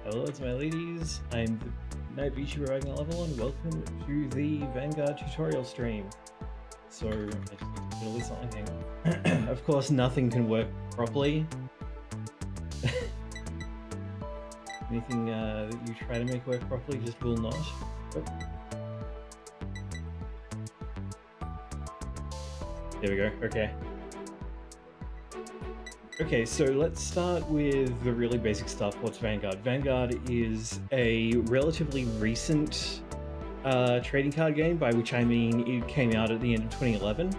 Hello to my ladies, I'm the Night VTuber Ragnar Level and welcome to the Vanguard tutorial stream. So, I just need to fiddle with something. Of course, nothing can work properly. Anything that you try to make work properly just will not. Oh. There we go, okay. Okay, so let's start with the really basic stuff. What's Vanguard? Vanguard is a relatively recent trading card game, by which I mean it came out at the end of 2011.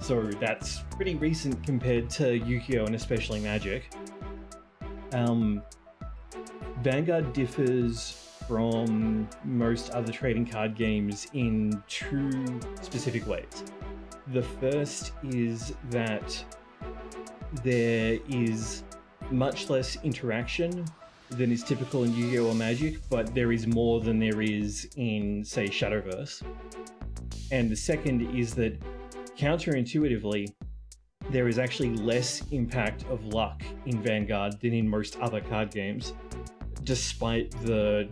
So that's pretty recent compared to Yu-Gi-Oh! And especially Magic. Vanguard differs from most other trading card games in two specific ways. The first is that there is much less interaction than is typical in Yu-Gi-Oh! Or Magic, but there is more than there is in, say, Shadowverse. And the second is that, counterintuitively, there is actually less impact of luck in Vanguard than in most other card games, despite the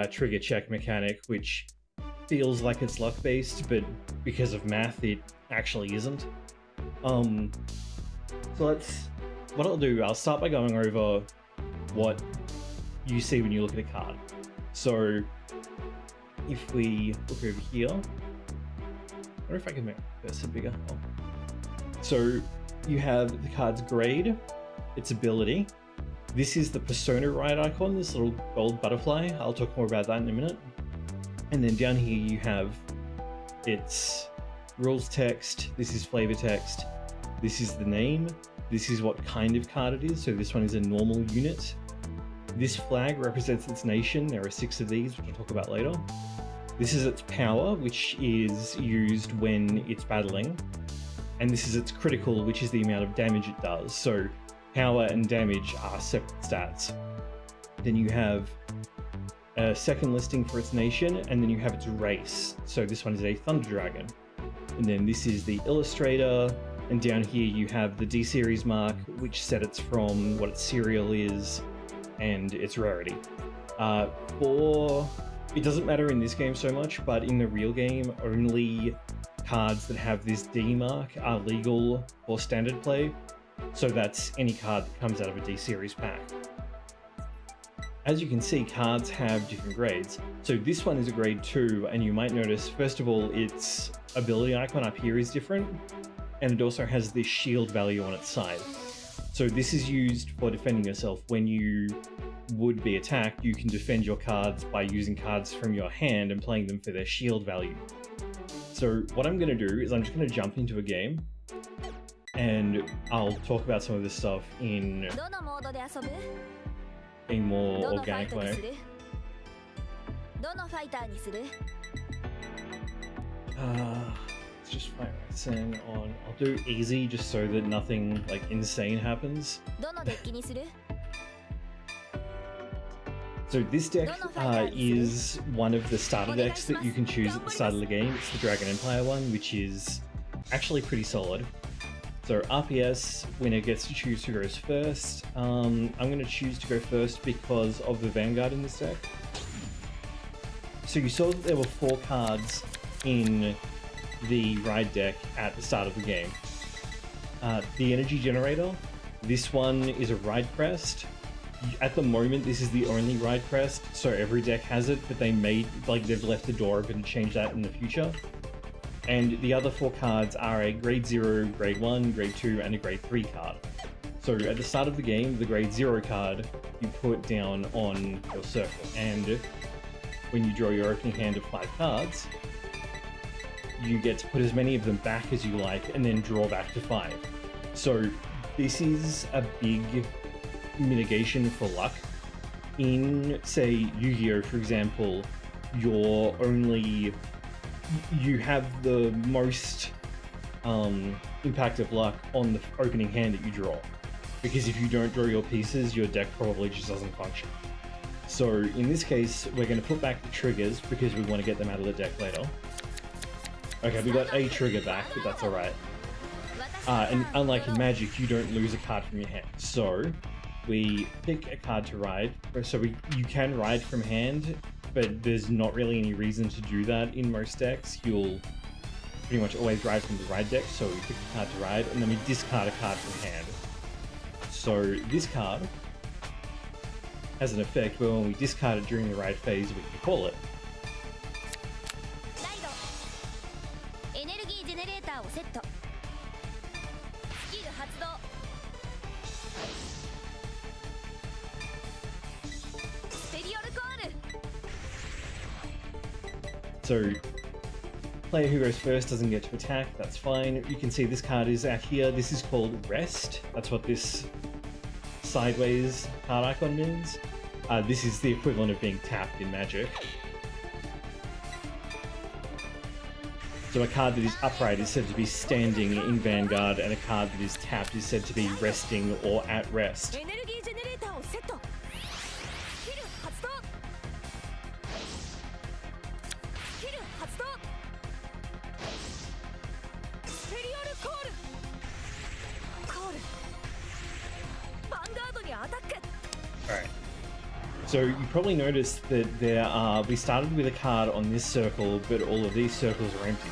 trigger check mechanic, which feels like it's luck-based, but because of math, it actually isn't. So what I'll do, I'll start by going over what you see when you look at a card. So if we look over here, I wonder if I can make the cursor bigger. Oh. So you have the card's grade, its ability. This is the persona right icon, this little gold butterfly. I'll talk more about that in a minute. And then down here you have its rules text, this is flavor text, this is the name, this is what kind of card it is, so this one is a normal unit. This flag represents its nation, there are 6 of these, which I'll talk about later. This is its power, which is used when it's battling. And this is its critical, which is the amount of damage it does. So power and damage are separate stats. Then you have a second listing for its nation, and then you have its race. So this one is a Thunder Dragon. And then this is the illustrator, and down here you have the D series mark, which set it's from, what its serial is, and its rarity. It doesn't matter in this game so much, but in the real game, only cards that have this D mark are legal for standard play. So that's any card that comes out of a D series pack. As you can see, cards have different grades. So this one is a grade 2, and you might notice, first of all, its ability icon up here is different, and it also has this shield value on its side. So this is used for defending yourself. When you would be attacked, you can defend your cards by using cards from your hand and playing them for their shield value. So what I'm going to do is I'm just going to jump into a game, and I'll talk about some of this stuff in a more organic way. Let's just fire Sen on. I'll do easy just so that nothing like insane happens. So this deck is one of the starter decks that you can choose at the start of the game. It's the Dragon Empire one, which is actually pretty solid. So RPS, winner gets to choose who goes first. I'm going to choose to go first because of the Vanguard in this deck. So you saw that there were 4 cards in the Ride deck at the start of the game. The Energy Generator, this one is a Ride Crest. At the moment, this is the only Ride Crest, so every deck has it, but they've left the door open to change that in the future. And the other 4 cards are a Grade 0, Grade 1, Grade 2, and a Grade 3 card. So at the start of the game, the Grade 0 card you put down on your circle, and when you draw your opening hand of 5 cards, you get to put as many of them back as you like, and then draw back to 5. So this is a big mitigation for luck. In, say, Yu-Gi-Oh, for example, you have the most impact of luck on the opening hand that you draw, because if you don't draw your pieces, your deck probably just doesn't function. So in this case, we're going to put back the triggers because we want to get them out of the deck later. Okay, we got a trigger back, but that's alright. And unlike in Magic, you don't lose a card from your hand. So we pick a card to ride. So you can ride from hand, but there's not really any reason to do that in most decks. You'll pretty much always ride from the ride deck, so we pick a card to ride, and then we discard a card from hand. So this card has an effect where when we discard it during the ride phase, we can call it. So player who goes first doesn't get to attack, that's fine. You can see this card is out here. This is called Rest. That's what this sideways card icon means. This is the equivalent of being tapped in Magic. So a card that is upright is said to be standing in Vanguard, and a card that is tapped is said to be resting or at rest. Alright. So you probably noticed that we started with a card on this circle, but all of these circles are empty.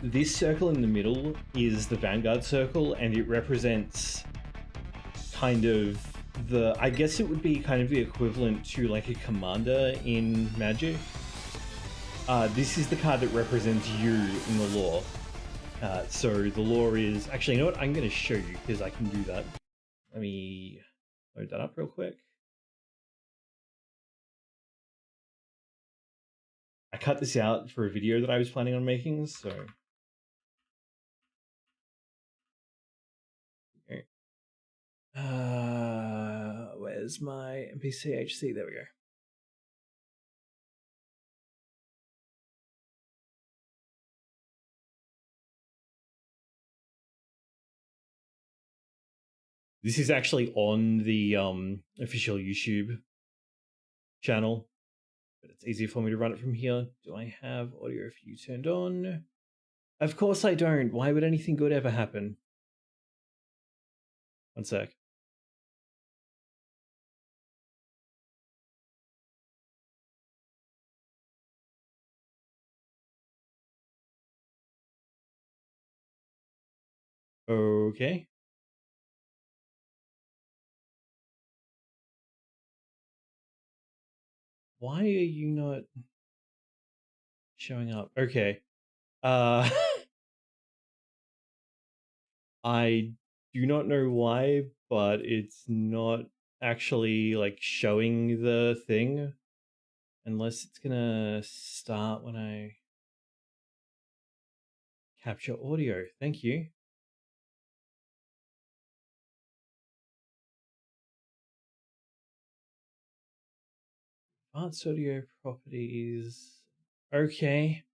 This circle in the middle is the Vanguard circle, and it represents kind of I guess it would be kind of the equivalent to like a commander in Magic. This is the card that represents you in the lore. So the lore is, actually, you know what? I'm going to show you because I can do that. Let me load that up real quick. I cut this out for a video that I was planning on making, so. Okay. Where's my NPCHC? There we go. This is actually on the official YouTube channel, but it's easier for me to run it from here. Do I have audio view turned on? Of course I don't. Why would anything good ever happen? One sec. Okay. Why are you not showing up? Okay. I do not know why, but it's not actually like showing the thing unless it's gonna start when I capture audio. Thank you. Advanced audio properties. Okay.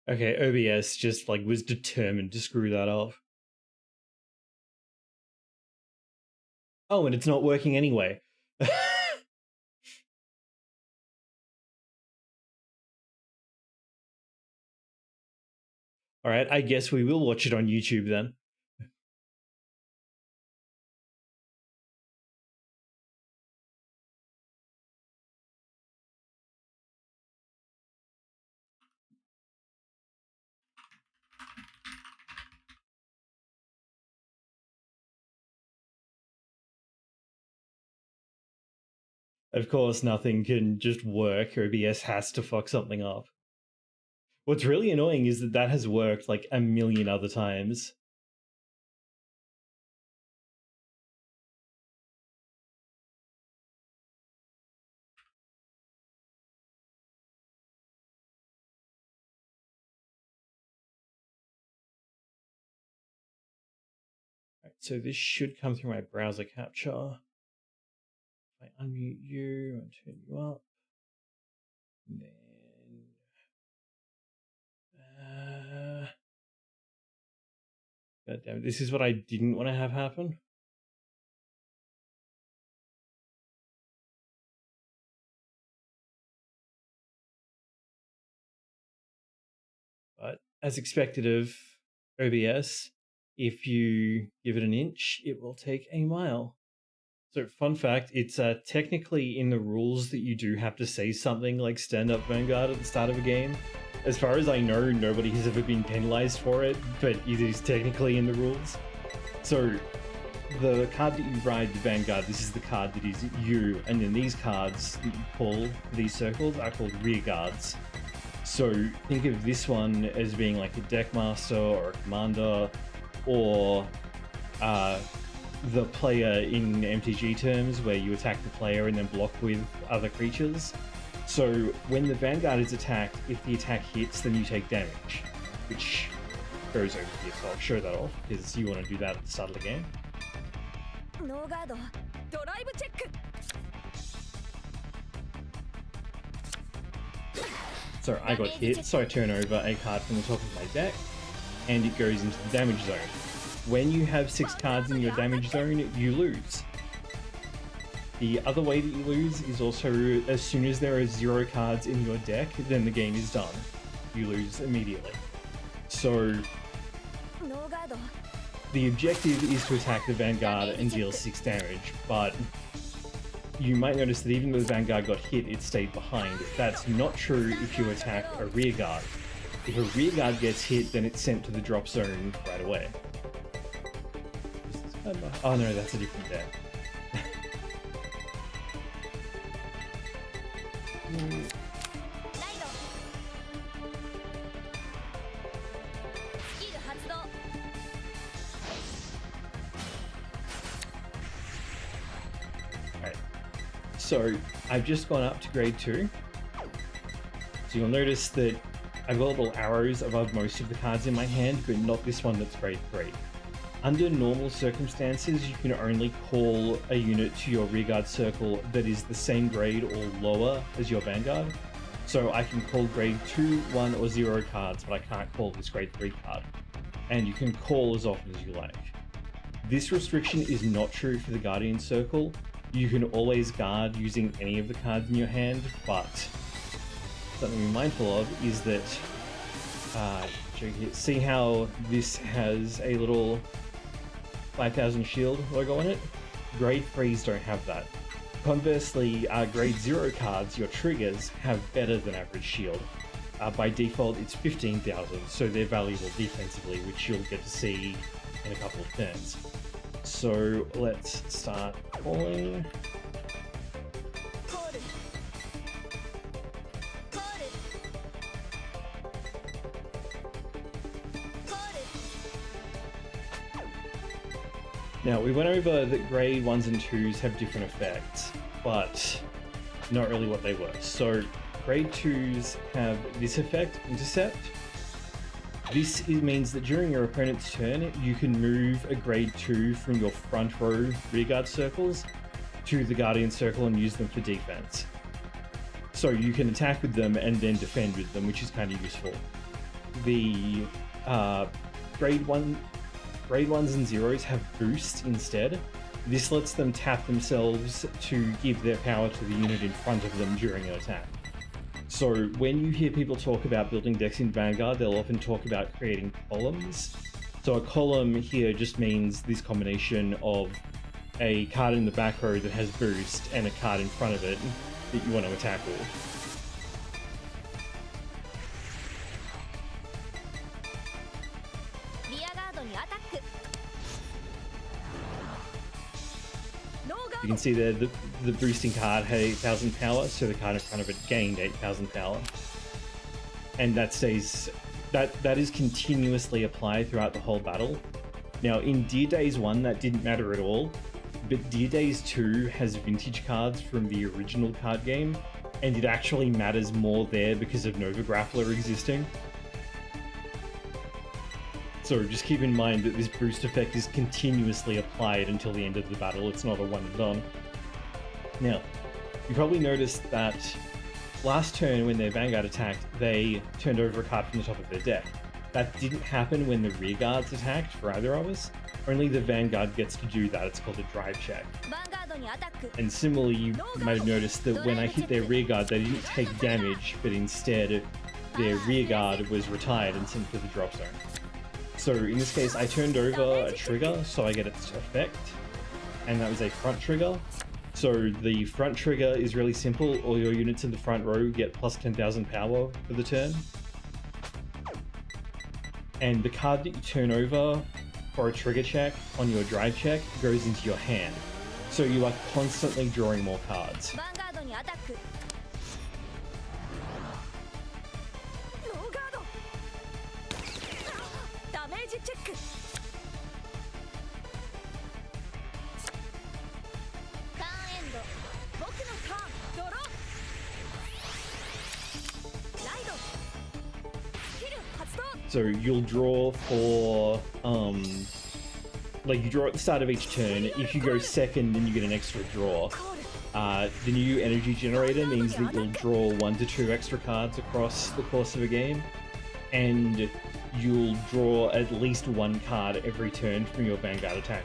Okay, OBS just like was determined to screw that up. Oh, and it's not working anyway. All right, I guess we will watch it on YouTube then. Of course, nothing can just work. OBS has to fuck something up. What's really annoying is that that has worked like a million other times. Right, so this should come through my browser capture. If I unmute you and turn you up, and then God damn it, this is what I didn't want to have happen. But as expected of OBS, if you give it an inch, it will take a mile. So fun fact, it's technically in the rules that you do have to say something like stand up Vanguard at the start of a game. As far as I know, nobody has ever been penalized for it, but it is technically in the rules. So the card that you ride the Vanguard, this is the card that is you, and then these cards that you pull, these circles, are called rear guards. So think of this one as being like a deck master or a commander, or the player in MTG terms, where you attack the player and then block with other creatures. So when the Vanguard is attacked, if the attack hits, then you take damage, which goes over here, so I'll show that off, because you want to do that at the start of the game. So I got hit, so I turn over a card from the top of my deck, and it goes into the damage zone. When you have 6 cards in your damage zone, you lose. The other way that you lose is also as soon as there are 0 cards in your deck, then the game is done. You lose immediately. So the objective is to attack the Vanguard and deal 6 damage, but you might notice that even though the Vanguard got hit, it stayed behind. That's not true if you attack a rear guard. If a rear guard gets hit, then it's sent to the drop zone right away. Oh no, that's a different deck. Alright, so I've just gone up to grade 2. So you'll notice that I've got little arrows above most of the cards in my hand, but not this one that's grade 3. Under normal circumstances, you can only call a unit to your rearguard circle that is the same grade or lower as your Vanguard. So I can call grade 2, 1, or 0 cards, but I can't call this grade 3 card. And you can call as often as you like. This restriction is not true for the Guardian Circle. You can always guard using any of the cards in your hand, but something to be mindful of is that, see how this has a little 5000 shield logo on it? Grade 3s don't have that. Conversely, grade 0 cards, your triggers, have better than average shield. By default, it's 15,000, so they're valuable defensively, which you'll get to see in a couple of turns. So let's start calling. Now, we went over that grade 1s and 2s have different effects, but not really what they were. So, grade 2s have this effect, Intercept. This means that during your opponent's turn, you can move a grade 2 from your front row rearguard circles to the Guardian Circle and use them for defense. So you can attack with them and then defend with them, which is kind of useful. The grade 1s and 0s have boost instead. This lets them tap themselves to give their power to the unit in front of them during an attack. So when you hear people talk about building decks in Vanguard, they'll often talk about creating columns. So a column here just means this combination of a card in the back row that has boost and a card in front of it that you want to attack with. You can see there the boosting card had 8,000 power, so the card in front of it gained 8,000 power. And that stays, that is continuously applied throughout the whole battle. Now in Dear Days 1 that didn't matter at all, but Dear Days 2 has vintage cards from the original card game, and it actually matters more there because of Nova Grappler existing. So just keep in mind that this boost effect is continuously applied until the end of the battle. It's not a one and done. Now, you probably noticed that last turn when their Vanguard attacked, they turned over a card from the top of their deck. That didn't happen when the rear guards attacked for either of us. Only the Vanguard gets to do that. It's called a drive check. And similarly, you might have noticed that when I hit their rear guard, they didn't take damage, but instead their rear guard was retired and sent to the drop zone. So in this case, I turned over a trigger, so I get its effect, and that was a front trigger. So the front trigger is really simple. All your units in the front row get plus 10,000 power for the turn. And the card that you turn over for a trigger check on your drive check goes into your hand. So you are constantly drawing more cards. So you'll draw for, like you draw at the start of each turn. If you go second, then you get an extra draw. The new energy generator means that you'll draw 1 to 2 extra cards across the course of a game, and you'll draw at least 1 card every turn from your Vanguard attack.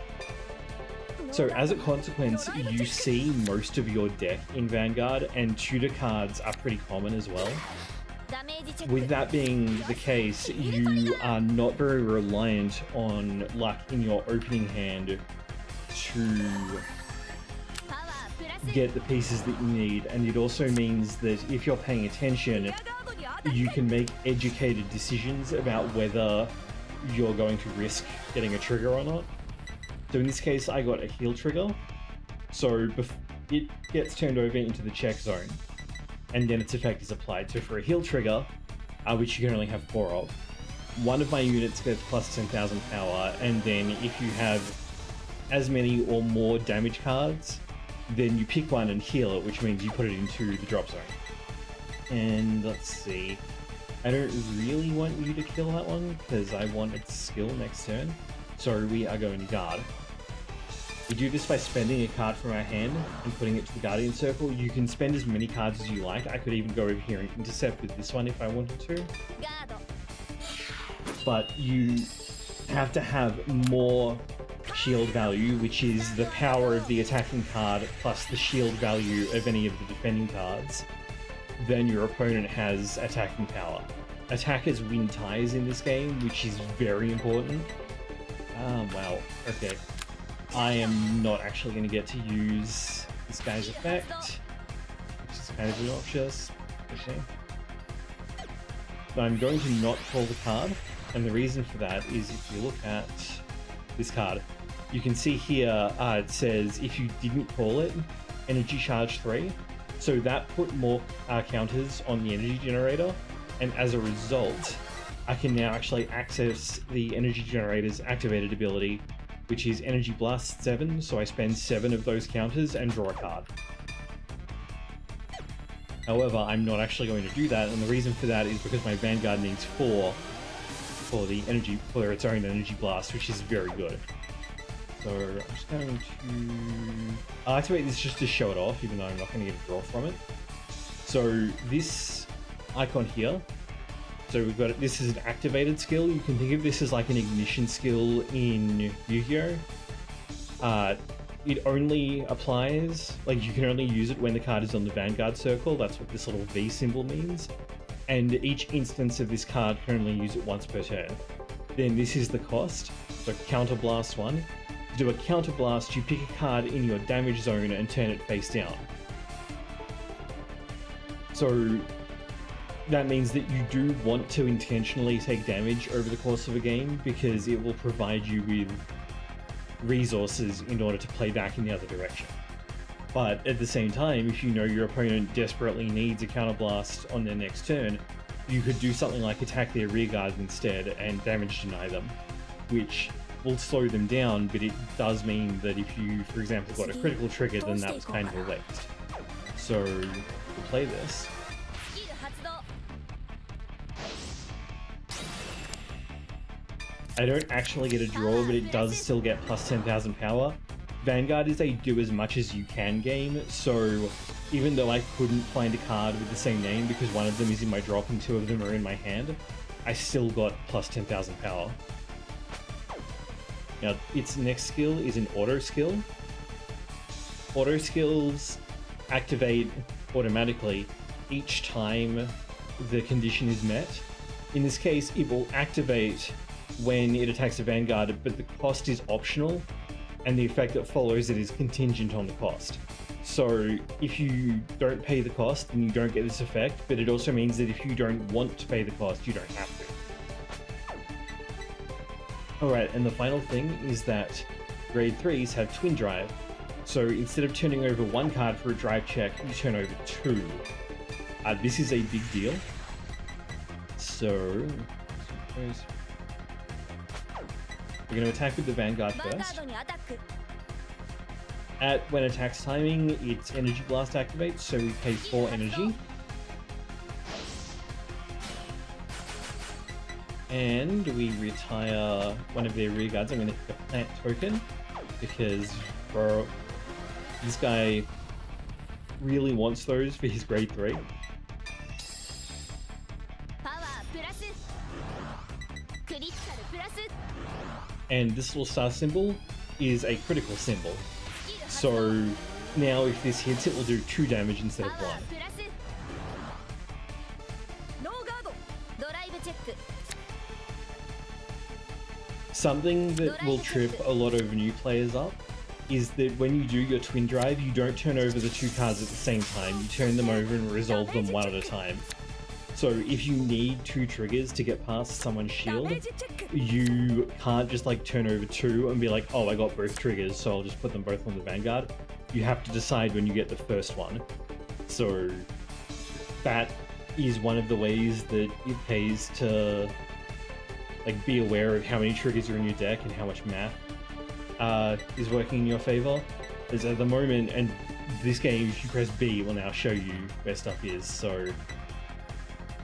So as a consequence, you see most of your deck in Vanguard, and tutor cards are pretty common as well. With that being the case, you are not very reliant on luck in your opening hand to get the pieces that you need, and it also means that if you're paying attention, you can make educated decisions about whether you're going to risk getting a trigger or not. So in this case, I got a heal trigger, so it gets turned over into the check zone, and then its effect is applied. So for a heal trigger, which you can only have 4 of, one of my units gets plus 10,000 power, and then if you have as many or more damage cards, then you pick one and heal it, which means you put it into the drop zone. And let's see, I don't really want you to kill that one because I want its skill next turn, so we are going to guard. We do this by spending a card from our hand and putting it to the Guardian Circle. You can spend as many cards as you like. I could even go over here and intercept with this one if I wanted to. But you have to have more shield value, which is the power of the attacking card plus the shield value of any of the defending cards, than your opponent has attacking power. Attackers win ties in this game, which is very important. Wow, okay. I am not actually going to get to use this guy's effect, which is kind of obnoxious. Okay. But I'm going to not pull the card, and the reason for that is if you look at this card, you can see here it says if you didn't call it, energy charge 3. So that put more counters on the energy generator, and as a result, I can now actually access the energy generator's activated ability which is Energy Blast 7, so I spend 7 of those counters and draw a card. However, I'm not actually going to do that, and the reason for that is because my Vanguard needs 4 for its own Energy Blast, which is very good. So I'm just going to... I'll activate this just to show it off, even though I'm not going to get a draw from it. So this icon here, so we've got this is an activated skill. You can think of this as like an ignition skill in Yu-Gi-Oh! It only applies, like you can only use it when the card is on the Vanguard circle. That's what this little V symbol means. And each instance of this card can only use it once per turn. Then this is the cost. So Counter Blast 1. To do a Counter Blast, you pick a card in your damage zone and turn it face down. So that means that you do want to intentionally take damage over the course of a game, because it will provide you with resources in order to play back in the other direction. But at the same time, if you know your opponent desperately needs a counterblast on their next turn, you could do something like attack their rear guard instead and damage deny them, which will slow them down, but it does mean that if you, for example, got a critical trigger, then that was kind of a waste. So, to play this, I don't actually get a draw, but it does still get plus 10,000 power. Vanguard is a do as much as you can game, so even though I couldn't find a card with the same name because one of them is in my drop and 2 of them are in my hand, I still got plus 10,000 power. Now, its next skill is an auto skill. Auto skills activate automatically each time the condition is met. In this case, it will activate when it attacks a Vanguard, but the cost is optional, and the effect that follows it is contingent on the cost. So if you don't pay the cost, then you don't get this effect, but it also means that if you don't want to pay the cost, you don't have to. Alright, and the final thing is that grade 3s have Twin Drive. So instead of turning over 1 card for a drive check, you turn over 2. This is a big deal. So we're going to attack with the Vanguard first. When attacks timing, its Energy Blast activates, so we pay 4 energy. And we retire one of their rear guards. I'm going to pick a plant token, because this guy really wants those for his grade 3. And this little star symbol is a critical symbol. So now if this hits, it will do 2 damage instead of 1. Something that will trip a lot of new players up is that when you do your Twin Drive, you don't turn over the 2 cards at the same time. You turn them over and resolve them one at a time. So if you need 2 triggers to get past someone's shield, you can't just like turn over 2 and be like, oh, I got both triggers, so I'll just put them both on the Vanguard. You have to decide when you get the first one. So that is one of the ways that it pays to like be aware of how many triggers are in your deck and how much math is working in your favor. Because at the moment, and this game, if you press B, it will now show you where stuff is. So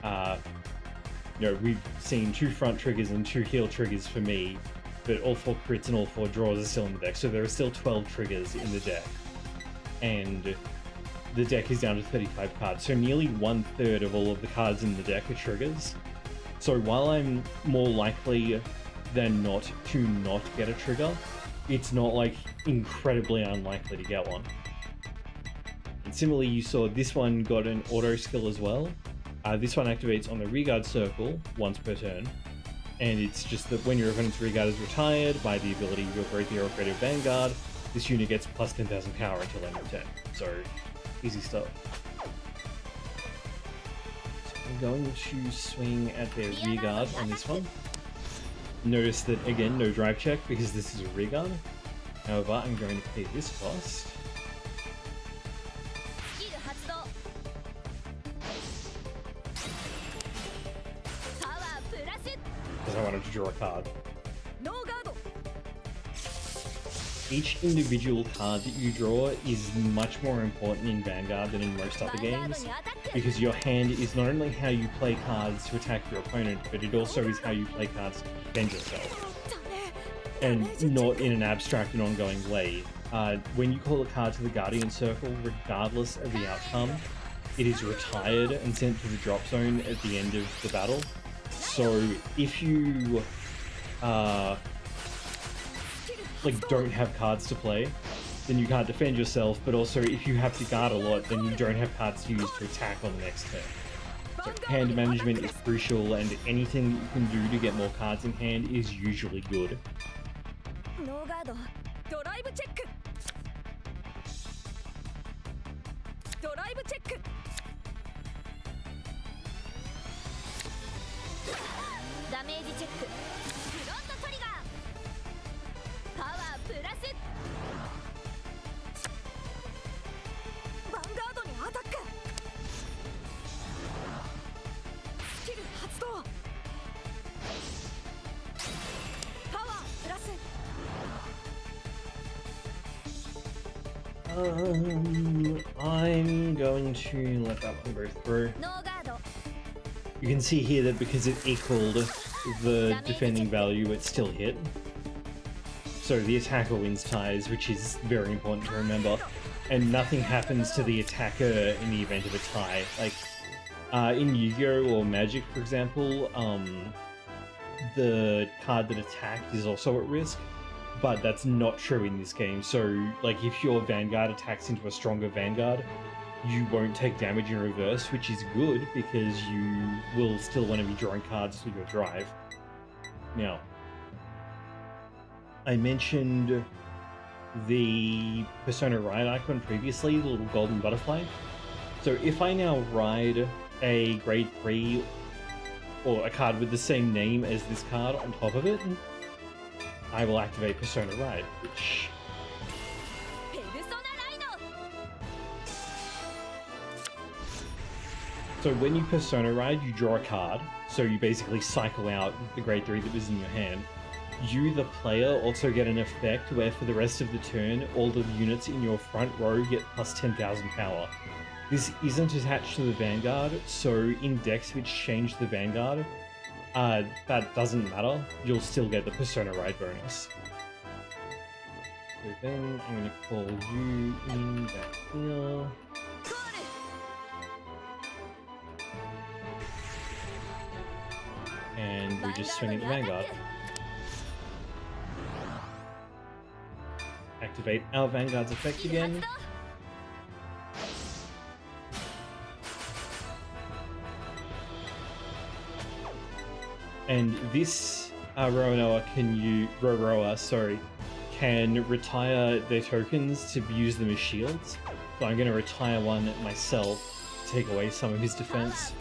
you know, we've seen 2 front triggers and 2 heel triggers for me, but all 4 crits and all 4 draws are still in the deck, so there are still 12 triggers in the deck. And the deck is down to 35 cards, so nearly 1/3 of all of the cards in the deck are triggers. So while I'm more likely than not to not get a trigger, it's not like incredibly unlikely to get one. And similarly, you saw this one got an auto skill as well. This one activates on the rearguard circle once per turn, and it's just that when your opponent's rearguard is retired by the ability of your grade 3 or greater Vanguard, this unit gets plus 10,000 power until end of turn. So, easy stuff. So I'm going to swing at their rearguard on this one. Notice that, again, no drive check because this is a rearguard. However, I'm going to pay this cost. Because I wanted to draw a card. each individual card that you draw is much more important in Vanguard than in most other games, because your hand is not only how you play cards to attack your opponent, but it also is how you play cards to defend yourself. And not in an abstract and ongoing way. When you call a card to the Guardian Circle, regardless of the outcome, it is retired and sent to the drop zone at the end of the battle. So if you don't have cards to play, then you can't defend yourself, but also if you have to guard a lot, then you don't have cards to use to attack on the next turn. So hand management is crucial, and anything that you can do to get more cards in hand is usually good. I'm going to let that one go through. You can see here that because it equaled the defending value, it still hit. So the attacker wins ties, which is very important to remember. And nothing happens to the attacker in the event of a tie. Like, in Yu-Gi-Oh! Or Magic, for example, the card that attacked is also at risk. But that's not true in this game. So, like, if your Vanguard attacks into a stronger Vanguard, you won't take damage in reverse, which is good because you will still want to be drawing cards with your drive. Now, I mentioned the Persona Ride icon previously, the little golden butterfly. So if I now ride a grade 3 or a card with the same name as this card on top of it, I will activate Persona Ride, which... So when you Persona Ride, you draw a card, so you basically cycle out the grade 3 that was in your hand. You, the player, also get an effect where for the rest of the turn, all the units in your front row get plus 10,000 power. This isn't attached to the Vanguard, so in decks which change the Vanguard, that doesn't matter, you'll still get the Persona Ride bonus. So then I'm going to call you in back here. And we just swing at the Vanguard. Activate our Vanguard's effect again. And this Roronoa can retire their tokens to use them as shields. So I'm going to retire one myself to take away some of his defense.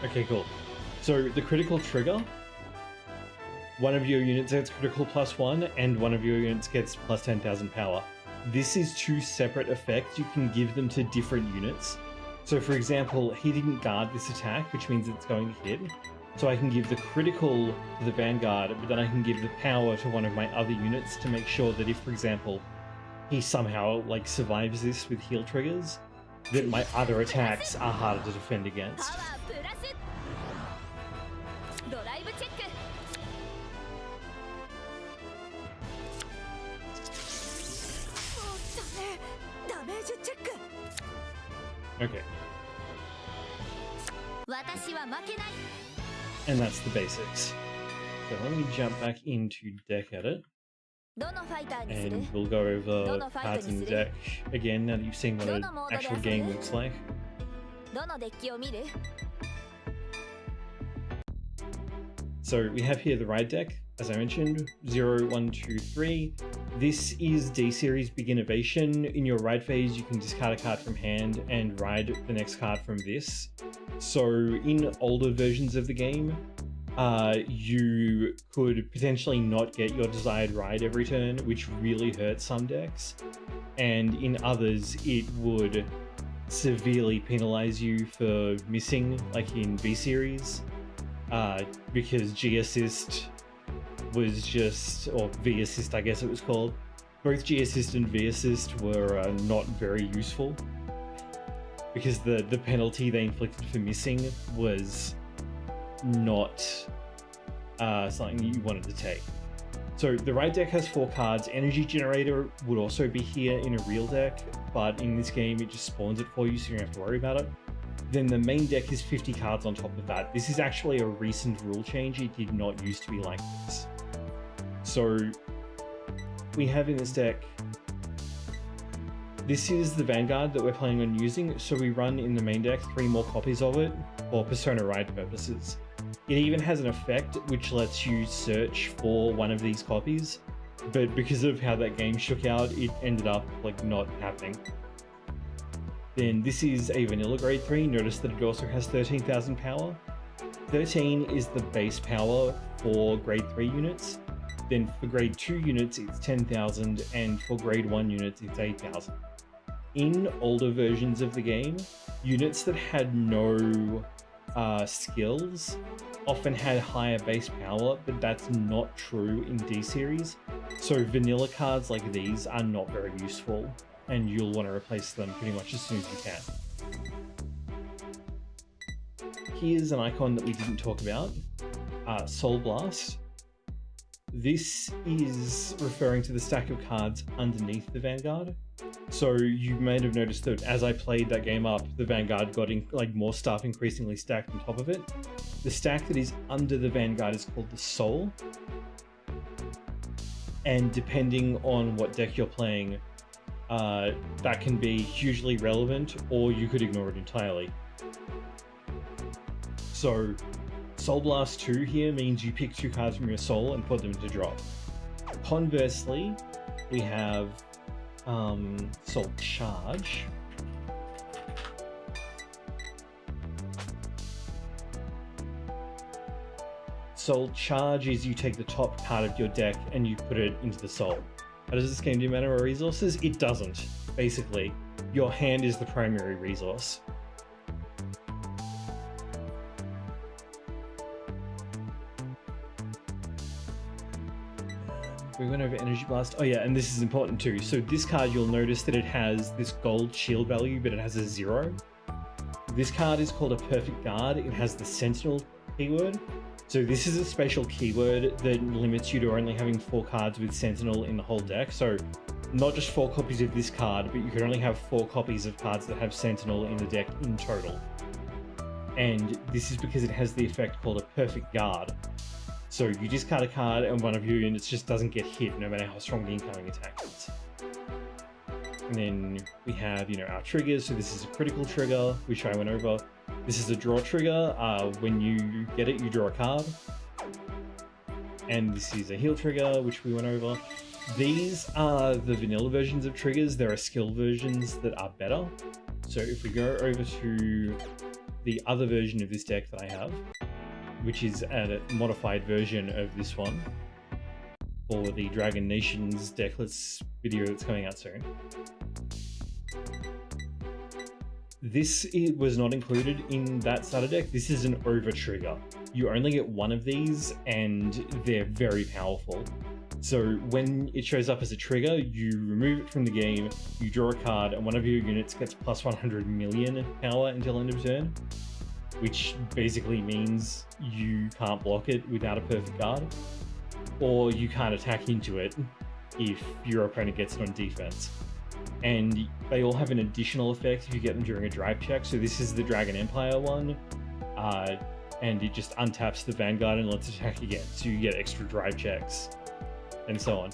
Okay, cool. So the critical trigger, one of your units gets critical +1 and one of your units gets plus 10,000 power. This is two separate effects. You can give them to different units. So for example, he didn't guard this attack, which means it's going to hit. So I can give the critical to the Vanguard, but then I can give the power to one of my other units to make sure that if, for example, he somehow like survives this with heal triggers, that my other attacks are harder to defend against. Okay. And that's the basics. So let me jump back into deck edit. And we'll go over cards in the deck again now that you've seen what an actual game looks like. So we have here the ride deck, as I mentioned, 0, 1, 2, 3. This is D-Series Big Innovation. In your ride phase, you can discard a card from hand and ride the next card from this. So in older versions of the game, you could potentially not get your desired ride every turn, which really hurts some decks. And in others, it would severely penalize you for missing, like in V Series, because G Assist was just, or V Assist, I guess it was called. Both G Assist and V Assist were not very useful because the penalty they inflicted for missing was not something you wanted to take. So the right deck has 4 cards. Energy Generator would also be here in a real deck, but in this game it just spawns it for you so you don't have to worry about it. Then the main deck is 50 cards on top of that. This is actually a recent rule change. It did not used to be like this. So we have in this deck, this is the Vanguard that we're planning on using. So we run in the main deck 3 more copies of it for Persona Ride purposes. It even has an effect which lets you search for one of these copies, but because of how that game shook out, it ended up like not happening. Then this is a vanilla grade 3. Notice that it also has 13,000 power. 13 is the base power for grade 3 units. Then for grade 2 units, it's 10,000, and for grade 1 units, it's 8,000. In older versions of the game, units that had no skills often had higher base power, but that's not true in D series. So vanilla cards like these are not very useful, and you'll want to replace them pretty much as soon as you can. Here's an icon that we didn't talk about, Soul Blast. This is referring to the stack of cards underneath the Vanguard. So you may have noticed that as I played that game up, the Vanguard got more stuff increasingly stacked on top of it. The stack that is under the Vanguard is called the Soul. And depending on what deck you're playing, that can be hugely relevant, or you could ignore it entirely. So Soul Blast 2 here means you pick 2 cards from your Soul and put them into drop. Conversely, we have Soul Charge. Soul Charge is you take the top card of your deck and you put it into the Soul. How does this game do mana or resources? It doesn't. Basically, your hand is the primary resource. We went over Energy Blast. Oh yeah, and this is important too. So this card, you'll notice that it has this gold shield value, but it has a 0. This card is called a Perfect Guard. It has the Sentinel keyword. So this is a special keyword that limits you to only having 4 cards with Sentinel in the whole deck. So not just 4 copies of this card, but you can only have 4 copies of cards that have Sentinel in the deck in total. And this is because it has the effect called a Perfect Guard. So you discard a card and one of your units just doesn't get hit no matter how strong the incoming attack is. And then we have, our triggers. So this is a critical trigger, which I went over. This is a draw trigger. When you get it, you draw a card. And this is a heal trigger, which we went over. These are the vanilla versions of triggers. There are skill versions that are better. So if we go over to the other version of this deck that I have, which is a modified version of this one for the Dragon Nations decklets video that's coming out soon. This was not included in that starter deck. This is an over trigger. You only get 1 of these and they're very powerful. So when it shows up as a trigger, you remove it from the game, you draw a card, and one of your units gets plus 100 million power until end of turn, which basically means you can't block it without a Perfect Guard, or you can't attack into it if your opponent gets it on defense. And they all have an additional effect if you get them during a drive check. So this is the Dragon Empire one, and it just untaps the Vanguard and lets it attack again, so you get extra drive checks, and so on.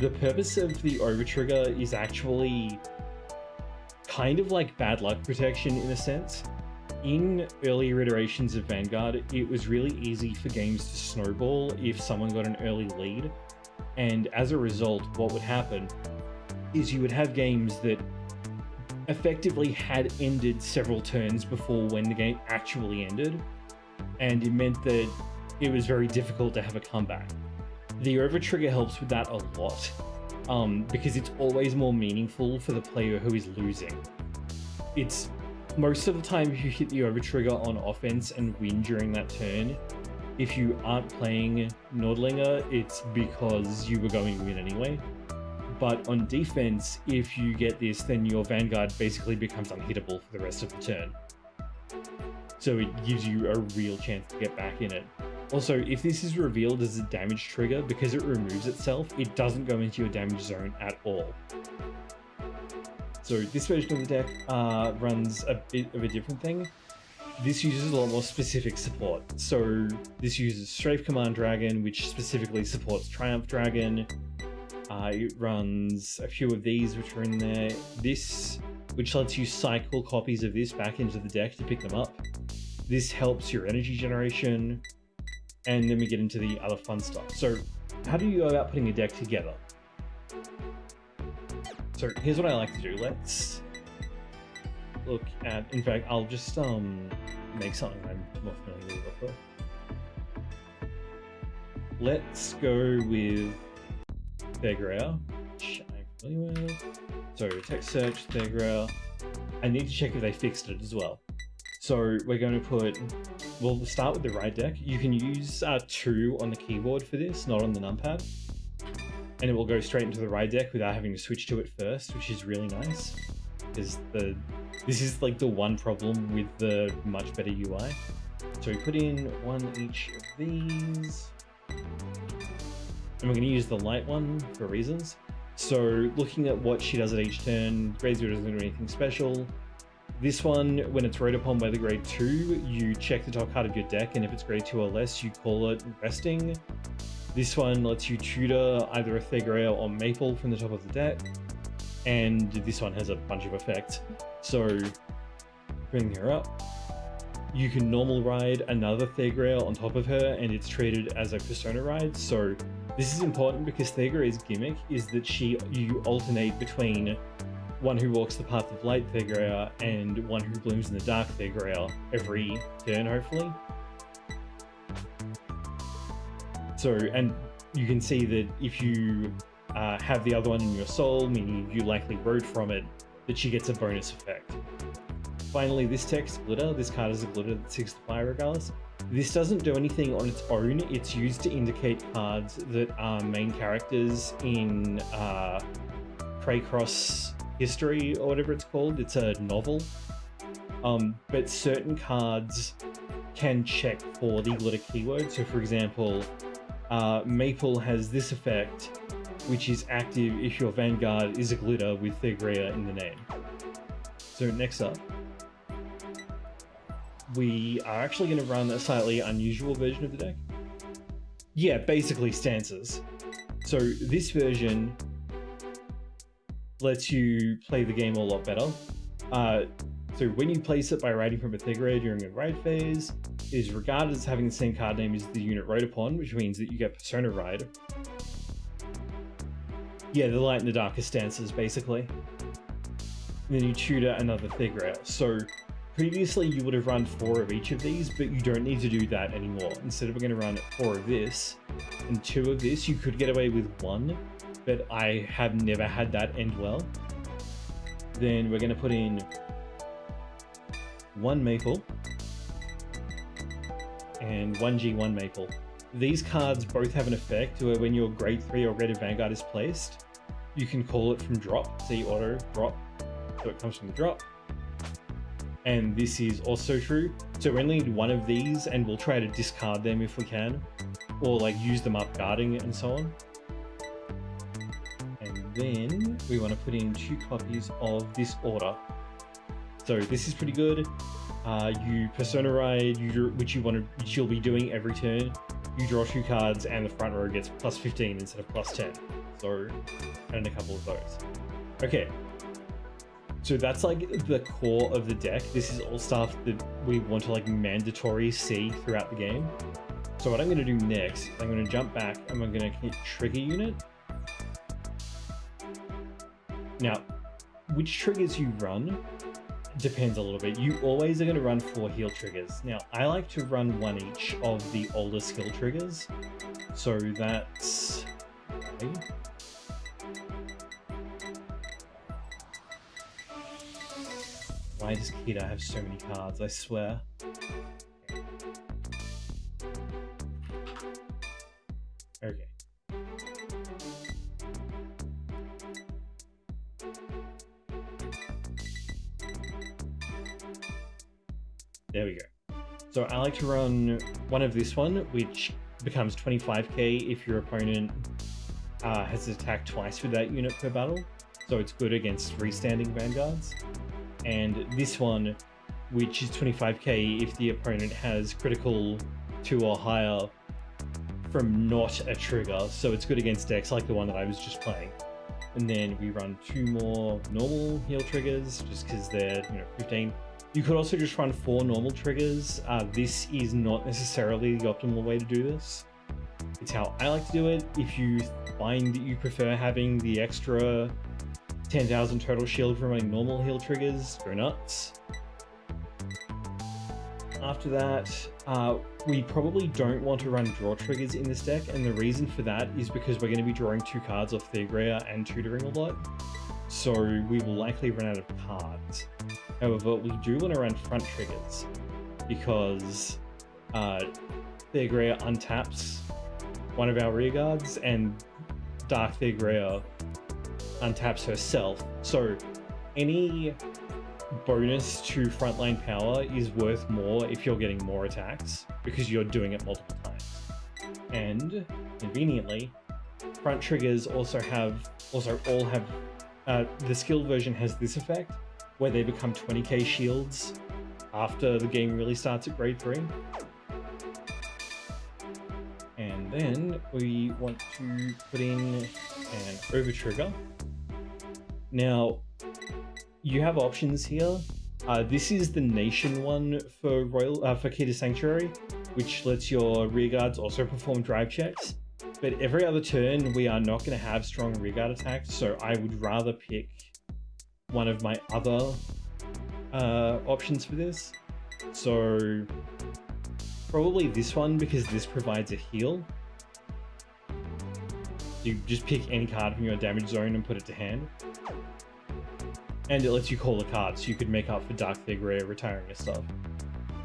The purpose of the overtrigger is actually kind of like bad luck protection in a sense. In earlier iterations of Vanguard, it was really easy for games to snowball if someone got an early lead, and as a result, what would happen is you would have games that effectively had ended several turns before when the game actually ended, and it meant that it was very difficult to have a comeback. The over trigger helps with that a lot, because it's always more meaningful for the player who is losing. It's most of the time if you hit the over trigger on offense and win during that turn, if you aren't playing Nordlinger, it's because you were going to win anyway. But on defense, if you get this, then your Vanguard basically becomes unhittable for the rest of the turn. So it gives you a real chance to get back in it. Also, if this is revealed as a damage trigger, because it removes itself, it doesn't go into your damage zone at all. So this version of the deck runs a bit of a different thing. This uses a lot more specific support. So this uses Strafe Command Dragon, which specifically supports Triumph Dragon. It runs a few of these which are in there. This, which lets you cycle copies of this back into the deck to pick them up. This helps your energy generation. And then we get into the other fun stuff. So how do you go about putting a deck together? So here's what I like to do. Let's look at, in fact, I'll just make something I'm more familiar with. Let's go with Thegrea, which I'm familiar with. So text search, Thegrea. I need to check if they fixed it as well. So we're going to put, we'll start with the right deck. You can use 2 on the keyboard for this, not on the numpad. And it will go straight into the right deck without having to switch to it first, which is really nice. Because this is like the one problem with the much better UI. So we put in 1 each of these. And we're going to use the light one for reasons. So looking at what she does at each turn, grade 0 doesn't do anything special. This one, when it's rode upon by the grade 2, you check the top card of your deck, and if it's grade 2 or less, you call it resting. This one lets you tutor either a Thegrea or Maple from the top of the deck, and this one has a bunch of effects. So, bring her up. You can normal ride another Thegrea on top of her, and it's treated as a persona ride. So, this is important because Thegrea's gimmick is that you alternate between one who walks the path of light Thegrea and one who blooms in the dark Thegrea every turn, hopefully. So, and you can see that if you have the other one in your soul, meaning you likely rode from it, that she gets a bonus effect. Finally, this text glitter. This card is a glitter that 6 to fire regardless. This doesn't do anything on its own. It's used to indicate cards that are main characters in Craycross History or whatever it's called. It's a novel. But certain cards can check for the glitter keyword. So for example, Maple has this effect, which is active if your Vanguard is a glitter with Thegrea in the name. So next up, we are actually going to run a slightly unusual version of the deck. Yeah, basically stances. So this version lets you play the game a lot better. So when you place it by riding from a Thegrea during a ride phase, it is regarded as having the same card name as the unit rode upon, which means that you get persona ride. Yeah, the light and the darkest stances, basically. And then you tutor another Thegrea. So previously you would have run 4 of each of these, but you don't need to do that anymore. Instead of we're going to run 4 of this and 2 of this. You could get away with 1, but I have never had that end well. Then we're going to put in 1 Maple and 1 G1 Maple. These cards both have an effect where when your grade 3 or greater Vanguard is placed, you can call it from drop. So you auto drop, so it comes from the drop. And this is also true. So we only need 1 of these, and we'll try to discard them if we can, or like use them up guarding and so on. And then we want to put in 2 copies of this order. So this is pretty good. You persona ride, which you'll be doing every turn. You draw 2 cards, and the front row gets plus 15 instead of plus 10. So, and a couple of those. Okay. So that's like the core of the deck. This is all stuff that we want to like mandatory see throughout the game. So what I'm going to do next, I'm going to jump back and I'm going to hit trigger unit. Now, which triggers you run depends a little bit. You always are going to run 4 heal triggers. Now, I like to run 1 each of the older skill triggers. So that's... Okay. Why does Kida have so many cards? I swear. Okay. There we go. So I like to run 1 of this one, which becomes 25k if your opponent has attacked twice with that unit per battle. So it's good against freestanding Vanguards. And this one, which is 25k if the opponent has critical 2 or higher from not a trigger. So it's good against decks like the one that I was just playing. And then we run 2 more normal heal triggers just because they're 15. You could also just run 4 normal triggers. This is not necessarily the optimal way to do this. It's how I like to do it. If you find that you prefer having the extra 10,000 total shield from running normal heal triggers, go nuts. After that, we probably don't want to run draw triggers in this deck, and the reason for that is because we're going to be drawing 2 cards off Thegrea and tutoring a lot, so we will likely run out of cards. However, we do want to run front triggers, because Thegrea untaps one of our rear guards, and Dark Thegrea untaps herself, so any bonus to frontline power is worth more if you're getting more attacks, because you're doing it multiple times. And conveniently, front triggers all have the skill version has this effect where they become 20k shields after the game really starts at grade 3. And then we want to put in an over trigger. Now, you have options here. This is the nation one for Kida Sanctuary, which lets your rearguards also perform drive checks. But every other turn, we are not going to have strong rearguard attacks, so I would rather pick one of my other options for this. So probably this one, because this provides a heal. You just pick any card from your damage zone and put it to hand. And it lets you call a card, so you could make up for Dark Thegrea retiring your stuff.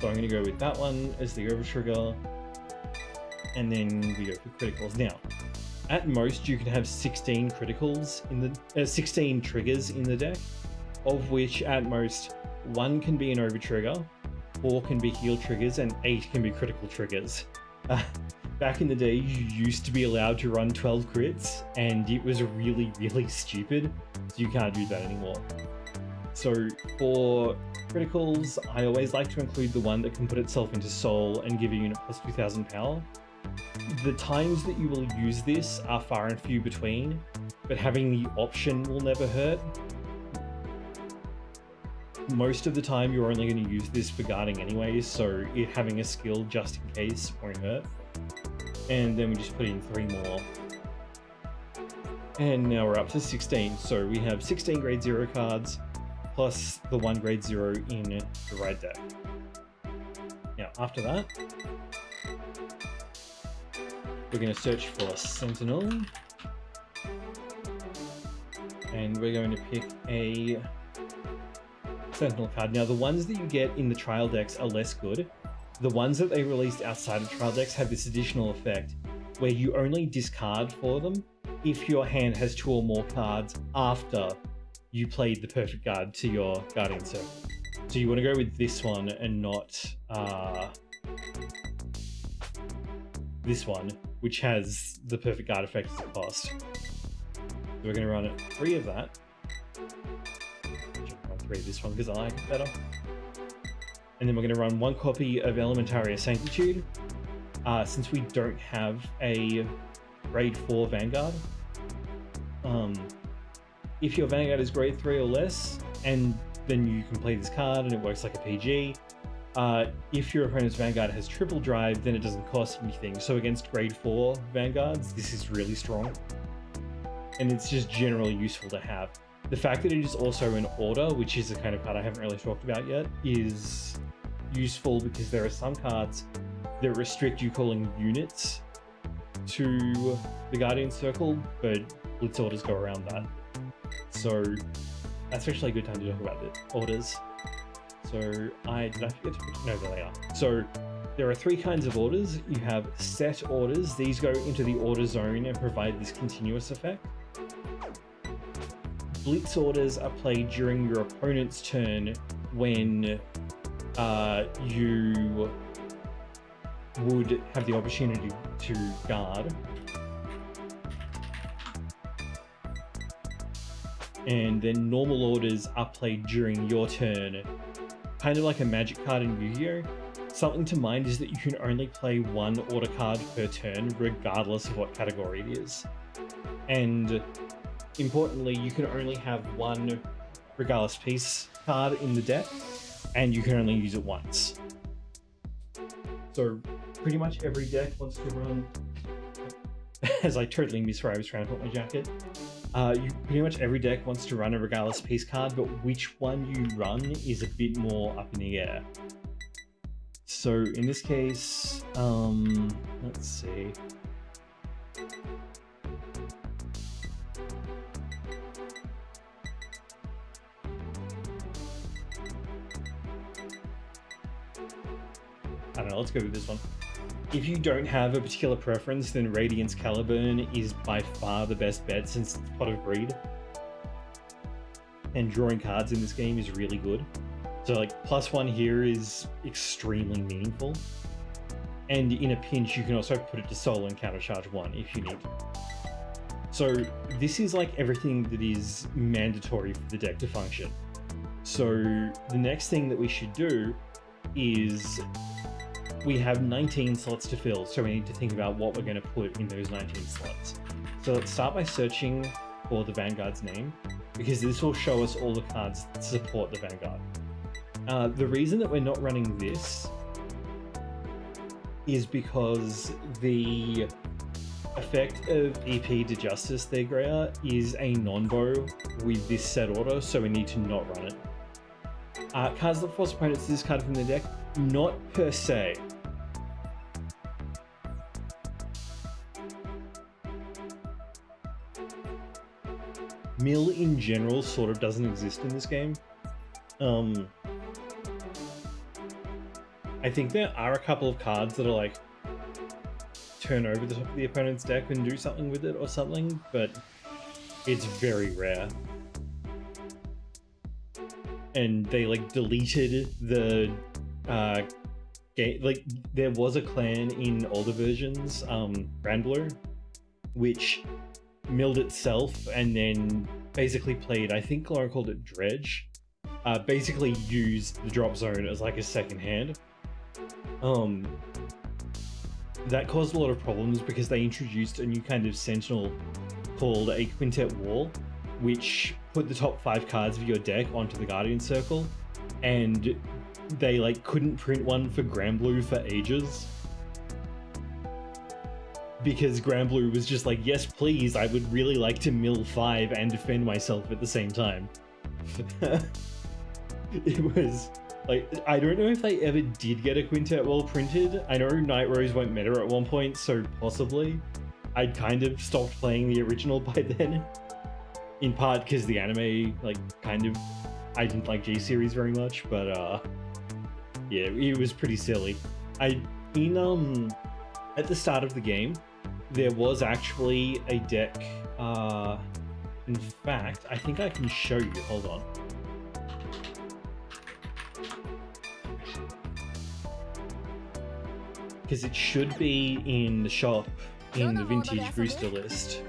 So I'm going to go with that one as the over trigger. And then we go for criticals. Now, at most you can have 16 criticals in the 16 triggers in the deck, of which at most 1 can be an over trigger, 4 can be heal triggers, and 8 can be critical triggers. Back in the day, you used to be allowed to run 12 crits, and it was really, really stupid, so you can't do that anymore. So for criticals, I always like to include the one that can put itself into soul and give a unit plus 2000 power. The times that you will use this are far and few between, but having the option will never hurt. Most of the time you're only going to use this for guarding anyway, so it having a skill just in case won't hurt. And then we just put in 3 more. And now we're up to 16. So we have 16 grade 0 cards, plus the 1 grade 0 in the right deck. Now after that, we're going to search for Sentinel. And we're going to pick a Sentinel card. Now the ones that you get in the trial decks are less good. The ones that they released outside of trial decks have this additional effect where you only discard for them if your hand has 2 or more cards after you played the perfect guard to your Guardian Circle. So you want to go with this one and not this one, which has the perfect guard effect as a cost. So we're going to run 3 of that. Run 3 of this one because I like it better. And then we're going to run 1 copy of Elementaria Sanctitude, since we don't have a grade 4 Vanguard. If your Vanguard is grade 3 or less, and then you can play this card and it works like a PG. If your opponent's Vanguard has triple drive, then it doesn't cost anything. So against grade 4 Vanguards, this is really strong. And it's just generally useful to have. The fact that it is also an order, which is the kind of card I haven't really talked about yet, is useful because there are some cards that restrict you calling units to the Guardian Circle, but Blitz orders go around that. So that's actually a good time to talk about the orders. So did I forget to put, no, there they are. So there are three kinds of orders. You have set orders. These go into the order zone and provide this continuous effect. Blitz orders are played during your opponent's turn when you would have the opportunity to guard. And then normal orders are played during your turn, kind of like a magic card in Yu-Gi-Oh! Something to mind is that you can only play one order card per turn, regardless of what category it is. And importantly, you can only have one Regardless Peace card in the deck, and you can only use it once. So pretty much every deck wants to run, as I totally missed where I was trying to put my jacket. Pretty much every deck wants to run a Regardless Peace card, but which one you run is a bit more up in the air. So in this case, let's see. I don't know, let's go with this one. If you don't have a particular preference, then Radiance Caliburn is by far the best bet since it's Pot of Greed. And drawing cards in this game is really good. So like +1 here is extremely meaningful. And in a pinch, you can also put it to soul and countercharge 1 if you need to. So this is like everything that is mandatory for the deck to function. So the next thing that we should do is we have 19 slots to fill, so we need to think about what we're going to put in those 19 slots. So let's start by searching for the Vanguard's name, because this will show us all the cards that support the Vanguard. The reason that we're not running this is because the effect of EP to Justice there, Greya, is a non-bow with this set order, so we need to not run it. Cards that force opponents to discard from the deck, not per se. Mill in general sort of doesn't exist in this game. I think there are a couple of cards that are like turn over the top of the opponent's deck and do something with it or something, but it's very rare. And they like deleted the game. Like there was a clan in older versions, Grand Blue, which milled itself and then basically played, I think Laura called it Dredge, basically used the drop zone as like a second hand. That caused a lot of problems because they introduced a new kind of sentinel called a Quintet Wall, which put the top 5 cards of your deck onto the Guardian Circle, and they like couldn't print one for Granblue for ages. Because Granblue was just like, yes please, I would really like to mill 5 and defend myself at the same time. It was like, I don't know if they ever did get a Quintet Wall printed. I know Night Rose went meta at one point, so possibly. I'd kind of stopped playing the original by then. In part because the anime, like, kind of, I didn't like G-Series very much, but yeah, it was pretty silly. At the start of the game, there was actually a deck, in fact, I think I can show you, hold on. Because it should be in the shop, in the vintage booster list.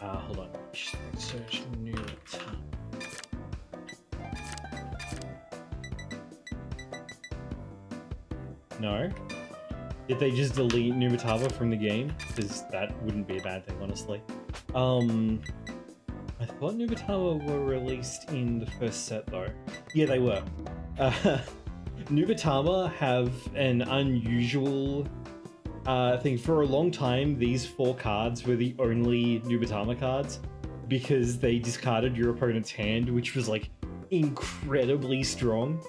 Hold on. Search new tab. No? Did they just delete Nubatava from the game? Because that wouldn't be a bad thing, honestly. I thought Nubatava were released in the first set, though. Yeah, they were. Nubatama have an unusual I think for a long time, these 4 cards were the only Nubatama cards because they discarded your opponent's hand, which was like incredibly strong.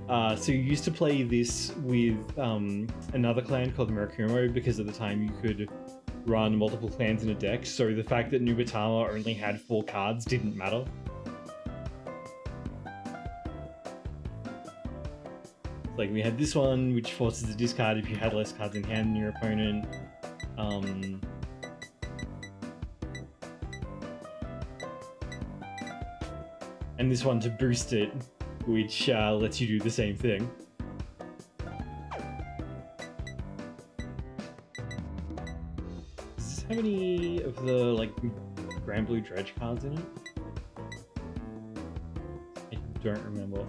So you used to play this with another clan called Murakumo because at the time you could run multiple clans in a deck, so the fact that Nubatama only had 4 cards didn't matter. Like we had this one, which forces a discard if you had less cards in hand than your opponent. And this one to boost it, which lets you do the same thing. Does this have any of the like Grand Blue Dredge cards in it? I don't remember.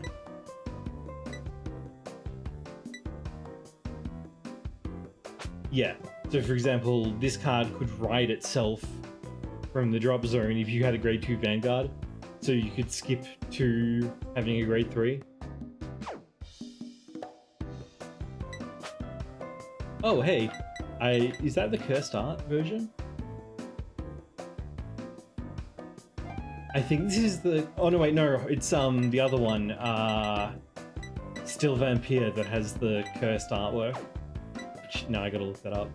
Yeah, so for example, this card could ride itself from the drop zone if you had a grade 2 Vanguard, so you could skip to having a grade 3. Oh hey, is that the cursed art version? I think this is the, oh no wait, no, it's the other one, Still Vampire, that has the cursed artwork. Now I gotta look that up.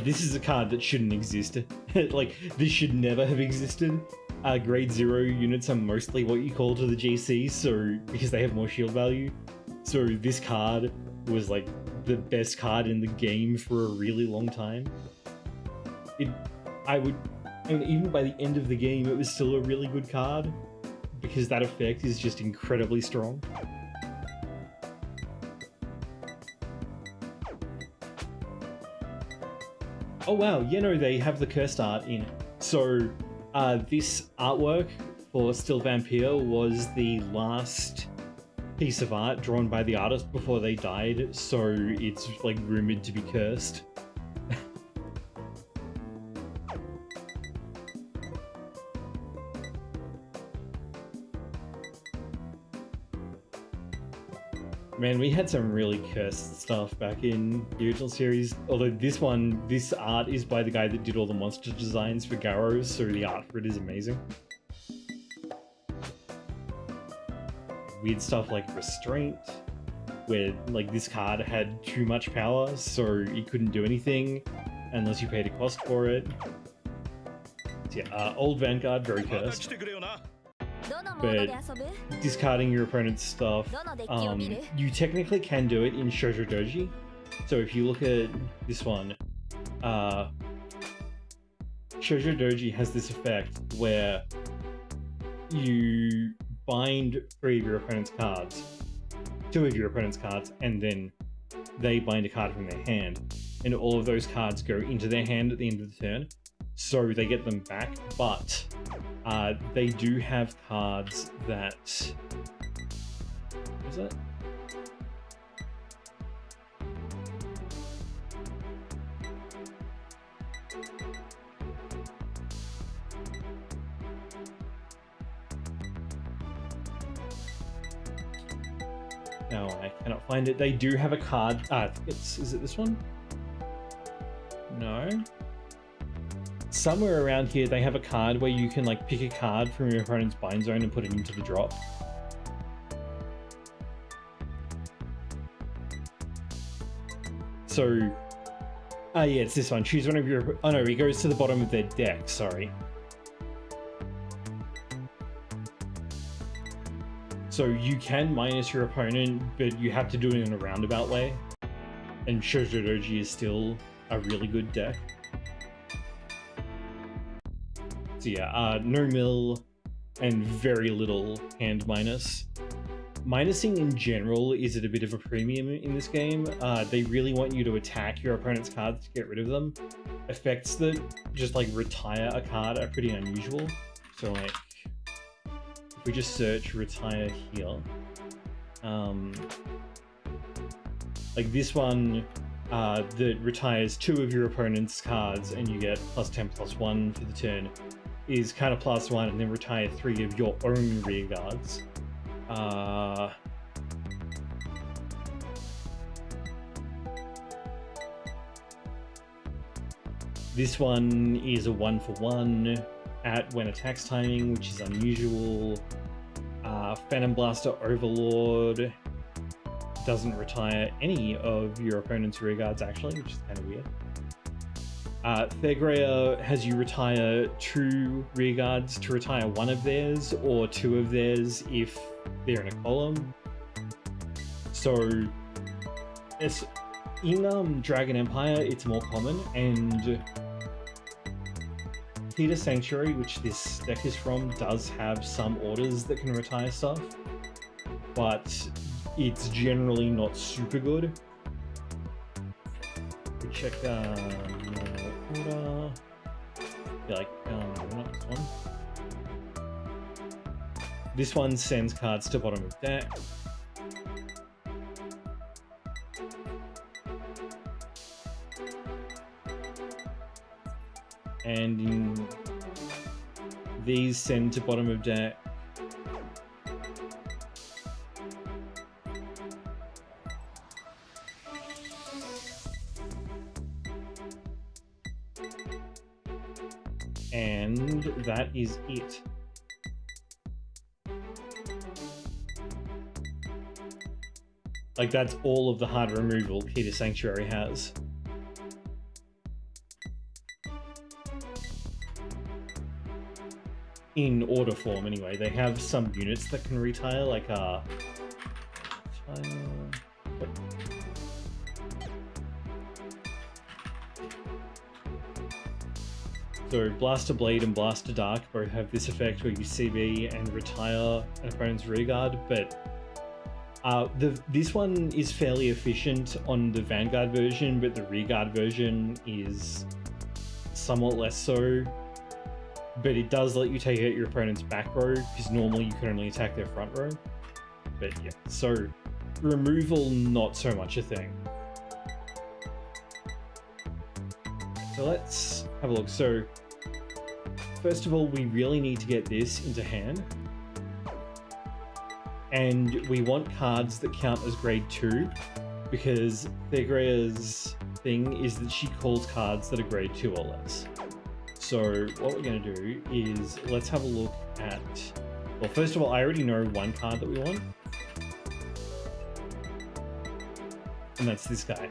This is a card that shouldn't exist. Like, this should never have existed. Grade 0 units are mostly what you call to the GC, so because they have more shield value. So this card was like the best card in the game for a really long time. I mean, even by the end of the game, it was still a really good card because that effect is just incredibly strong. Oh wow, yeah, no, they have the cursed art in it. So this artwork for Still Vampire was the last piece of art drawn by the artist before they died, so it's like rumored to be cursed. Man, we had some really cursed stuff back in the original series, although this art is by the guy that did all the monster designs for Garrows, so the art for it is amazing. Weird stuff like Restraint, where like this card had too much power, so it couldn't do anything unless you paid a cost for it. So yeah, old Vanguard, very cursed. But discarding your opponent's stuff, you technically can do it in Shoujo Doji. So if you look at this one, Shoujo Doji has this effect where you bind 3 of your opponent's cards, 2 of your opponent's cards, and then they bind a card from their hand, and all of those cards go into their hand at the end of the turn, so they get them back. But they do have cards that, what is it? No, I cannot find it. They do have a card. I think is it this one? No. Somewhere around here, they have a card where you can like pick a card from your opponent's bind zone and put it into the drop. So, yeah, it's this one. Choose one of your. Oh no, it goes to the bottom of their deck. Sorry. So you can minus your opponent, but you have to do it in a roundabout way. And Shoujo Doji is still a really good deck. So yeah, no mill and very little hand minus. Minusing in general is at a bit of a premium in this game. They really want you to attack your opponent's cards to get rid of them. Effects that just like retire a card are pretty unusual. So like, if we just search retire here, Like this one that retires 2 of your opponent's cards and you get +10/+1 for the turn is kind of +1, and then retire 3 of your own rear guards. This one is a 1-for-1 at when attacks timing, which is unusual. Phantom Blaster Overlord doesn't retire any of your opponent's rear guards actually, which is kind of weird. Thegrea has you retire 2 rear guards to retire 1 of theirs or 2 of theirs if they're in a column. So it's in Dragon Empire it's more common, and Peter Sanctuary, which this deck is from, does have some orders that can retire stuff, but it's generally not super good. We check normal order. Like not this one. This one sends cards to bottom of deck. And these send to bottom of deck. And that is it. Like, that's all of the hard removal Key to Sanctuary has. In order form, anyway. They have some units that can retire, like so Blaster Blade and Blaster Dark both have this effect where you CB and retire an opponent's rear guard, but this one is fairly efficient on the Vanguard version, but the rear guard version is somewhat less so. But it does let you take out your opponent's back row, because normally you can only attack their front row. But yeah, so removal, not so much a thing. So let's have a look. So first of all, we really need to get this into hand. And we want cards that count as grade 2, because Thegrea's thing is that she calls cards that are grade 2 or less. So what we're going to do is let's have a look at, well, first of all, I already know one card that we want, and that's this guy.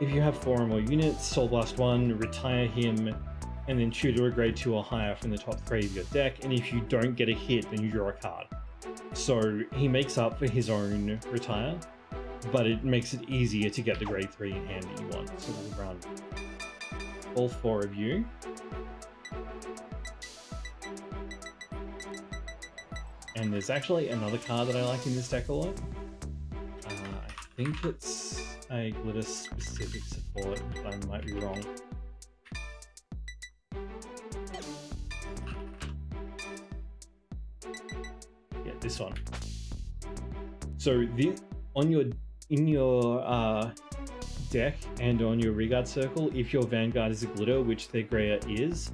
If you have 4 or more units, Soul Blast 1, retire him, and then tutor a grade 2 or higher from the top 3 of your deck, and if you don't get a hit, then you draw a card. So he makes up for his own retire, but it makes it easier to get the grade 3 in hand that you want. So we'll run all 4 of you. And there's actually another card that I like in this deck a lot. I think it's a glitter specific support, but I might be wrong. Yeah, this one. So in your deck and on your Regard circle, if your Vanguard is a glitter, which Thegrea is,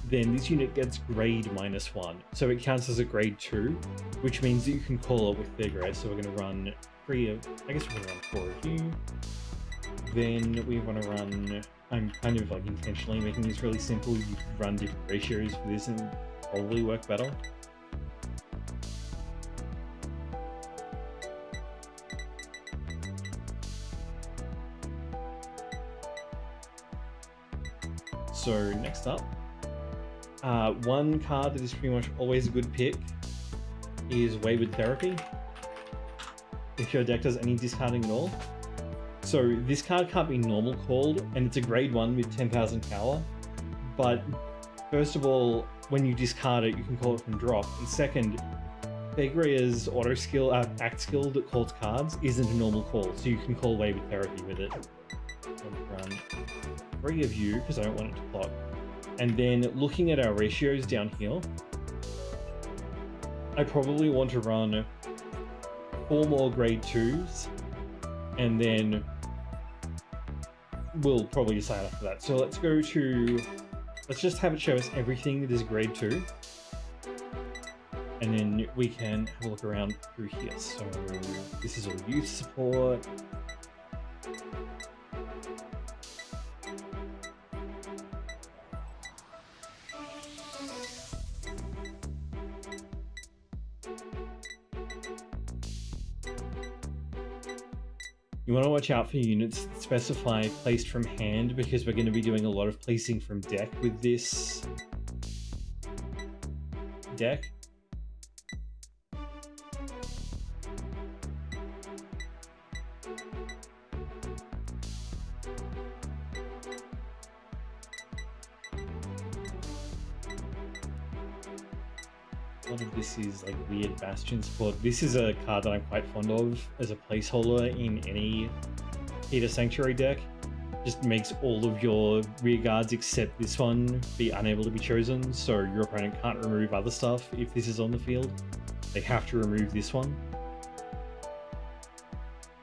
then this unit gets grade -1. So it counts as a grade 2, which means that you can call it with Thegrea. So we're going to run 3 of, I guess we're going to run 4 of you. Then we want to run, I'm kind of like intentionally making this really simple. You could run different ratios for this and probably work better. So next up, one card that is pretty much always a good pick is Wayward Therapy, if your deck does any discarding at all. So this card can't be normal called, and it's a grade 1 with 10,000 power, but first of all, when you discard it, you can call it from drop, and second, Thegrea's auto skill, act skill that calls cards isn't a normal call, so you can call Wayward Therapy with it. I'll run 3 of you, because I don't want it to block. And then looking at our ratios down here, I probably want to run 4 more grade 2s, and then we'll probably decide after that. So let's go to, let's just have it show us everything that is grade 2. And then we can have a look around through here. So this is all youth support. You want to watch out for units that specify placed from hand, because we're going to be doing a lot of placing from deck with this deck. A lot of this is like weird bastion support. This is a card that I'm quite fond of as a placeholder in any Peter Sanctuary deck. Just makes all of your rear guards except this one be unable to be chosen, so your opponent can't remove other stuff if this is on the field. They have to remove this one.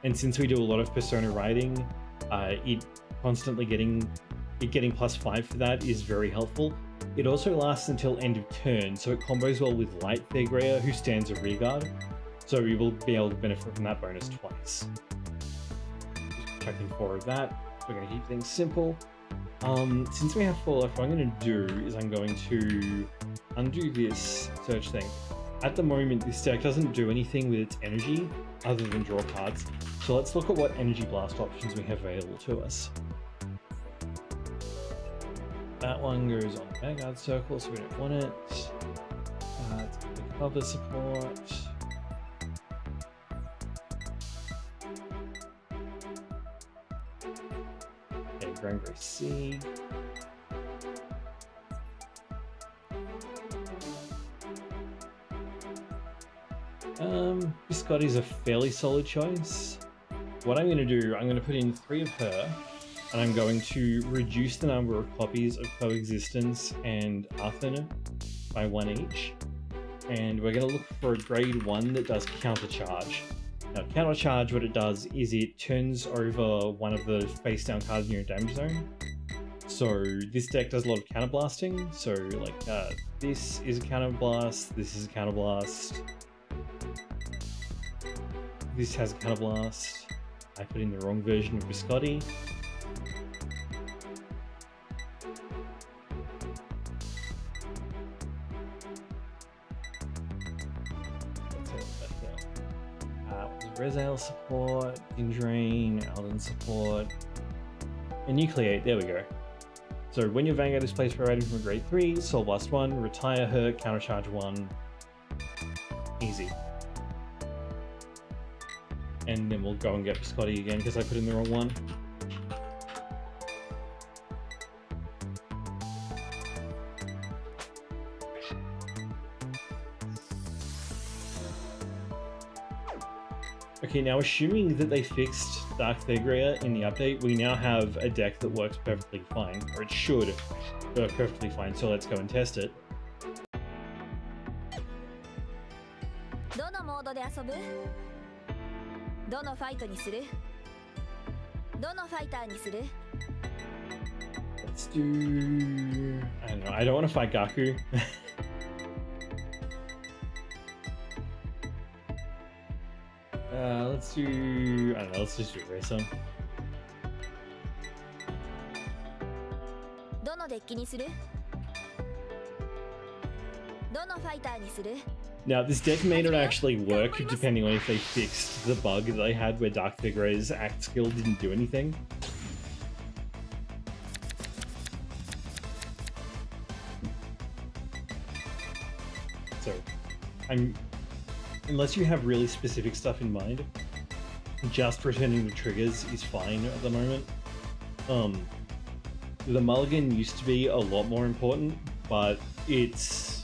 And since we do a lot of Persona riding, it constantly getting +5 for that is very helpful. It also lasts until end of turn, so it combos well with Light Thegrea, who stands a rear guard, so we will be able to benefit from that bonus twice. Checking 4 of that. We're going to keep things simple. Since we have 4 left, what I'm going to do is I'm going to undo this search thing. At the moment, this deck doesn't do anything with its energy other than draw cards, so let's look at what energy blast options we have available to us. That one goes on the Vanguard circle, so we don't want it. Let's get the cover support. Okay, Grand Grace C. Biscotti's a fairly solid choice. What I'm going to do, I'm going to put in 3 of her, and I'm going to reduce the number of copies of Coexistence and Arthur by 1 each. And we're going to look for a grade 1 that does Countercharge. Now, Countercharge, what it does is it turns over one of the face down cards in your damage zone. So this deck does a lot of counterblasting. So like this is a counterblast, this is a counterblast. This has a counterblast. I put in the wrong version of Biscotti. Rezale support, Indrain, Alden support, and Nucleate, there we go. So when your Vanguard is placed for rating from a grade 3, Soul Blast 1, retire her, Countercharge 1, easy. And then we'll go and get Biscotti again because I put in the wrong one. Okay, now assuming that they fixed Dark Thegrea in the update, we now have a deck that works perfectly fine, or it should work perfectly fine, so let's go and test it. Let's do... I don't know, I don't want to fight Gaku. Let's do... I don't know, let's just do Racer. Now, this deck may not actually work depending on if they fixed the bug that they had where Dark Thegrea's act skill didn't do anything. So, unless you have really specific stuff in mind, just returning the triggers is fine at the moment. The mulligan used to be a lot more important, but it's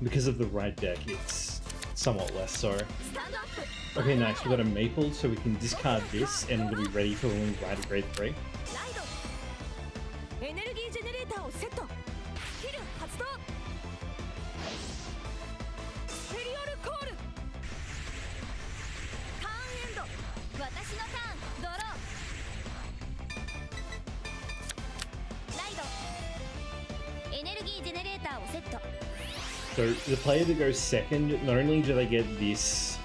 because of the right deck, it's somewhat less so. Okay, nice. We've got a maple, so we can discard this and it'll be ready for when we ride a grade 3. So the player that goes second, not only do they get this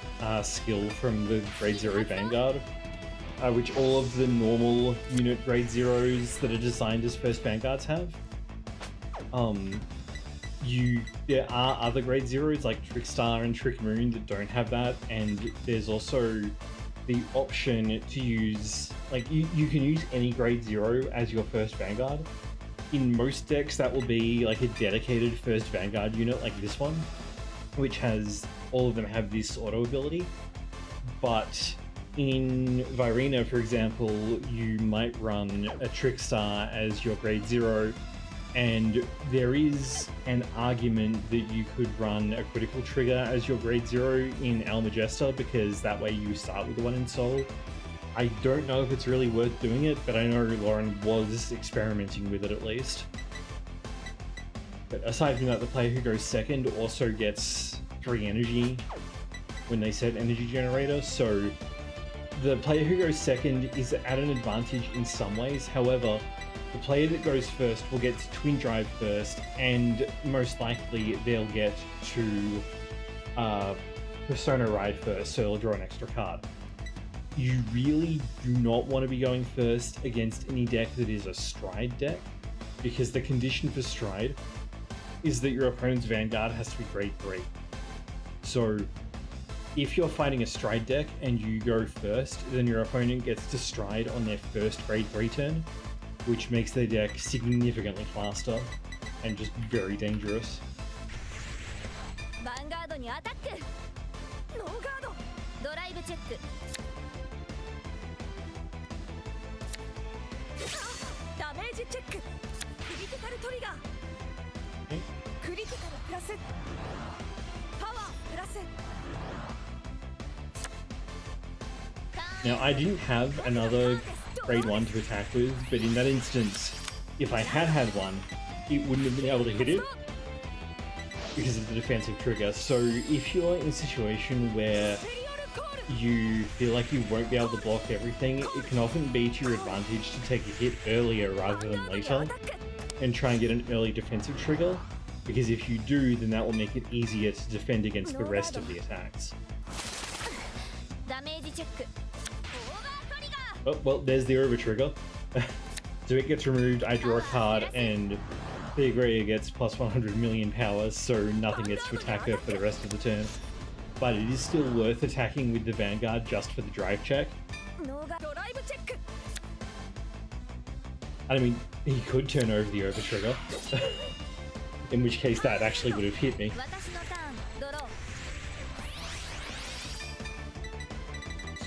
skill from the grade 0 Vanguard, which all of the normal unit grade 0s that are designed as first Vanguards have. There are other grade 0s like Trickstar and Trick Moon that don't have that, and there's also the option to use, like, you can use any grade 0 as your first Vanguard. In most decks that will be like a dedicated first Vanguard unit like this one, which has, all of them have this auto ability. But in Virena, for example, you might run a Trickstar as your grade 0, and there is an argument that you could run a critical trigger as your grade 0 in Almagesta, because that way you start with the 1 in Soul. I don't know if it's really worth doing it, but I know Lauren was experimenting with it at least. But aside from that, the player who goes second also gets 3 energy when they set energy generator, so the player who goes second is at an advantage in some ways. However, the player that goes first will get to Twin Drive first, and most likely they'll get to Persona Ride first, so they'll draw an extra card. You really do not want to be going first against any deck that is a Stride deck, because the condition for Stride is that your opponent's Vanguard has to be grade 3. So if you're fighting a Stride deck and you go first, then your opponent gets to Stride on their first grade 3 turn, which makes their deck significantly faster and just very dangerous. Vanguardにアタック。ノーガード。ドライブチェック。ダメージチェック。クリティカルトリガー。クリティカルプラス。パワープラス。Now, I didn't have another grade 1 to attack with, but in that instance, if I had had one, it wouldn't have been able to hit it because of the defensive trigger. So if you're in a situation where you feel like you won't be able to block everything, it can often be to your advantage to take a hit earlier rather than later and try and get an early defensive trigger, because if you do, then that will make it easier to defend against the rest of the attacks. Oh, well, there's the over trigger. So it gets removed, I draw a card, and Theagrea gets plus 100 million powers, so nothing gets to attack her for the rest of the turn. But it is still worth attacking with the Vanguard just for the drive check. I mean, he could turn over the over trigger, in which case that actually would have hit me.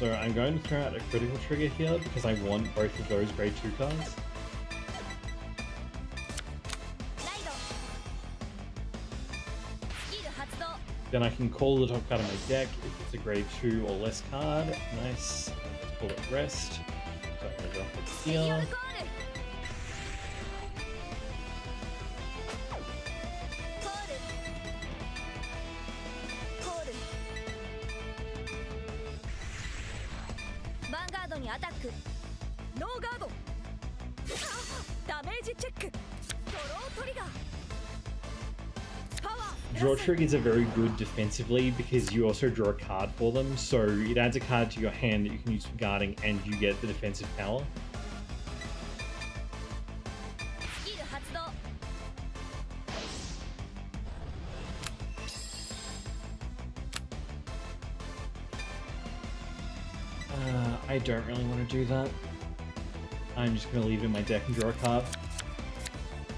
So I'm going to throw out a critical trigger here because I want both of those grade 2 cards. Then I can call the top card of my deck if it's a grade 2 or less card. Nice. Let's call it rest. So I'm going to drop it here. Draw triggers are very good defensively because you also draw a card for them, so it adds a card to your hand that you can use for guarding and you get the defensive power. I don't really want to do that. I'm just going to leave it in my deck and draw a card,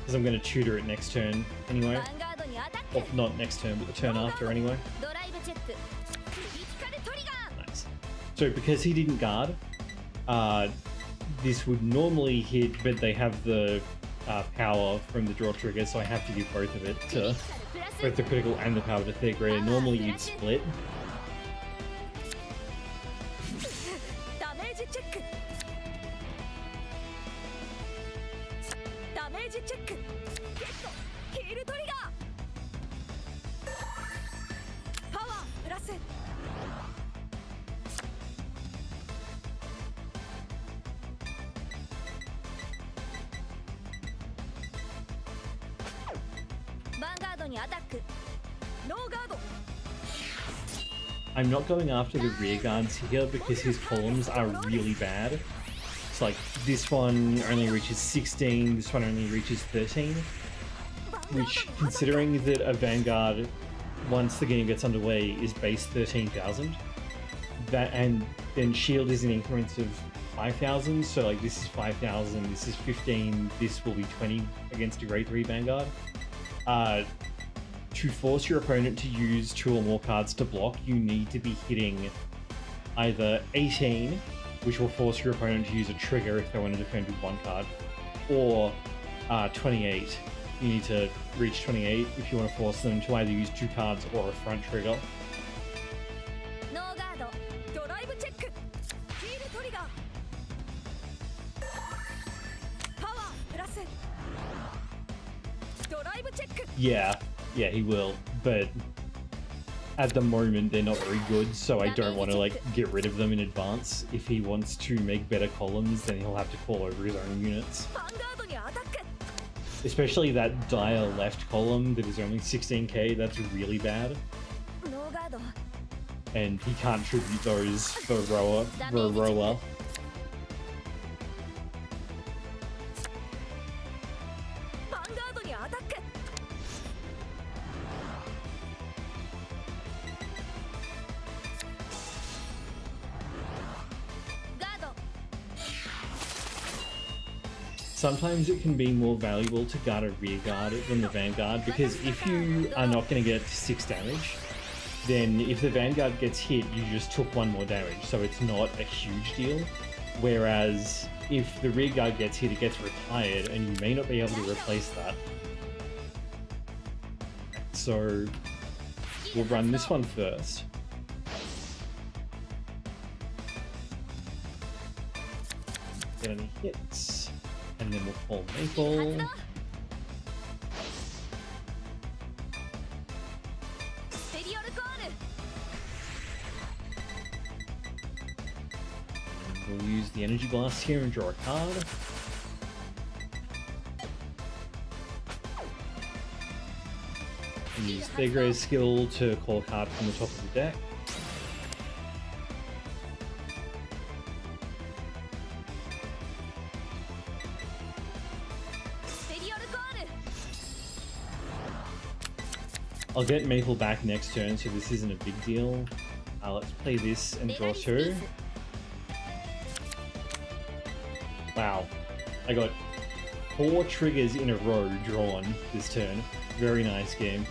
because I'm going to tutor it next turn anyway. Well, not next turn, but the turn after anyway. Nice. So because he didn't guard, this would normally hit, but they have the power from the draw trigger, so I have to give both of it to both the critical and the power to Theagrea. Normally you'd split. I'm not going after the rear guards here because his columns are really bad. It's like this one only reaches 16, this one only reaches 13. Which, considering that a Vanguard, once the game gets underway, is base 13,000, that and then shield is in increments of 5,000. So like this is 5,000, this is 15, this will be 20 against a grade 3 Vanguard. To force your opponent to use 2 or more cards to block, you need to be hitting either 18, which will force your opponent to use a trigger if they want to defend with 1 card, or 28. You need to reach 28 if you want to force them to either use 2 cards or a front trigger. Yeah, he will, but at the moment they're not very good, so I don't want to like get rid of them in advance. If he wants to make better columns, then he'll have to call over his own units. Especially that dire left column that is only 16k, that's really bad. And he can't tribute those for rower. Sometimes it can be more valuable to guard a rear guard than the Vanguard, because if you are not going to get 6 damage, then if the Vanguard gets hit, you just took 1 more damage, so it's not a huge deal. Whereas if the rear guard gets hit, it gets retired, and you may not be able to replace that. So we'll run this one first. Get any hits. And then we'll call Maple. And we'll use the Energy Blast here and draw a card. And use Thegre's skill to call a card from the top of the deck. I'll get Maple back next turn, so this isn't a big deal. Let's play this and draw 2. Wow. I got 4 triggers in a row drawn this turn. Very nice game.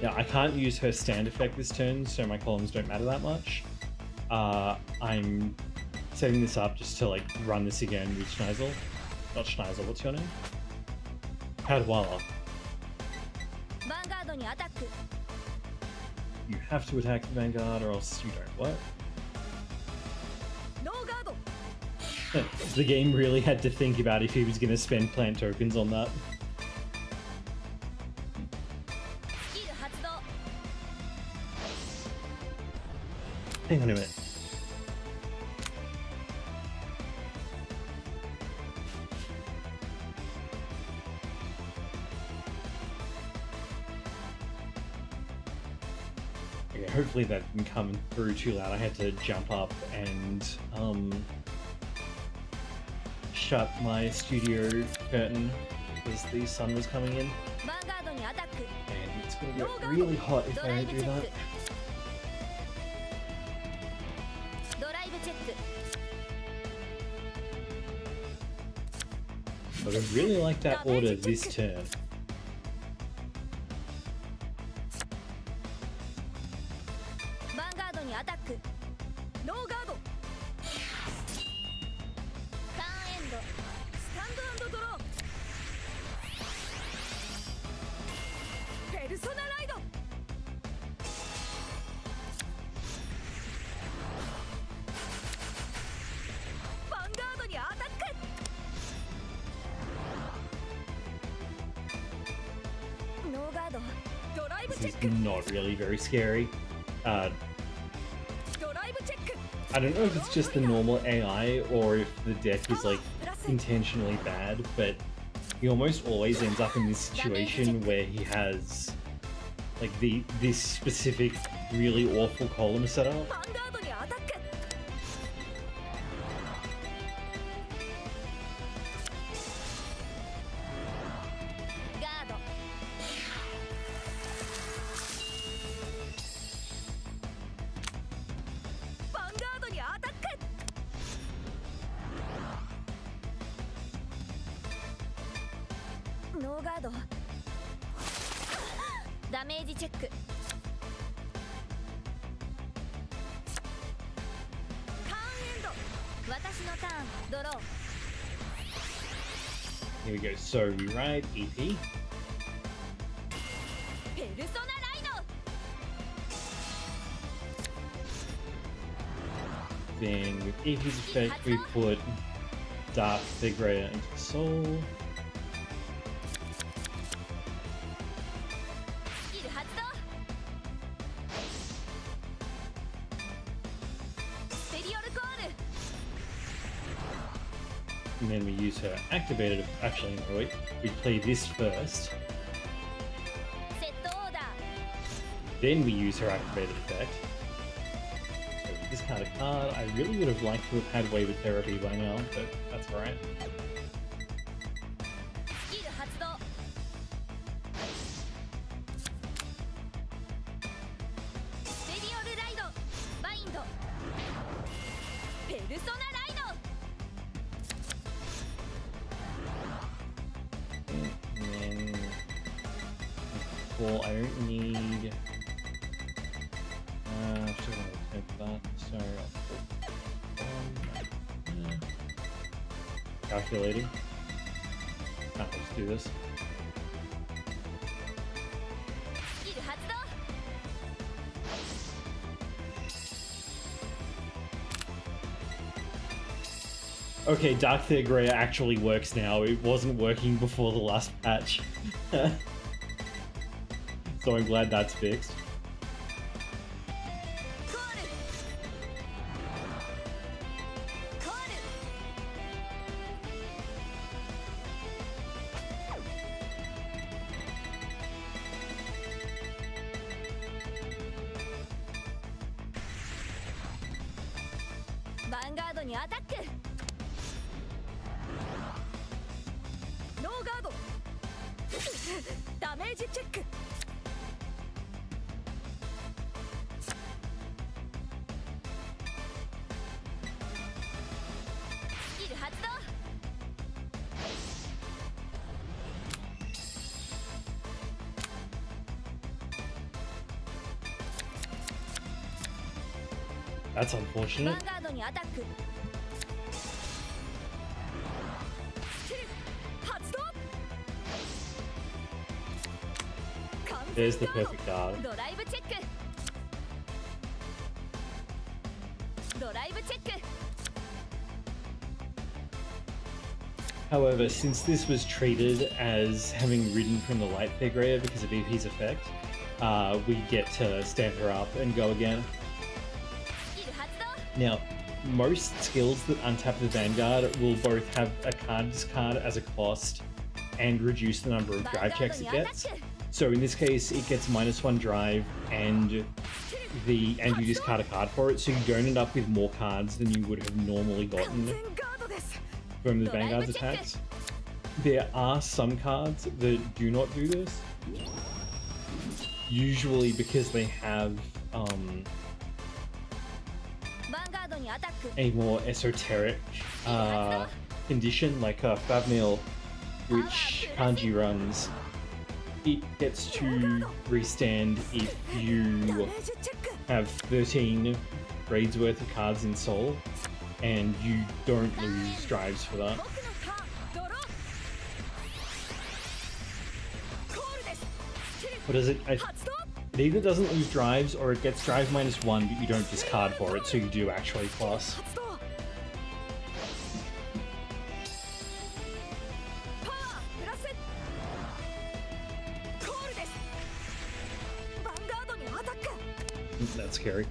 Yeah, I can't use her stand effect this turn, so my columns don't matter that much. I'm setting this up just to like run this again with Schneisel. Not Schneisel, what's your name? Cadwalla. You have to attack the Vanguard or else you don't. What? The game really had to think about if he was going to spend plant tokens on that. Hang on a minute. Hopefully that didn't come through too loud. I had to jump up and shut my studio curtain because the sun was coming in. And it's going to get really hot if I don't do that. But I really like that order this turn. This is not really very scary. I don't know if it's just the normal AI or if the deck is like intentionally bad, but he almost always ends up in this situation where he has like this specific really awful column setup. ヴァンガードにアタック。ガード。ヴァンガードにアタック。ノーガード。ダメージチェック。私のターン、ドロー。 Here we go. So we ride EP. ペルソナライド。 Then with EP's effect, we put Dark Figure into Soul. スキル発動。スペリオルコール。 And then we use her activated. Actually, no, wait. We play this first. セットオーダー。 Then we use her activated effect. So we discard a card. I really would have liked to have had Wave of Therapy by now, but that's alright. スキル発動。スペリオルライド。バインド。ペルソナライド。 And then... Well, I don't need... Should I take that? So I'll put... Calculating. Let's do this. スキル発動。 Okay, Dark Theogrea actually works now. It wasn't working before the last patch. So I'm glad that's fixed. コール。コール。ヴァンガードにアタック。ノーガード。ダメージチェック。 スキル発動。 That's ヴ unfortunate. ァンガードにアタック。スキル発動。 There's the perfect guard. ドライブチェック。ドライブチェック。 However, since this was treated as having ridden from the Light Theogrea because of EP's effect, we get to stand her up and go again. スキル発動。 Now, most skills that untap the Vanguard will both have a card discard as a cost and reduce the number of drive checks it gets. So in this case, it gets -1 drive and you discard a card for it, so you don't end up with more cards than you would have normally 完 gotten 全ガードです。 from the Vanguard's attacks. There are some cards that do not do this, usually because they have ヴァンガードにアタック。 a more esoteric condition, like Favmil, which Kanji runs. It gets to restand if ダメ you ージチェック。 have 13 raids worth of cards in Soul, and you don't lose drives for that. 僕のターン、ドロー。コールです。スキル What is it? It 発動。 either doesn't lose drives or it gets drive -1, but you don't discard for it, so you do actually plus. 発動。パワープラス。コールです。ヴァンガードにアタック。 That's scary.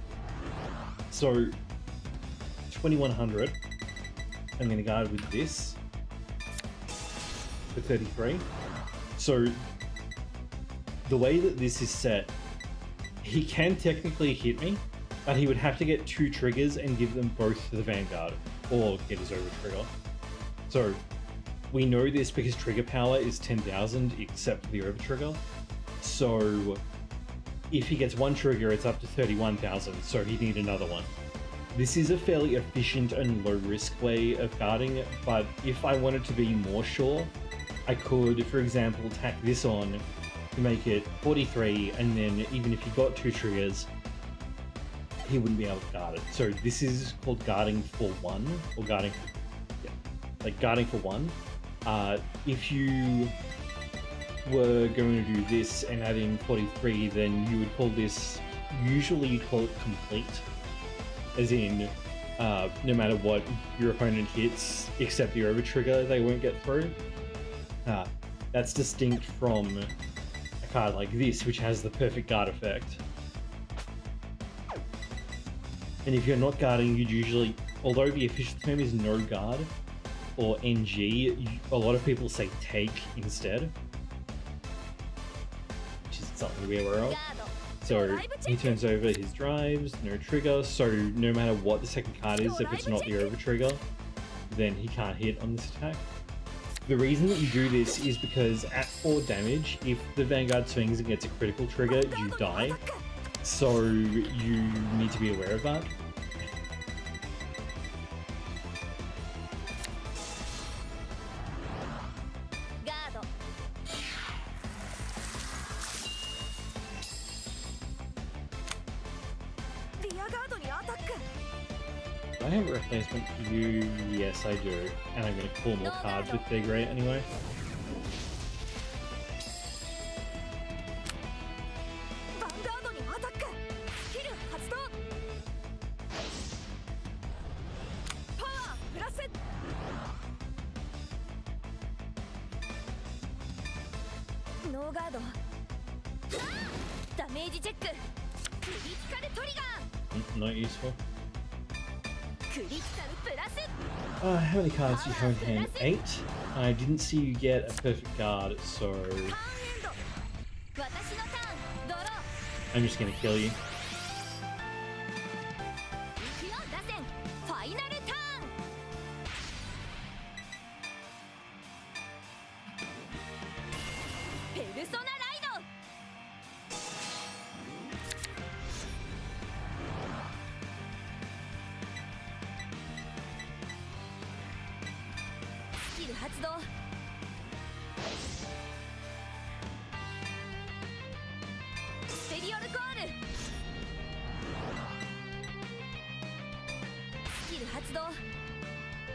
So, 2100. I'm going to guard with this. for 33. So the way that this is set, he can technically hit me, but he would have to get 2 triggers and give them both to the Vanguard, or get his over trigger. So we know this because trigger power is 10,000 except for the over trigger. So if he gets 1 trigger, it's up to 31,000, so he'd need another one. This is a fairly efficient and low risk way of guarding, but if I wanted to be more sure, I could, for example, tack this on to make it 43, and then even if he got 2 triggers, he wouldn't be able to guard it. So this is called guarding for 1, or guarding, yeah, like guarding for 1. If you were going to do this and add in 43, then you would call this, usually you call it complete, as in no matter what your opponent hits except the over trigger, they won't get through. That's distinct from a card like this, which has the perfect guard effect. And if you're not guarding, you'd usually, although the official term is no guard or NG, a lot of people say take instead, which is something to be aware of. So he turns over his drives, no trigger, so no matter what the second card is, if it's not the over trigger, then he can't hit on this attack. The reason that you do this is because at 4 damage, if the Vanguard swings and gets a critical trigger, you die. So you need to be aware of that. Do I have a replacement for you? Yes, I do. And I'm going to pull more cards with their great anyway. Not useful. How many cards do you have in hand? 8. I didn't see you get a perfect guard, so I'm just gonna kill you.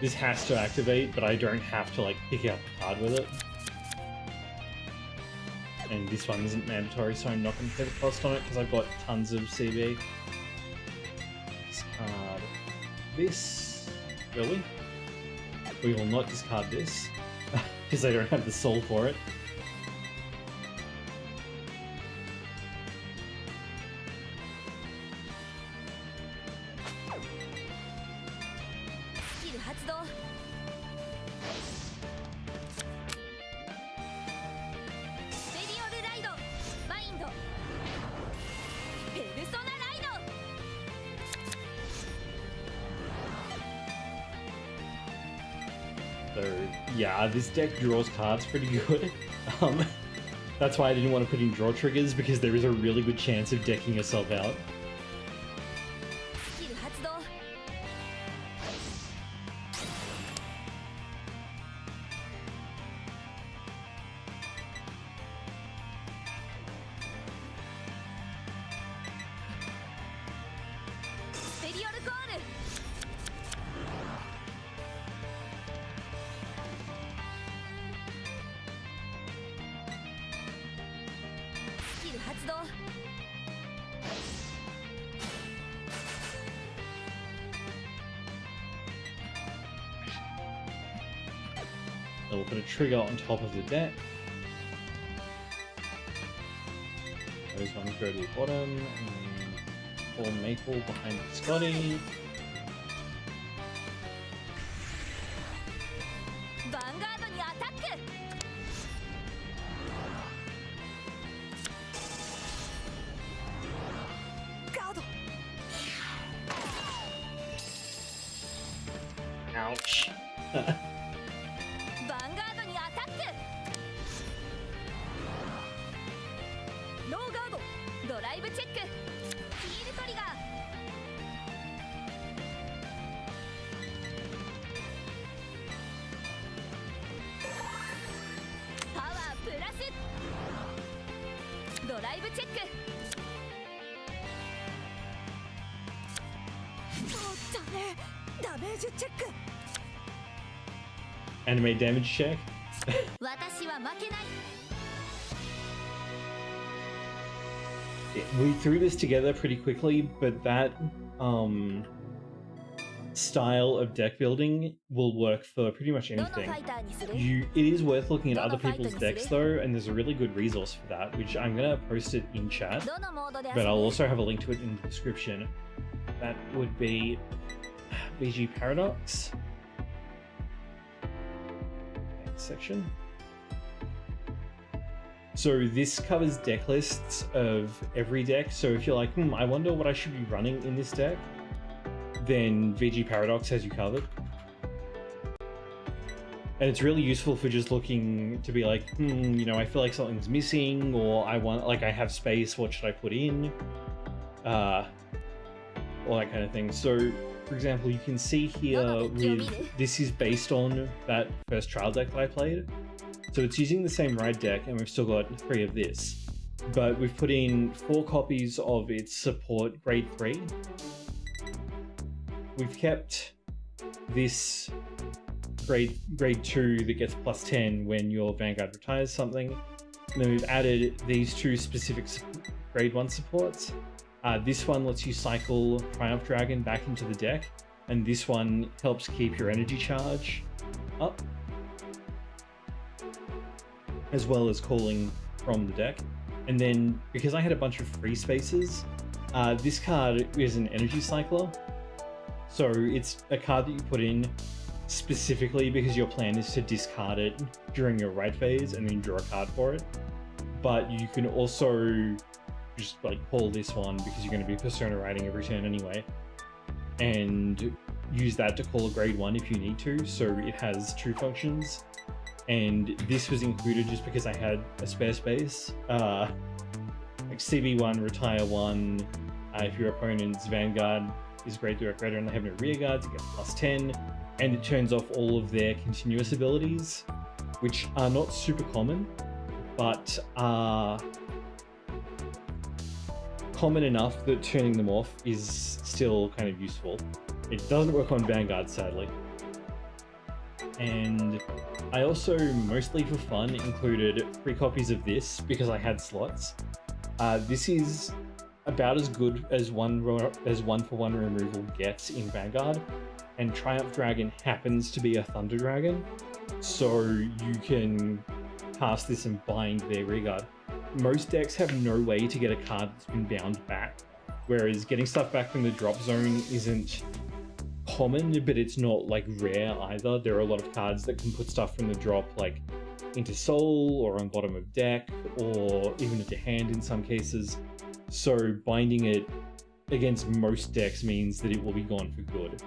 This has to activate, but I don't have to like pick out the card with it. And this one isn't mandatory, so I'm not going to pay the cost on it because I've got tons of CB. Discard this. Really? We will not discard this because I don't have the soul for it. So yeah, this deck draws cards pretty good. That's why I didn't want to put in draw triggers, because there is a really good chance of decking yourself out. We'll put a trigger on top of the deck. Those ones go to the bottom, and pull Maple behind Scotty. Vanguard にアタック。ノーガード。ドライブチェック。ヒールトリガー。パワープラス。ドライブチェック。ダメ。ダメージチェック。 Anime damage check. 私は負けない。 We threw this together pretty quickly, but that style of deck building will work for pretty much どのフ anything. ァイターにする？ It is worth looking at other people's decks though, and there's a really good resource for that, which I'm gonna post it in chat, どのモードで遊 but ぶ？ I'll also have a link to it in the description. That would be VG Paradox. Next section. So this covers deck lists of every deck. So if you're like, I wonder what I should be running in this deck, then VG Paradox has you covered. And it's really useful for just looking to be like, you know, I feel like something's missing, or I have space, what should I put in? All that kind of thing. So, for example, you can see here this is based on that first trial deck that I played. So it's using the same ride deck, and we've still got 3 of this. But we've put in 4 copies of its support grade 3. We've kept this grade 2 that gets plus 10 when your Vanguard retires something. And then we've added these 2 specific grade 1 supports. This one lets you cycle Triumph Dragon back into the deck, and this one helps keep your energy charge up, as well as calling from the deck. And then, because I had a bunch of free spaces, this card is an energy cycler. So it's a card that you put in specifically because your plan is to discard it during your ride phase and then draw a card for it. But you can also just like call this one because you're going to be Persona riding every turn anyway, and use that to call a grade 1 if you need to. So it has 2 functions. And this was included just because I had a spare space. Like CB1, retire 1. If your opponent's Vanguard is grade 2 or greater and they have no rear guards, you get plus 10. And it turns off all of their continuous abilities, which are not super common, but are common enough that turning them off is still kind of useful. It doesn't work on Vanguard, sadly. And I also, mostly for fun, included 3 copies of this because I had slots. This is about as good as one for one removal gets in Vanguard, and Triumph Dragon happens to be a Thunder Dragon, so you can cast this and bind their rear guard. Most decks have no way to get a card that's been bound back, whereas getting stuff back from the drop zone isn't common, but it's not like rare either. There are a lot of cards that can put stuff from the drop like into soul or on bottom of deck or even into hand in some cases. So binding it against most decks means that it will be gone for good.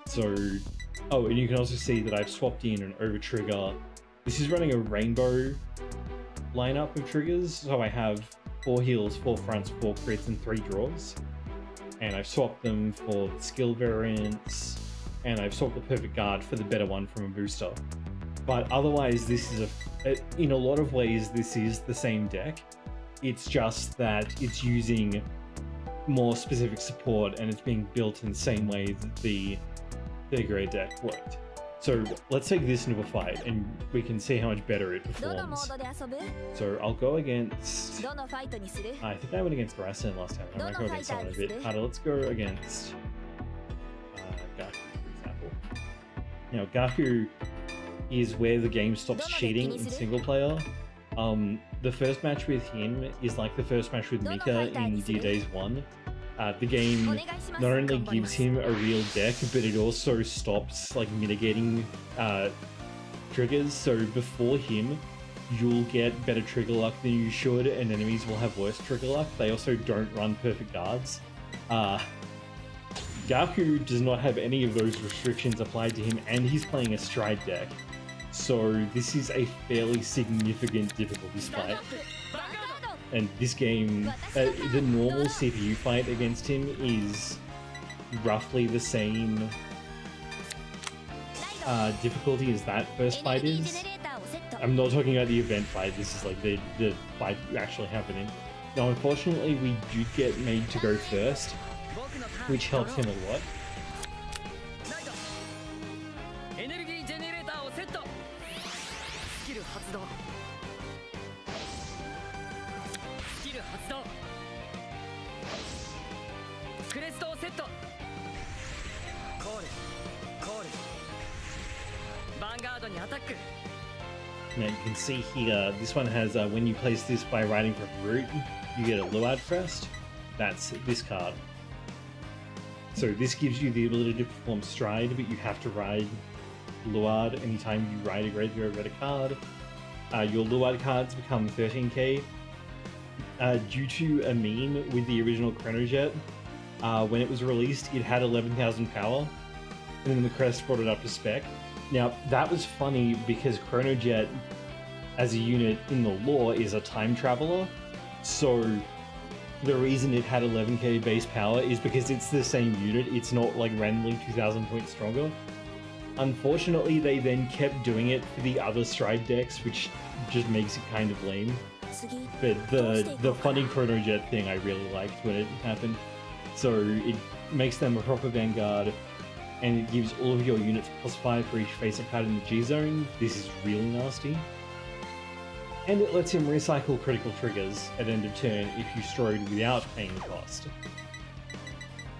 So, oh, and you can also see that I've swapped in an over trigger. This is running a rainbow lineup of triggers, so I have 4 heals, 4 fronts, 4 crits, and 3 draws. And I've swapped them for the skill variants, and I've swapped the perfect guard for the better one from a booster. But otherwise, this is in a lot of ways, this is the same deck. It's just that it's using more specific support, and it's being built in the same way that the grade deck worked. So let's take this into a fight, and we can see how much better it performs. So I'll go against... I think I went against Grassen last time. I might go against someone a bit harder. Let's go against Gaku, for example. Now, Gaku is where the game stops cheating in single player. The first match with him is like the first match with Mika in Dear Days 1. The game not only gives him a real deck, but it also stops like mitigating triggers. So before him, you'll get better trigger luck than you should, and enemies will have worse trigger luck. They also don't run perfect guards. Gaku does not have any of those restrictions applied to him, and he's playing a stride deck. So this is a fairly significant difficulty spike. And this game, the normal CPU fight against him is roughly the same difficulty as that first fight is. I'm not talking about the event fight, this is like the fight actually happening. Now unfortunately we do get made to go first, which helps him a lot. Now you can see here, this one has, when you place this by riding from route, you get a Luard crest. That's this card. So this gives you the ability to perform stride, but you have to ride Luard anytime you ride a graveyard red card. Your Luard cards become 13k. Due to a meme with the original Chronojet, when it was released, it had 11,000 power, and then the crest brought it up to spec. Now, that was funny because Chronojet, as a unit in the lore, is a time traveler. So, the reason it had 11k base power is because it's the same unit. It's not like randomly 2,000 points stronger. Unfortunately, they then kept doing it for the other stride decks, which just makes it kind of lame. But the funny Chronojet thing I really liked when it happened. So, it makes them a proper Vanguard, and it gives all of your units +5 for each face-up card in the G-Zone. This is really nasty. And it lets him recycle critical triggers at end of turn if you strode without paying the cost,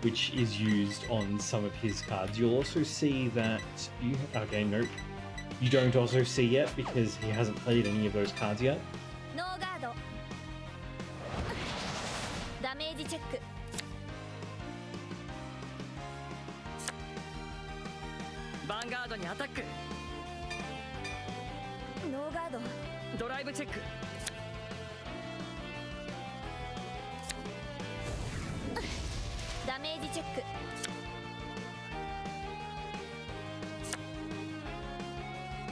which is used on some of his cards. You'll also see that okay, nope. You don't also see yet because he hasn't played any of those cards yet. Vanguard にアタック。ノーガード。ドライブチェック。ダメージチェック。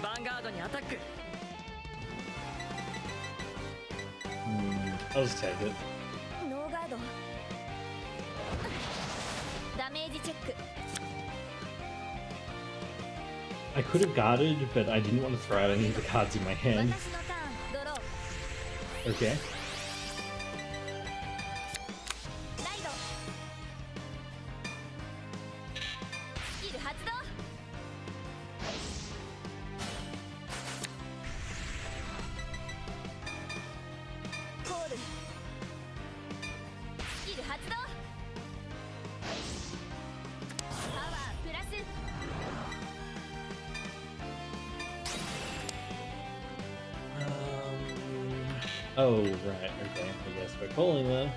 ヴァンガードにアタック。I'll just take it. ノーガード。ダメージチェック。I could have guarded, but I didn't want to throw out any of the cards in my hand. Okay. Oh, right, okay, I guess we're calling that.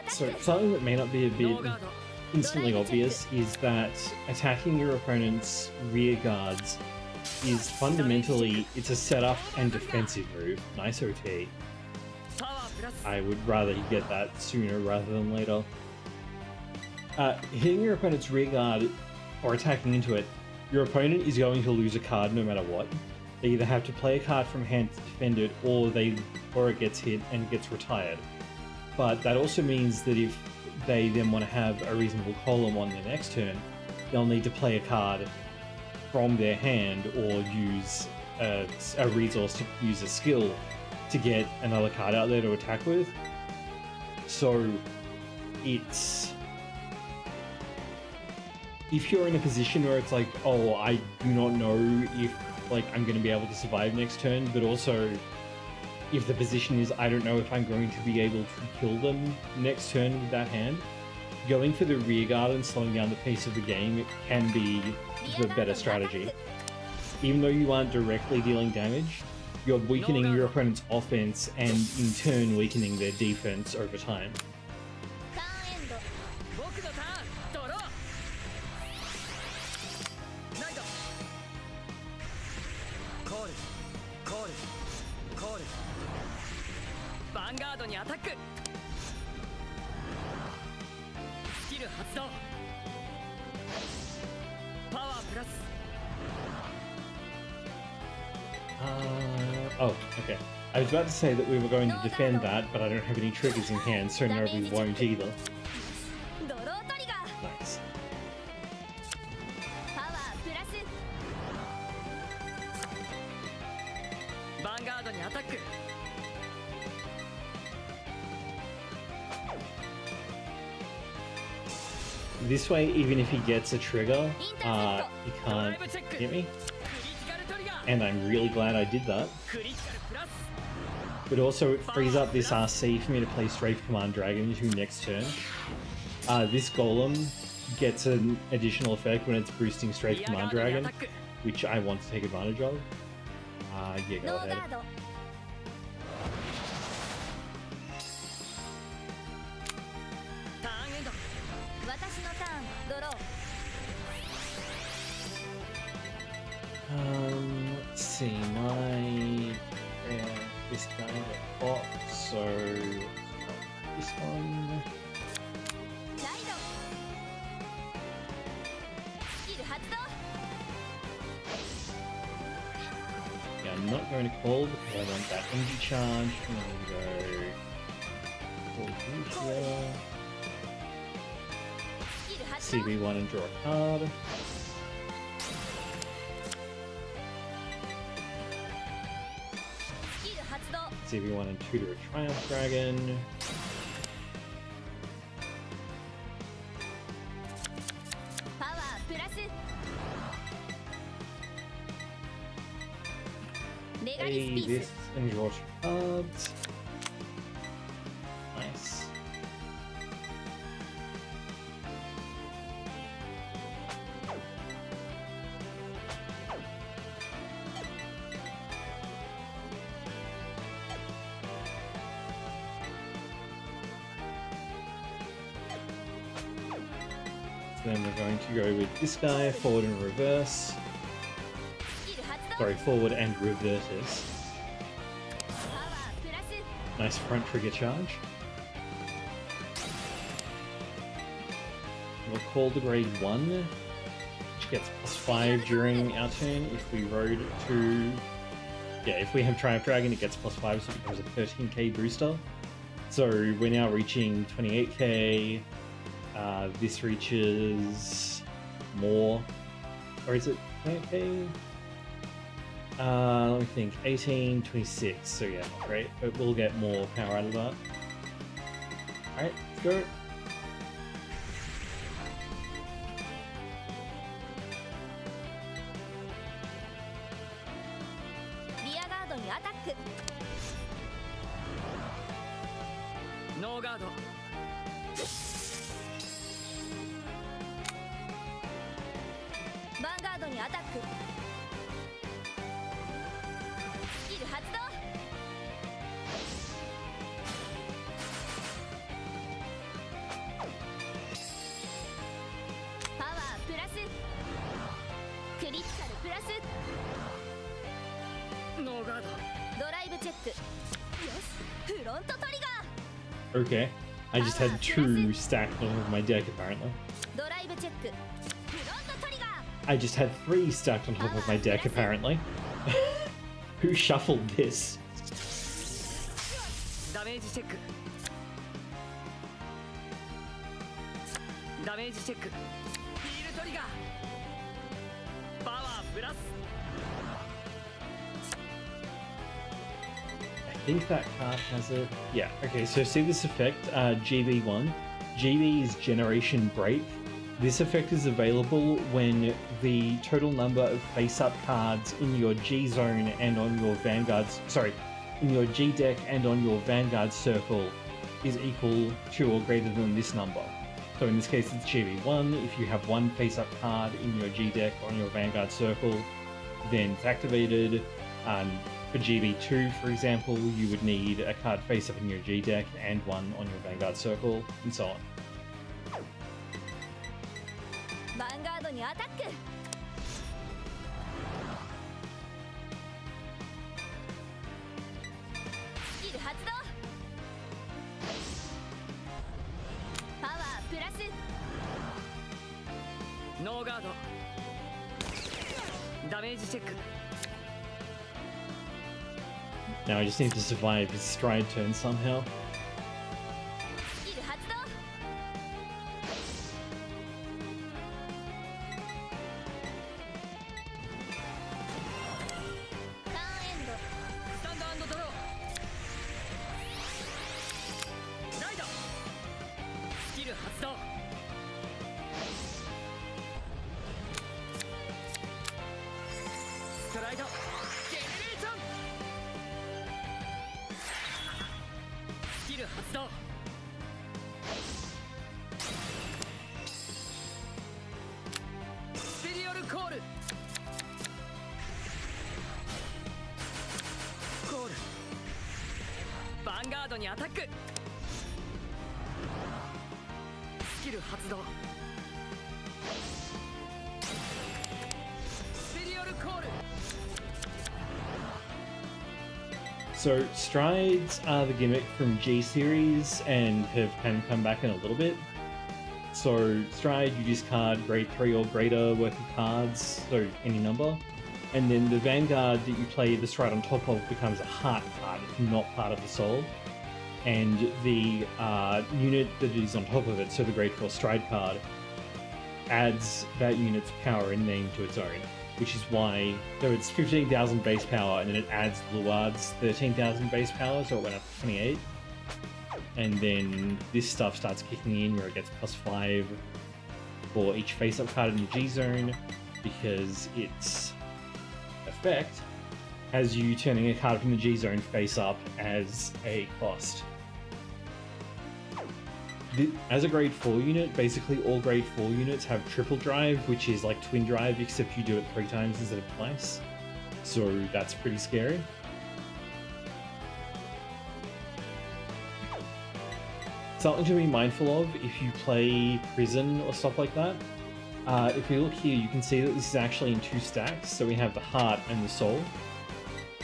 So something that may not be a bit instantly obvious is that attacking your opponent's rear guards is fundamentally, it's a setup and defensive move. Nice OT. I would rather you get that sooner rather than later. Hitting your opponent's rear guard or attacking into it, your opponent is going to lose a card no matter what. They either have to play a card from hand to defend it, or it gets hit and gets retired. But that also means that if they then want to have a reasonable column on their next turn, they'll need to play a card from their hand or use a resource to use a skill to get another card out there to attack with. So it's... if you're in a position where it's like, oh, I do not know if like I'm going to be able to survive next turn, but also if the position is, I don't know if I'm going to be able to kill them next turn with that hand, going for the rear guard and slowing down the pace of the game can be the better strategy. Even though you aren't directly dealing damage, you're weakening your opponent's offense and in turn weakening their defense over time. ターンエンド僕のターンドローナイトコールコールコールヴァンガードにアタックスキル発動パワープラス Oh, okay. I was about to say that we were going to defend that, but I don't have any triggers in hand, so no, we won't either. ドロートリガー Nice. パワープラスヴァンガードにアタック This way, even if he gets a trigger, he can't hit me. And I'm really glad I did that. But also it frees up this RC for me to play Strafe Command Dragon into next turn. This Golem gets an additional effect when it's boosting Strafe Command Dragon, which I want to take advantage of. Yeah, go ahead. ターンエンド私のターンドロー Let's see, this guy got popped, so this one. ライドスキル発動 Yeah, I'm not going to call because I want that energy charge. I'm going to go call you here. スキル発動 CB1 and draw a card. スキル発動 CB1 and tutor a Triumph Dragon. パワープラスメガリ Play スピー this ス and draw two cards. Nice. Then we're going to go with this guy, forward and reverse. スキル発動 Sorry, forward and reverses. パワープラス Nice front trigger charge. We'll call the grade 1, which gets +5 during our turn. If we rode to... Yeah, if we have Triumph Dragon, it gets +5, so it becomes a 13k booster. So we're now reaching 28k. This reaches more. Or is it 28k? Let me think. 18, 26. So yeah, not great. But we'll get more power out of that. Alright, let's go. リアガードにアタックノーガードヴァンガードにアタックスキル発動パワープラスクリティカルプラスノーガードドライブチェックよしフロントトリガー Okay. I just had 2 stacked on top of my deck, apparently. ドライブチェックフロントトリガー I just had 3 stacked on top of my deck, apparently. Who shuffled this? ダメージチェックダメージチェックヒールトリガーパワープラス I think that card has it. Yeah, okay, so see this effect, GB1. GB is Generation Break. This effect is available when the total number of face-up cards in your G zone and on your Vanguard's... Sorry, in your G deck and on your Vanguard circle is equal to or greater than this number. So in this case it's GB1. If you have 1 face-up card in your G deck or on your Vanguard circle, then it's activated. But for GB2, for example, you would need a card face up in your G deck and one on your Vanguard circle, and so on. Vanguard にアタック。スキル発動。パワープラス。ノーガード。ダメージチェック。 Now I just need to survive his stride turn somehow. スキル発動。ターンエンド。スタンドアンドドロー。ライド。スキル発動。ストライド。ジェネレーション。スキル発動。スペリオルコール。コール。ヴァンガードにアタック。スキル発動。スペリオルコール。 So strides are the gimmick from G series and have kind of come back in a little bit. So stride, you discard grade 3 or greater worth of cards, so any number. And then the Vanguard that you play the stride on top of becomes a heart card, it's not part of the soul. And the unit that is on top of it, so the grade 4 stride card, adds that unit's power and name to its own. Which is why, so it's 15,000 base power, and then it adds Luard's 13,000 base power, so it went up to 28. And then this stuff starts kicking in where it gets +5 for each face-up card in the G zone, because its effect has you turning a card from the G zone face up as a cost. As a grade 4 unit, basically all grade 4 units have triple drive, which is like twin drive, except you do it 3 times instead of twice. So that's pretty scary. Something to be mindful of if you play Prison or stuff like that. If we look here, you can see that this is actually in 2 stacks. So we have the Heart and the Soul.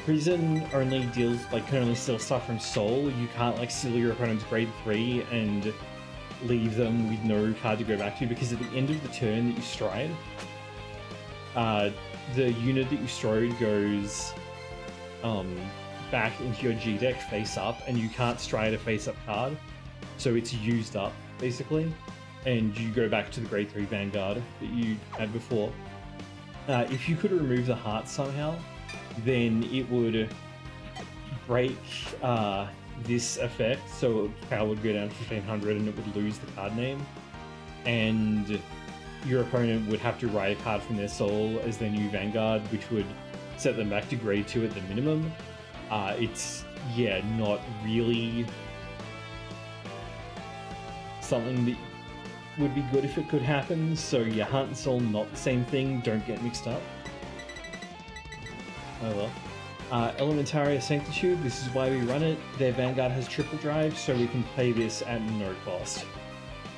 Prison only deals, like, can only steal stuff from Soul. You can't like steal your opponent's grade 3 and leave them with no card to go back to, because at the end of the turn that you stride, the unit that you strode goes back into your G deck face up, and you can't stride a face up card, so it's used up basically, and you go back to the grade 3 Vanguard that you had before. If you could remove the heart somehow, then it would break this effect, so its power would go down to 1500 and it would lose the card name, and your opponent would have to write a card from their soul as their new Vanguard, which would set them back to grade 2 at the minimum. It's, yeah, not really something that would be good if it could happen, so yeah, Heart and Soul not the same thing, don't get mixed up. Oh well. Elementaria Sanctitude, this is why we run it. Their Vanguard has triple drive, so we can play this at no cost.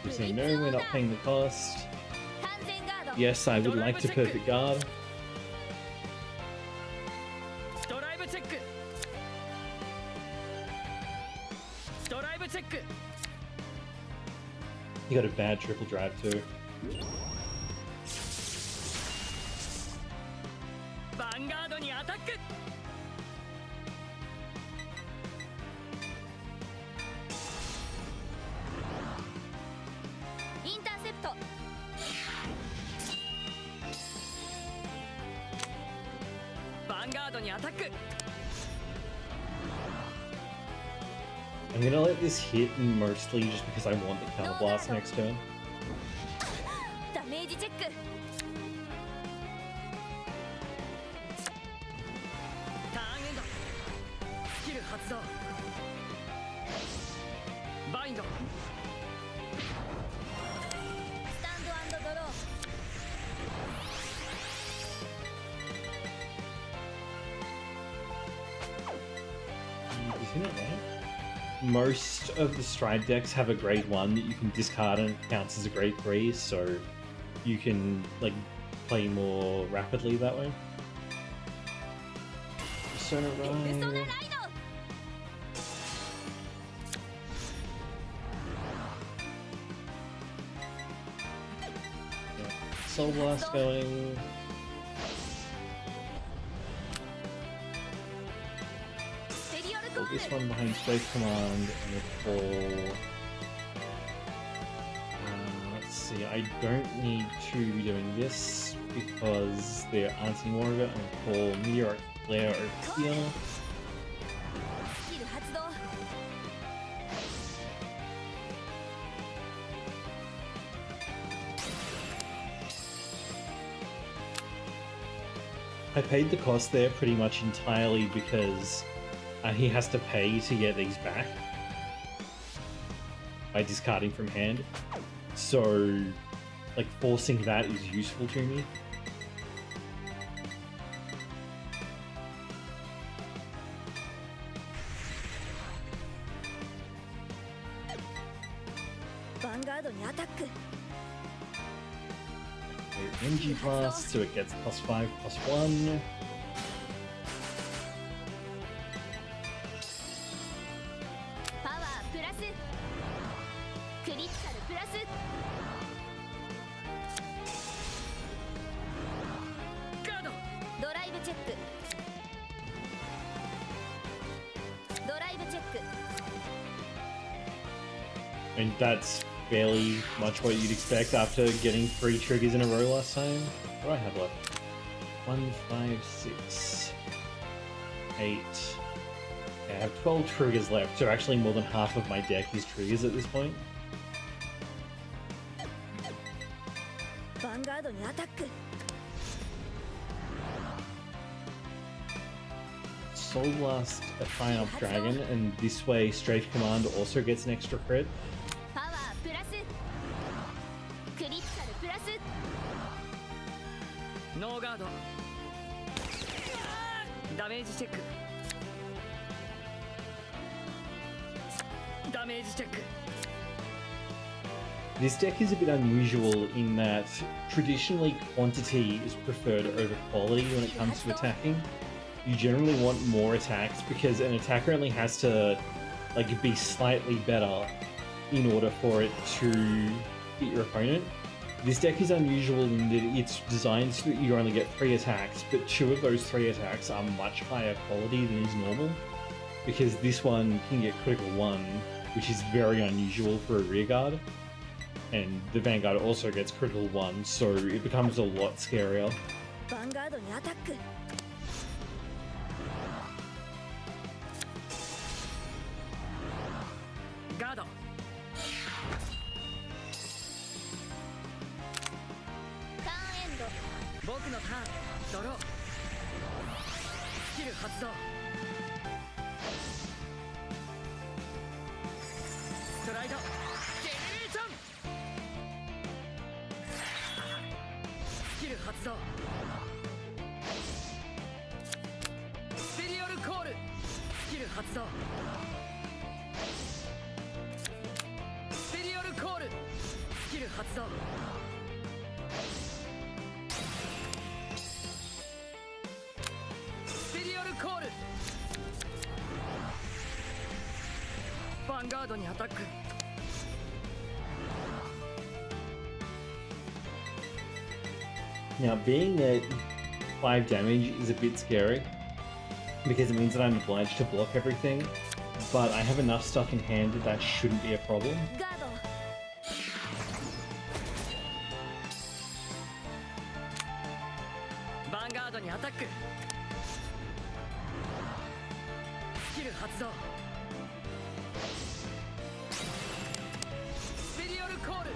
We say no, we're not paying the cost. Yes, I would like to perfect guard. You got a bad triple drive too. Vanguard にアタック。インターセプト。ヴァンガードにアタック。I'm gonna let this hit mostly just because I want the Counter Blast next turn. ダメージチェック。ターンエンド。スキル発動。バインド。スタンド&ドロー。seen it, right? Most of the stride decks have a grade 1 that you can discard and it counts as a grade 3, so you can like play more rapidly that way. Persona Ride. Soul Blast going. Put this one behind Strafe Command and we'll call. Let's see, I don't need to be doing this because there aren't any more of it. I'm going to call Meteoric Flare over here. I paid the cost there pretty much entirely because he has to pay to get these back by discarding from hand. So, like, forcing that is useful to me. Vanguardにアタック。 Energy Blast, so it gets +5, +1. Power plus. Critical plus. Guard. Drive check. Drive check. And that's fairly much what you'd expect after getting 3 triggers in a row last time. What do I have left? 1, 5, 6, 8. Yeah, I have 12 triggers left, so actually more than half of my deck is triggers at this point. Vanguardにアタック。 Soul Blast a Triumph Dragon, and this way Strafe Command also gets an extra crit. パワープラス。クリティカルプラス。 ノーガード。ダメージチェック。ダメージチェック。 This deck is a bit unusual in that traditionally quantity is preferred over quality when it comes to attacking. You generally want more attacks because an attacker only has to like be slightly better in order for it to hit your opponent. This deck is unusual in that it's designed so that you only get 3 attacks, but 2 of those 3 attacks are much higher quality than is normal, because this one can get critical 1, which is very unusual for a rearguard, and the Vanguard also gets critical 1, so it becomes a lot scarier. ヴァンガードにアタック。 ガード。ターンエンド。僕のターン。ドロー。スキル発動。ストライド。ジェネレーション。スキル発動。スペリオルコール。スキル発動。スペリオルコール。スキル発動。スペリオルコール。ヴァンガードにアタック。 Now, being at 5 damage is a bit scary, because it means that I'm obliged to block everything, but I have enough stuff in hand that that shouldn't be a problem. ガード。 ヴァンガードにアタック。スキル発動。スペリオルコール。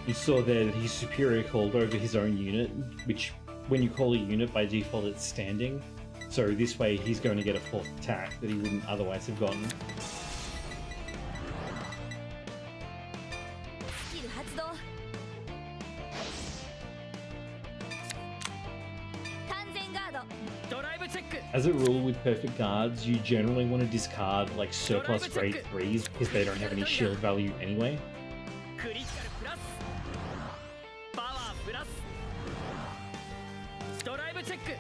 You saw there that his superior called over his own unit, which when you call a unit by default it's standing, so this way he's going to get a 4th attack that he wouldn't otherwise have gotten. スキル発動。完全ガード。ドライブチェック As a rule with perfect guards, you generally want to discard like surplus grade 3s because they don't have any shield value anyway. クリティカルプラスパワープラスドライブチェック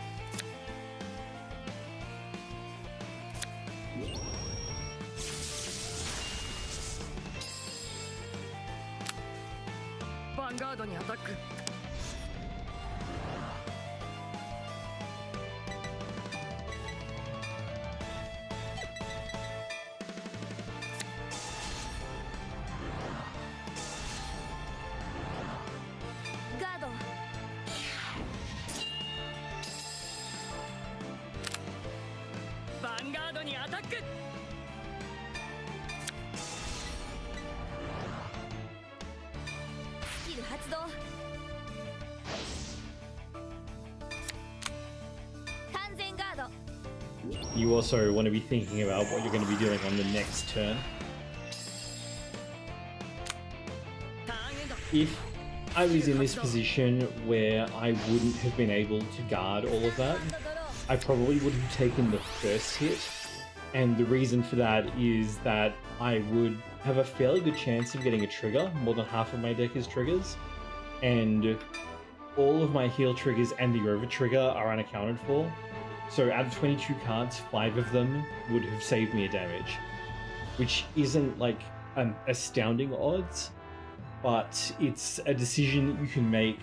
ヴァンガードにアタックガードヴァンガードにアタックスキル発動完全ガード You also want to be thinking about what you're going to be doing on the next turn. ターンエンド If I was in this position where I wouldn't have been able to guard all of that, ドロー I probably would have taken the first hit. And the reason for that is that I would have a fairly good chance of getting a trigger. More than half of my deck is triggers. And all of my heal triggers and the over trigger are unaccounted for. So out of 22 cards, 5 of them would have saved me a damage. Which isn't like an astounding odds, but it's a decision that you can make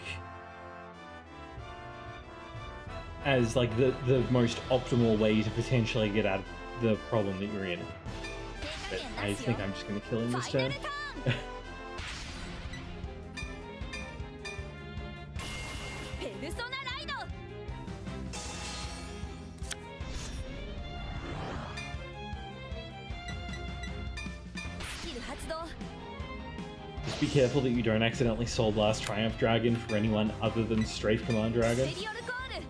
as like the most optimal way to potentially get out of the problem that you're in. But I think I'm just going to kill him this ファイナ turn. ルターンペルソナライド スキル発動 Just be careful that you don't accidentally Soul Blast Triumph Dragon for anyone other than Strafe Command ベ Dragon. リオルコール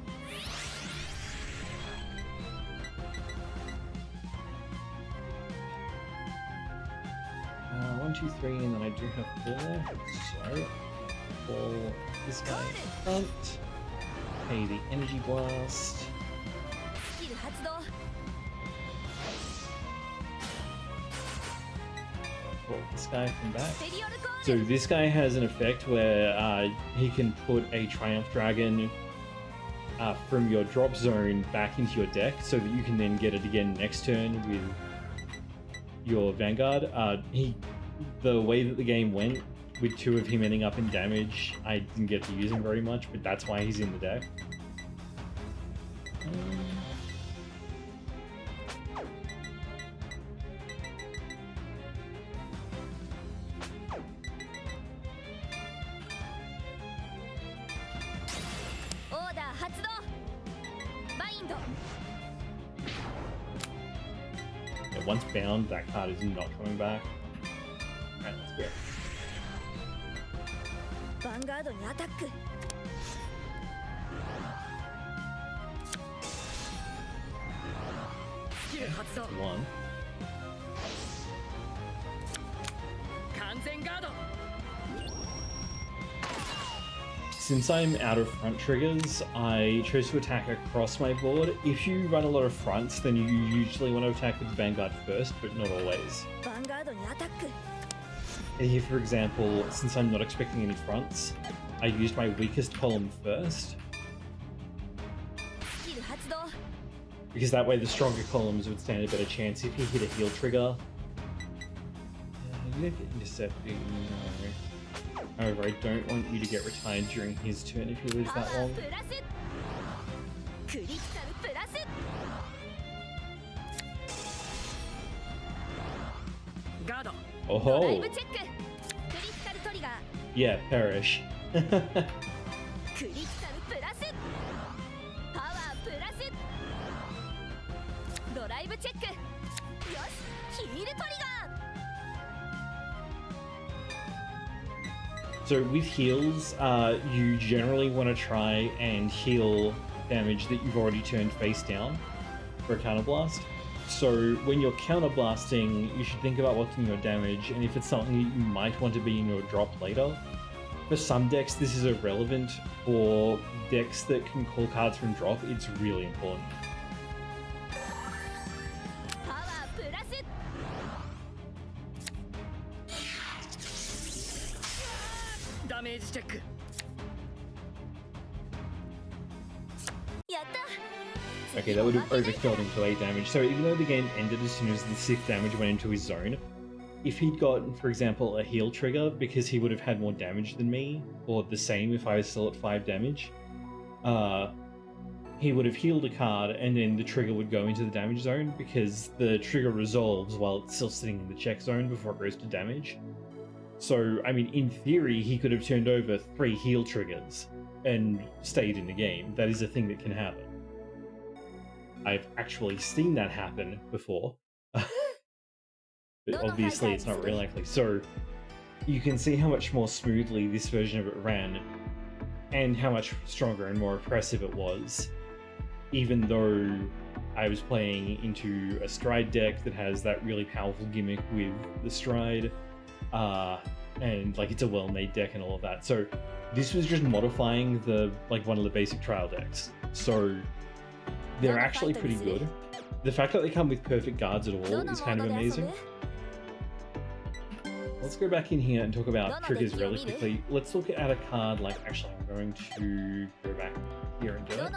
1, 2, 3, and then I do have 4 left. So, pull this guy in front. Pay the Energy Blast. スキル発動 Pull this guy from back. ベリオルコ So ール this guy has an effect where he can put a Triumph Dragon from your drop zone back into your deck so that you can then get it again next turn with your Vanguard. The way that the game went, with 2 of him ending up in damage, I didn't get to use him very much, but that's why he's in the deck. Yeah, once bound, that card is not coming back. Alright, let's go. ヴァンガードにアタックスキル発動 One. 完全ガード Since I'm out of front triggers, I chose to attack across my board. If you run a lot of fronts, then you usually want to attack with the Vanguard first, but not always. ヴァンガードにアタック And here, for example, since I'm not expecting any fronts, I used my weakest column first, スキル発動 because that way the stronger columns would stand a better chance if he hit a heal trigger. You don't get intercepting, no. However, I don't want you to get retired during his turn if he lives パワ that ー long. プラスクリティカルプラス ガード Oh ドライ ho! ブチェッククリティカルトリガー Yeah, perish. クリティカルプラスパワープラスドライブチェックよしヒールトリガー So with heals, you generally want to try and heal damage that you've already turned face down for a counterblast. So when you're counterblasting, you should think about what's in your damage, and if it's something that you might want to be in your drop later, For some decks, this is irrelevant. For decks that can call cards from drop, it's really important. パワープラス ダメージチェック。やった Okay, that would have overkilled him to 8 damage. So even though the game ended as soon as the 6th damage went into his zone, if he'd got, for example, a heal trigger, because he would have had more damage than me, or the same if I was still at 5 damage, he would have healed a card and then the trigger would go into the damage zone because the trigger resolves while it's still sitting in the check zone before it goes to damage. So, I mean, in theory, he could have turned over 3 heal triggers and stayed in the game. That is a thing that can happen. I've actually seen that happen before. But obviously it's not really likely. So you can see how much more smoothly this version of it ran and how much stronger and more oppressive it was. Even though I was playing into a stride deck that has that really powerful gimmick with the stride, and like it's a well-made deck and all of that. So this was just modifying the one of the basic trial decks. So they're actually pretty good. The fact that they come with perfect guards at all is kind of amazing. Let's go back in here and talk about triggers really quickly. Let's look at a card like, actually I'm going to go back here and do it.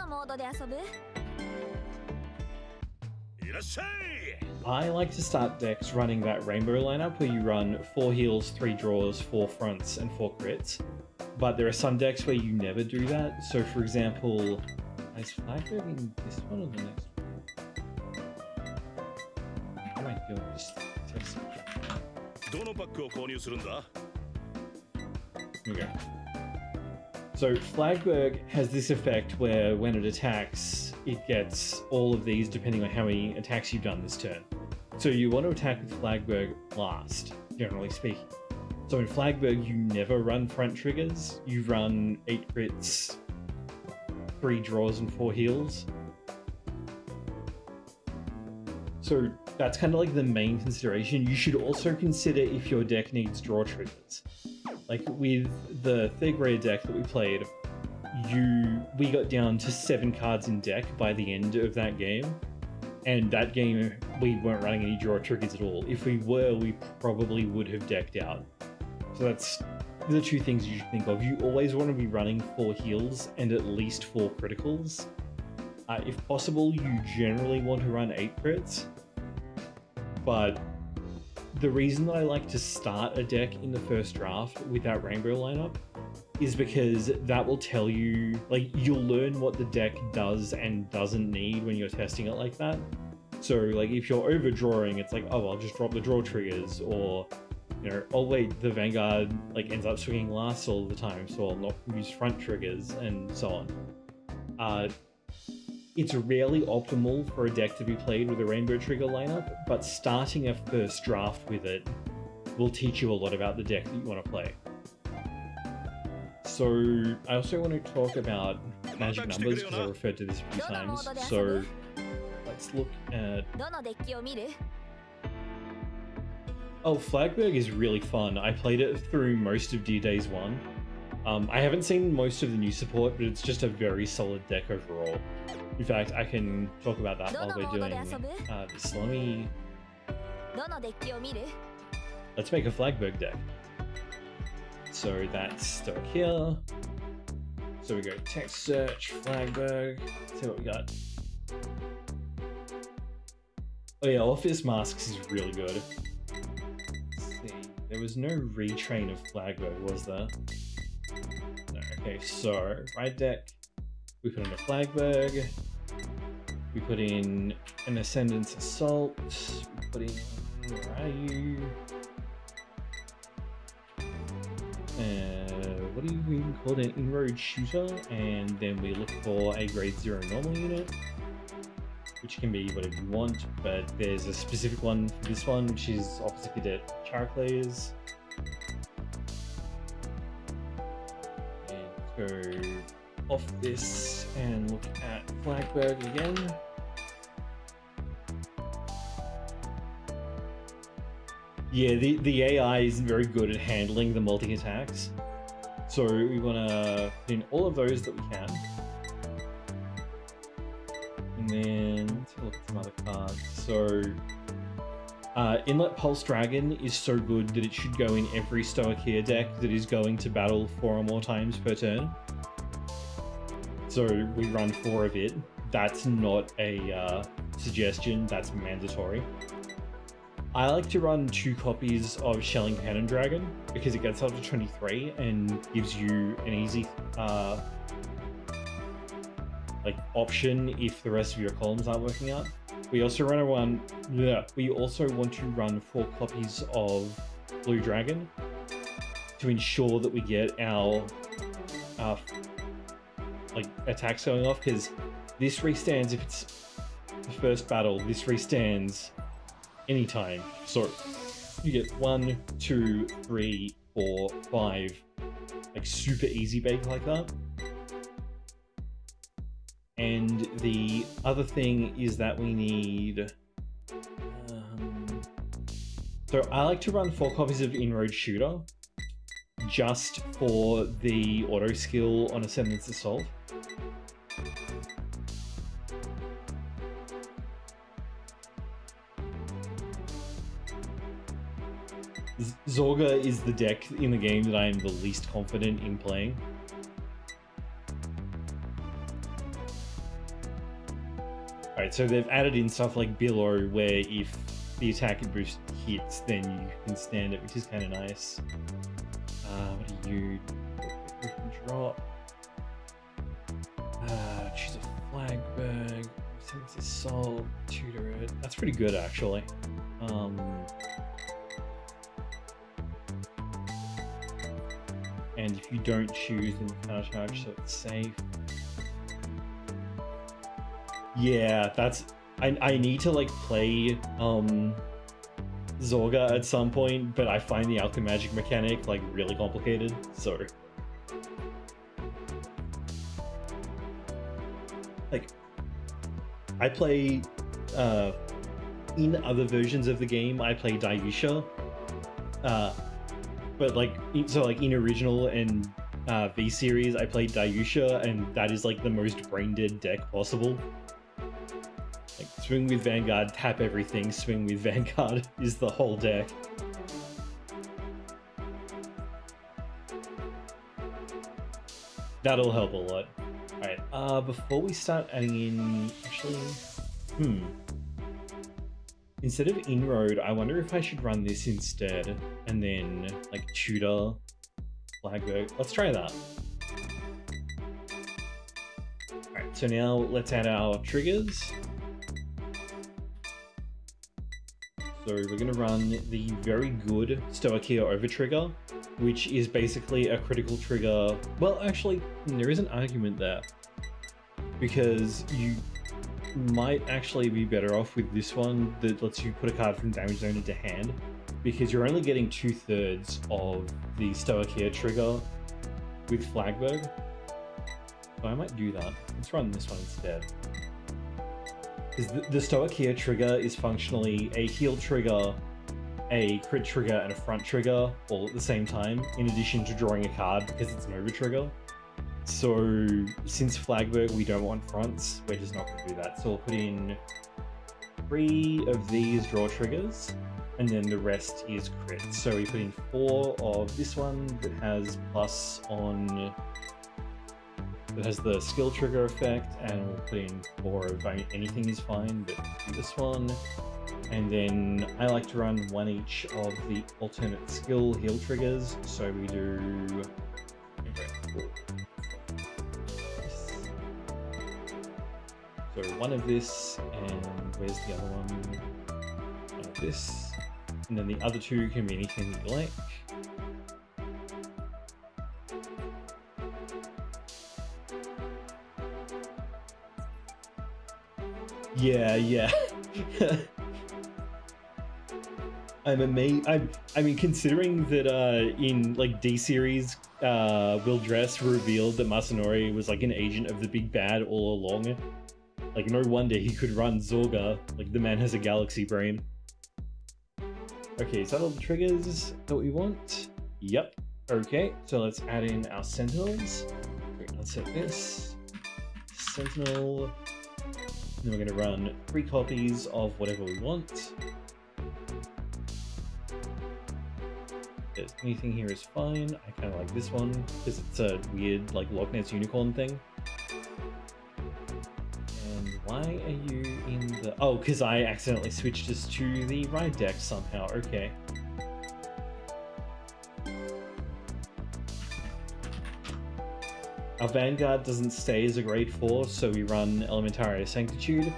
I like to start decks running that rainbow lineup where you run 4 heals, 3 draws, 4 fronts, and 4 crits. But there are some decks where you never do that. So for example, is Flagburg in this one or the next one? How am I doing this? Here we go. So Flagburg has this effect where when it attacks, it gets all of these depending on how many attacks you've done this turn. So you want to attack with Flagburg last, generally speaking. So in Flagburg, you never run front triggers. You run 8 crits, 3 draws, and 4 heals. So that's kind of like the main consideration. You should also consider if your deck needs draw triggers. Like with the 3rd grade deck that we played, we got down to 7 cards in deck by the end of that game. And that game, we weren't running any draw triggers at all. If we were, we probably would have decked out. So that's the 2 things you should think of. You always want to be running 4 heals and at least 4 criticals. If possible, you generally want to run 8 crits. But the reason that I like to start a deck in the first draft with that rainbow lineup is because that will tell you, like, you'll learn what the deck does and doesn't need when you're testing it like that. So, like, if you're overdrawing, it's like, oh, I'll just drop the draw triggers, or, you know, oh wait, the Vanguard, like, ends up swinging last all the time, so I'll not use front triggers, and so on. It's rarely optimal for a deck to be played with a rainbow trigger lineup, but starting a first draft with it will teach you a lot about the deck that you want to play. So I also want to talk about magic numbers because I referred to this a few times. So let's look at... Oh, Flagburg is really fun. I played it through most of Dear Days 1. I haven't seen most of the new support, but it's just a very solid deck overall. In fact, I can talk about that while we're doing this. Let's make a Flagburg deck. So that's stuck here. So we go text search, Flagburg, see what we got. Oh yeah, Office Masks is really good. Let's see, there was no retrain of Flagburg, was there? No, okay, so right deck, we put in a Flagburg, we put in an Ascendance Assault, we put in, where are you? What do we call it? An Inroad Shooter, and then we look for a grade 0 normal unit, which can be whatever you want, but there's a specific one for this one, which is Officer Cadet Charclays. And go off this and look at Flagburg again. Yeah, the AI isn't very good at handling the multi-attacks. So we want to put in all of those that we can. And then let's have a look at some other cards. So Inlet Pulse Dragon is so good that it should go in every Stoicheia deck that is going to battle 4 or more times per turn. So we run 4 of it. That's not a suggestion, that's mandatory. I like to run 2 copies of Shelling Cannon Dragon because it gets up to 23 and gives you an easy like option if the rest of your columns aren't working out. We also we also want to run 4 copies of Blue Dragon to ensure that we get our like attacks going off, because this restands if it's the first battle. This restands anytime. So you get 1, 2, 3, 4, 5, like super easy bake like that. And the other thing is that we need... so I like to run 4 copies of Inroad Shooter just for the auto skill on Ascendance Assault. Zorga is the deck in the game that I am the least confident in playing. Alright, so they've added in stuff like Billow, where if the attack and boost hits, then you can stand it, which is kind of nice. What do you drop? Choose a Flagburg, Sense Assault, tutor it. That's pretty good, actually. And if you don't choose, then you counter charge, so it's safe. Yeah, that's... I need to, like, play, Zorga at some point, but I find the Alchemagic mechanic, like, really complicated, so... Like, I play, in other versions of the game, I play Dayusha, but, like, in original and V-Series, I played Dayusha, and that is, like, the most brain-dead deck possible. Like, swing with Vanguard, tap everything, swing with Vanguard is the whole deck. That'll help a lot. Alright, before we start adding in... Actually... Instead of Inroad, I wonder if I should run this instead, and then, like, Tutor, Flagburg. Let's try that. Alright, so now let's add our triggers. So we're going to run the very good Stoicheia Over Trigger, which is basically a critical trigger. Well, actually, there is an argument there, because you might actually be better off with this one that lets you put a card from damage zone into hand, because you're only getting 2/3 of the Stoicheia trigger with Flagburg. So I might do that. Let's run this one instead. Because the Stoicheia trigger is functionally a heal trigger, a crit trigger, and a front trigger all at the same time, in addition to drawing a card because it's an over trigger. So since Flagburg we don't want fronts, we're just not going to do that. So we'll put in 3 of these draw triggers, and then the rest is crits. So we put in 4 of this one that has plus on... that has the skill trigger effect, and we'll put in 4 of anything is fine, but do this one. And then I like to run 1 each of the alternate skill heal triggers, so we do... So 1 of this, and where's the other one? 1 of this, and then the other 2 can be anything that you like. Yeah. I'm amazed. I mean, considering that in like D series, Will Dress revealed that Masanori was like an agent of the big bad all along. Like, no wonder he could run Zorga. Like, the man has a galaxy brain. Okay, is that all the triggers that we want? Yep. Okay, so let's add in our sentinels. Let's set this sentinel. Then we're going to run 3 copies of whatever we want. Anything here is fine. I kind of like this one because it's a weird like Loch Ness unicorn thing. And why are you in the... Oh, because I accidentally switched us to the ride deck somehow. Okay. Our Vanguard doesn't stay as a grade 4, so we run Elementaria Sanctitude.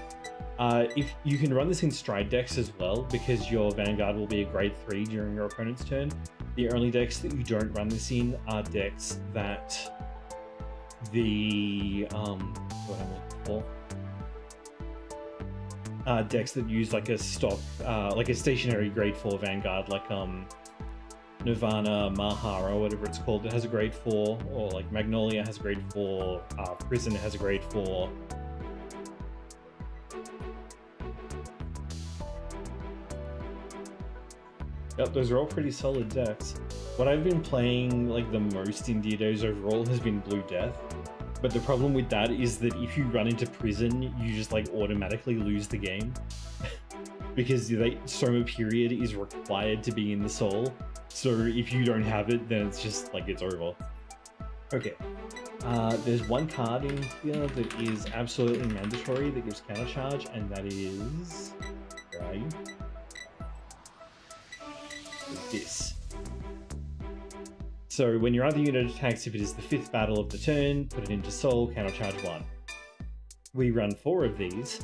If you can run this in stride decks as well, because your Vanguard will be a grade 3 during your opponent's turn. The only decks that you don't run this in are decks that the what am I looking for? Decks that use like a stock, like a stationary grade 4 Vanguard, like Nirvana, Mahara, whatever it's called. It has a grade 4, or like Magnolia has a grade 4. Prison has a grade 4. Yep, those are all pretty solid decks. What I've been playing like the most in Diodos overall has been Blue Death. But the problem with that is that if you run into Prison, you just like automatically lose the game. Because the Soma period is required to be in the soul. So if you don't have it, then it's just like it's over. Okay. There's one card in here that is absolutely mandatory that gives counter charge, and that is... Where are you? This. So when your other unit attacks, if it is the 5th battle of the turn, put it into soul, counter charge 1. We run 4 of these.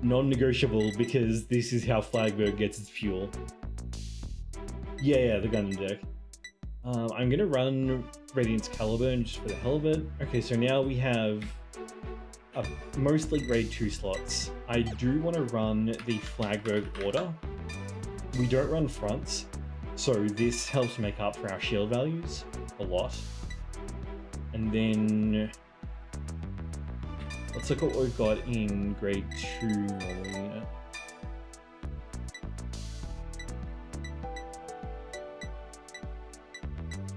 Non-negotiable, because this is how Flagburg gets its fuel. Yeah, the gun deck. I'm gonna run Radiant's Caliburn just for the hell of it. Okay, so now we have mostly grade 2 slots. I do want to run the Flagburg order. We don't run fronts, so this helps make up for our shield values a lot. And then let's look at what we've got in grade 2 normal unit.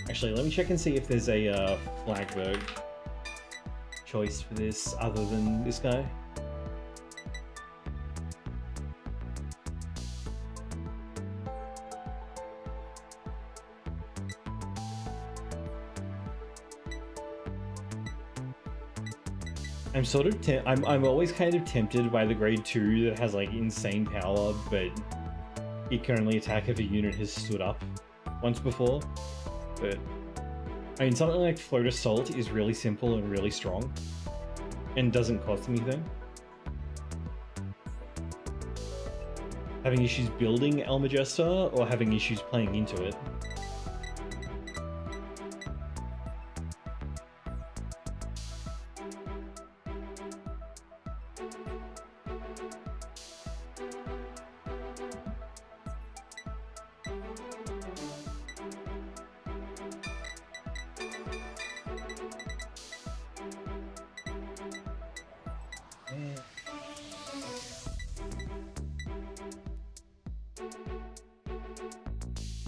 Actually, let me check and see if there's a Flagburg choice for this other than this guy. I'm sort of I'm always kind of tempted by the grade 2 that has like insane power, but it can only attack if a unit has stood up once before. But I mean, something like Float Assault is really simple and really strong and doesn't cost anything. Having issues building Almagesta or having issues playing into it?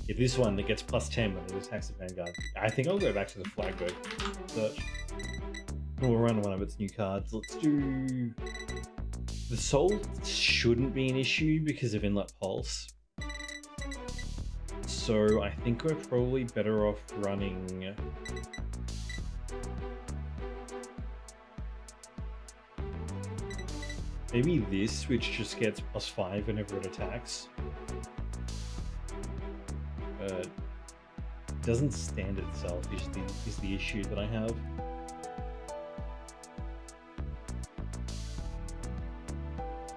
Yeah, this one that gets +10 when it attacks the Vanguard. I think I'll go back to the Flagburg search. We'll run one of its new cards. Let's do... The Soul shouldn't be an issue because of Inlet Pulse. So I think we're probably better off running... Maybe this, which just gets +5 whenever it attacks. But it doesn't stand itself is the issue that I have.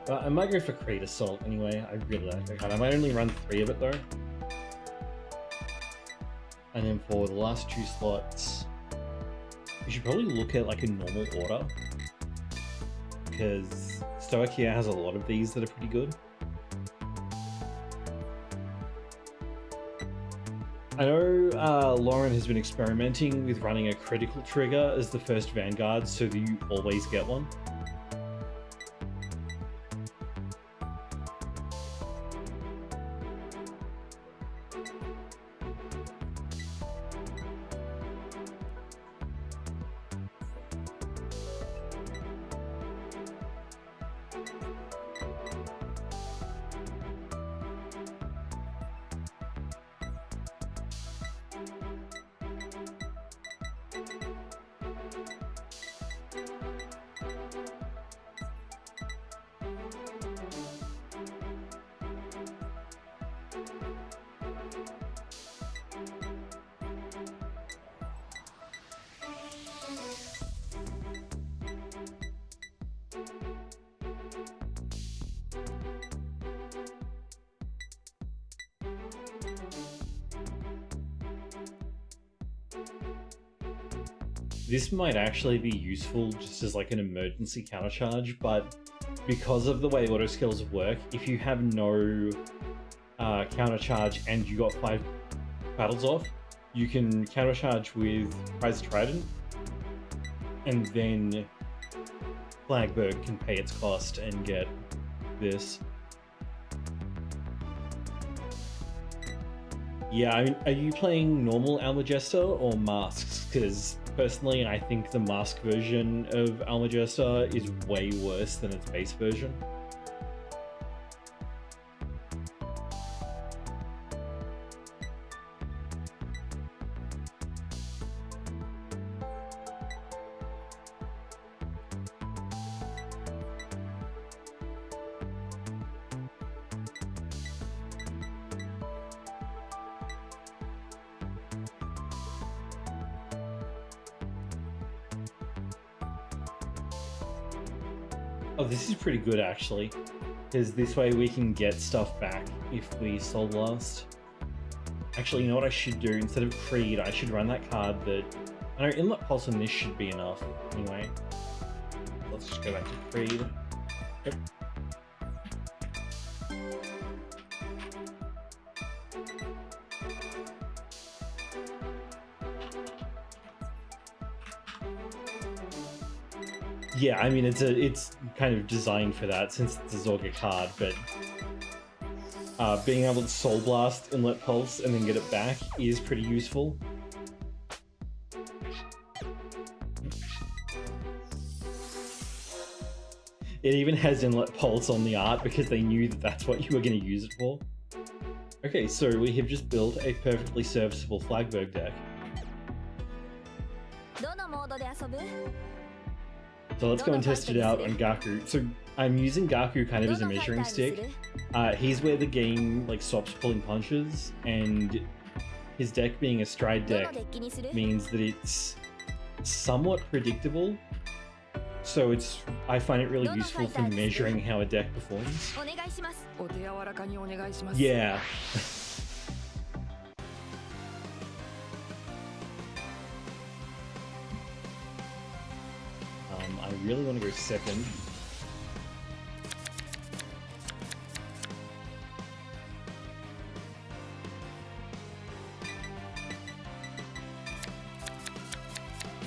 I might go for Crate Assault anyway. I really like that card. I might only run 3 of it though. And then for the last 2 slots, we should probably look at like a normal order, because Stoichia has a lot of these that are pretty good. I know Lauren has been experimenting with running a critical trigger as the first Vanguard so that you always get one. This might actually be useful just as like an emergency countercharge, but because of the way auto skills work, if you have no countercharge and you got 5 battles off, you can countercharge with Prize Trident, and then Flagburg can pay its cost and get this. Yeah, I mean, are you playing normal Almagesta or masks? Because personally, I think the mask version of Almagesta is way worse than its base version. Oh, this is pretty good actually, because this way we can get stuff back if we Soul Blast. Actually, you know what I should do? Instead of Creed, I should run that card that... I know Inlet Pulse on this should be enough. Anyway, let's just go back to Creed. Yep. Yeah, I mean, it's kind of designed for that since it's a Zorga card, but being able to Soul Blast, Inlet Pulse, and then get it back is pretty useful. It even has Inlet Pulse on the art because they knew that that's what you were going to use it for. Okay, so we have just built a perfectly serviceable Flagburg deck. So let's go and test it out on Gaku. So I'm using Gaku kind of as a measuring stick. He's where the game like stops pulling punches, and his deck being a stride deck means that it's somewhat predictable. So I find it really useful for measuring how a deck performs. Yeah. I really want to go second.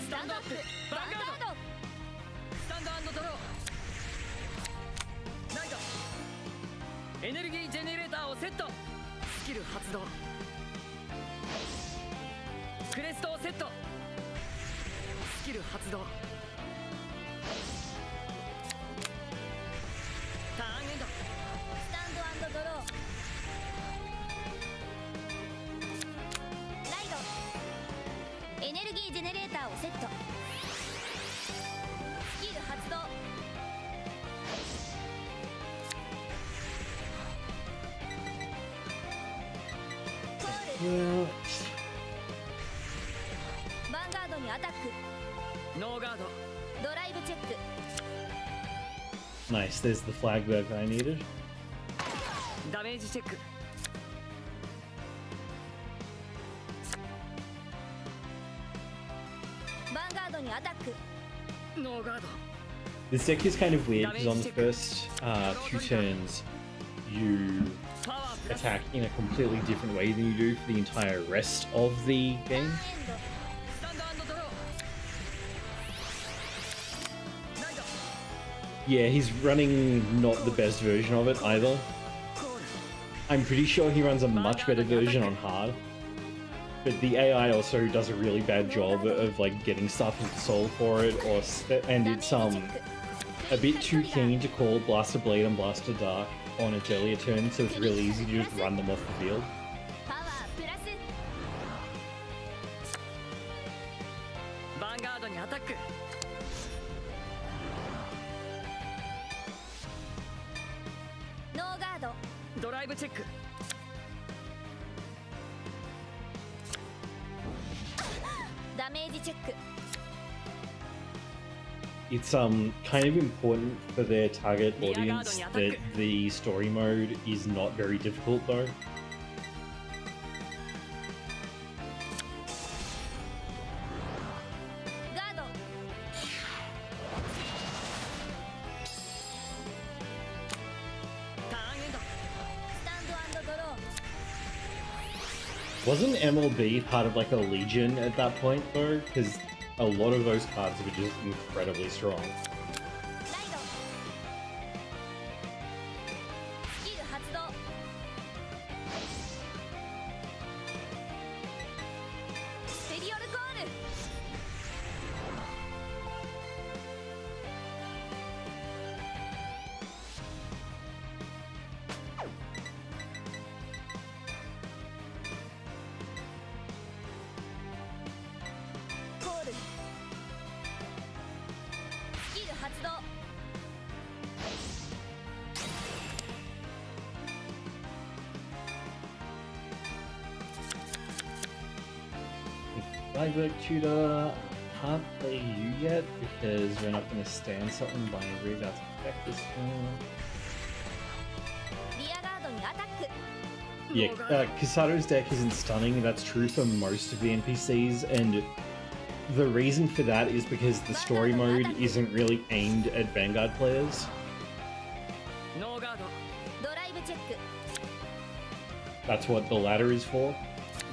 Stand up! Vanguard! Stand and draw! Naida! Energy generator をセット! スキル発動! クレストをセット! スキル発動! エネルギージェネレーターをセット。スキル発動。ヴァンガードにアタック。ノーガード。ドライブチェック。 Nice, there's the Flagburg I needed. ダメージチェック。 This deck is kind of weird because on the first 2 turns you attack in a completely different way than you do for the entire rest of the game. Yeah, he's running not the best version of it either. I'm pretty sure he runs a much better version on hard. But the AI also does a really bad job of like getting stuff into soul for it, and it's a bit too keen to call Blaster Blade and Blaster Dark on its earlier turn, so it's really easy to just run them off the field. Vanguard にアタック。ノーガード。ドライブチェック。 It's kind of important for their target audience that the story mode is not very difficult though. Wasn't MLB part of like a legion at that point though? Because a lot of those cards were just incredibly strong. ライドスキル発動スペリオルコール コールスキル発動 Flagburg tutor, can't play you yet because we're not going to stand something by read out to deck this one. リアガードにアタック Yeah, Kasato's deck isn't stunning, that's true for most of the NPCs, and the reason for that is because the story mode isn't really aimed at Vanguard players. ノーガードドライブチェック That's what the ladder is for.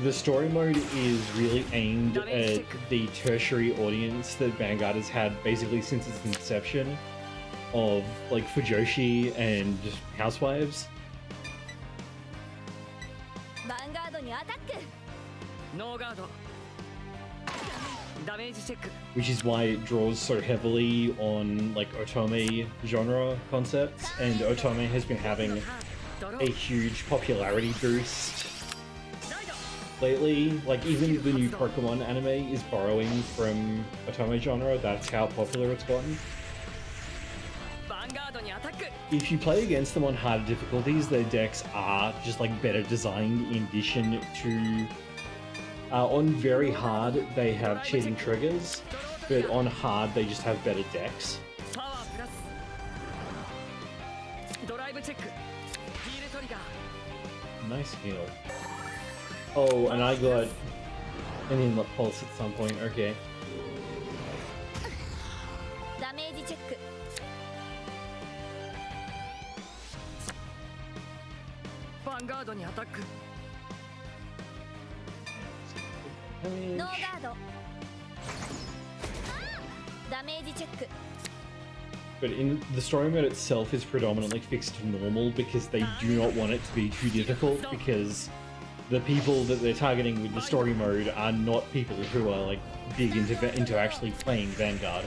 The story mode is really aimed at the tertiary audience that Vanguard has had basically since its inception, of like Fujoshi and housewives. ヴァンガードにアタック ノーガードダメージチェック Which is why it draws so heavily on like otome genre concepts, and otome has been having ドロ a ー huge popularity boost ライド lately. Like even the new Pokemon anime is borrowing from otome genre, that's how popular it's gotten. ヴァンガードにアタック If you play against them on harder difficulties, their decks are just like better designed in addition to... on very hard, they have cheating triggers, but on hard, they just have better decks. パワープラスドライブチェックヒールトリガー Nice heal. Oh, and I got an inlet pulse at some point, okay. ダメージチェック ヴァンガードにアタック ノーガードダメージチェック But in the story mode itself is predominantly fixed to normal because they do not want it to be too difficult, because the people that they're targeting with the story mode are not people who are like big into actually playing Vanguard.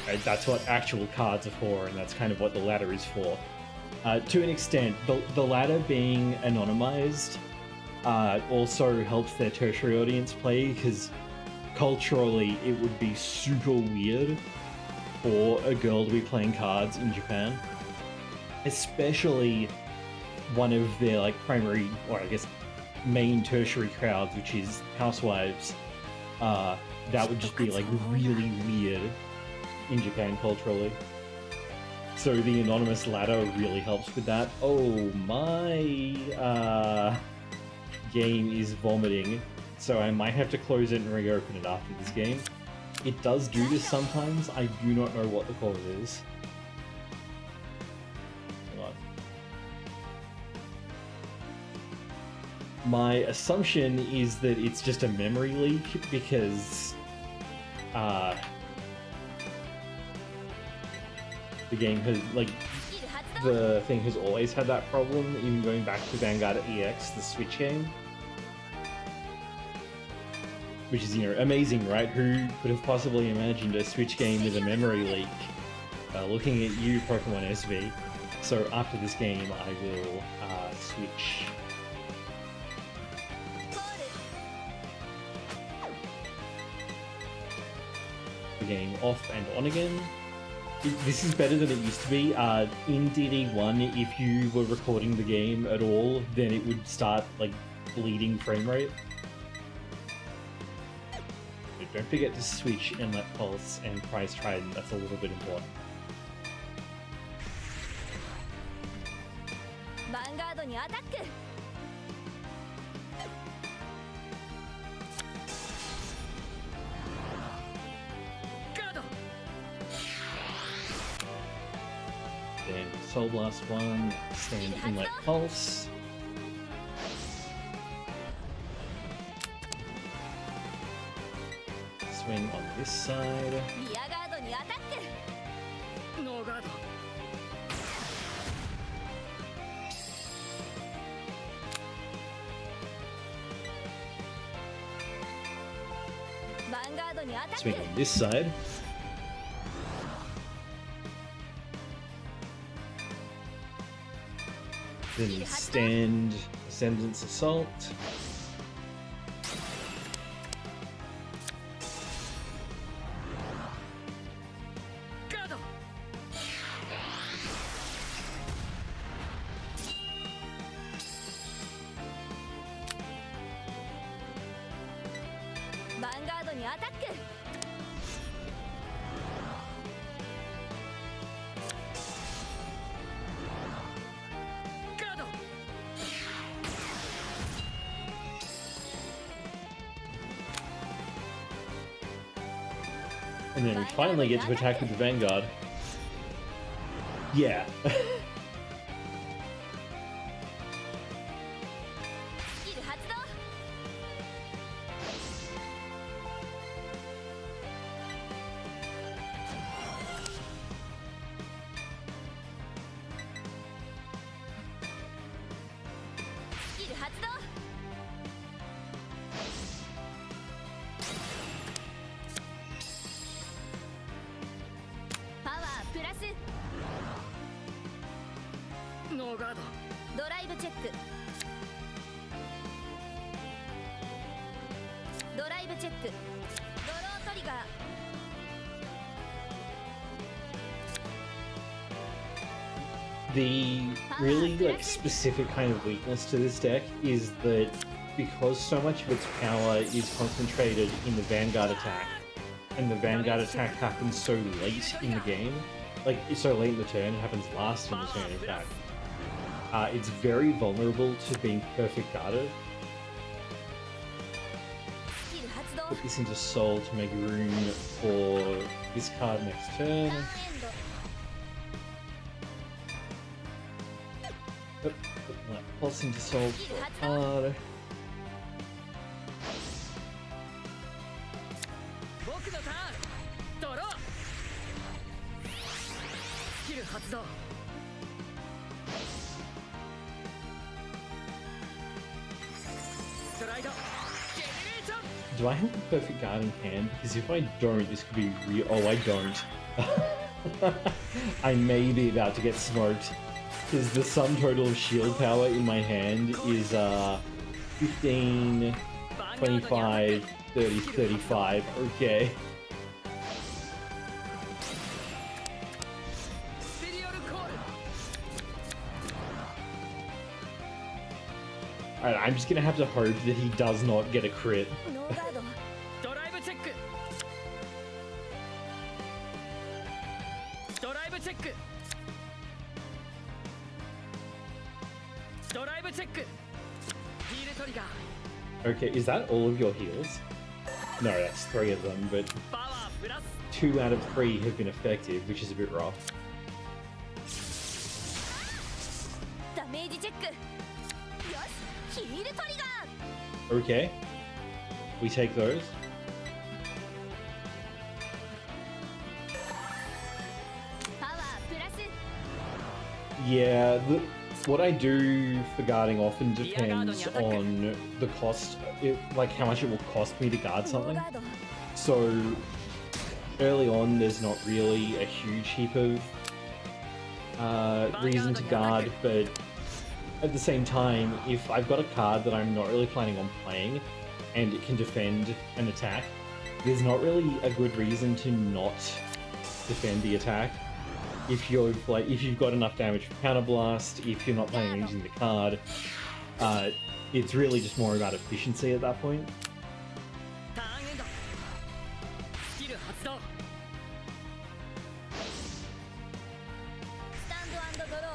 Right? That's what actual cards are for, and that's kind of what the ladder is for. To an extent, the ladder being anonymized also helps their tertiary audience play, because culturally it would be super weird for a girl to be playing cards in Japan, especially one of their like primary, or I guess main tertiary crowds, which is housewives. That would just be like really weird in Japan culturally. So the anonymous ladder really helps with that. Oh, my game is vomiting, so I might have to close it and reopen it after this game. It does do this sometimes. I do not know what the cause is. Hang on. My assumption is that it's just a memory leak, because the game has, like, スキル発動 the thing has always had that problem in going back to Vanguard EX, the Switch game. Which is, you know, amazing, right? Who could have possibly imagined a Switch game with a memory leak? Looking at you, Pokemon SV. So after this game, I will switch コール the game off and on again. This is better than it used to be. In DD1, if you were recording the game at all, then it would start, like, bleeding frame rate. But don't forget to switch Inlet Pulse and Prize Trident, that's a little bit important. ヴァンガードにアタック ガード Then Soul Blast 1, stand Inlet Pulse. swing on this side. リアガードにアタック。ノーガード。ヴァンガードにアタッ Swing ク。 on this side. Then stand Ascendance Assault. ガード。ヴァンガードにアタック。ガード。 And then we finally get to attack with the Vanguard. Yeah. スキル発動。スキル発動。パワープラス。ノーガード。ドライブチェック。ドライブチェック。ドロートリガー。 The really like specific kind of weakness to this deck is that because so much of its power is concentrated in the Vanguard attack, and the Vanguard attack happens so late in the game, like it's so late in the turn, it happens last in the turn in fact, it's very vulnerable to being perfect guarded. スキル発動。 Put this into Soul to make room for this card next turn. ターンエンド。 Put that Pulse into Soul for a card. 僕のターン。ドロー。スキル発動。ストライド。ジェネレーション。 Do I have the perfect guard in hand? Because if I don't, this could be real. Oh, I don't. I may be about to get smoked. Because the sum total of shield power in my hand is 15, 25, 30, 35. Okay. スペリオルコール。 Alright, I'm just gonna have to hope that he does not get a crit. ノーガード。ドライブチェック。ドライブチェック。ドライブチェック。ヒールトリガー。 Okay, is that all of your heals? No, that's 3 of them, but パワープラス。 2 out of 3 have been effective, which is a bit rough. ダメージチェック。よし、ヒールトリガー。 Okay. We take those. パワープラス。 Yeah, what I do for guarding often depends on the cost, like how much it will cost me to guard ノー something. ガード。 So early on, there's not really a huge heap of reason to guard, but at the same time, if I've got a card that I'm not really planning on playing and it can defend an attack, there's not really a good reason to not defend the attack. If you've got enough damage for counterblast, if you're not planning on using the card, it's really just more about efficiency at that point. ターンエンド。スキル発動。スタンド&ドロー。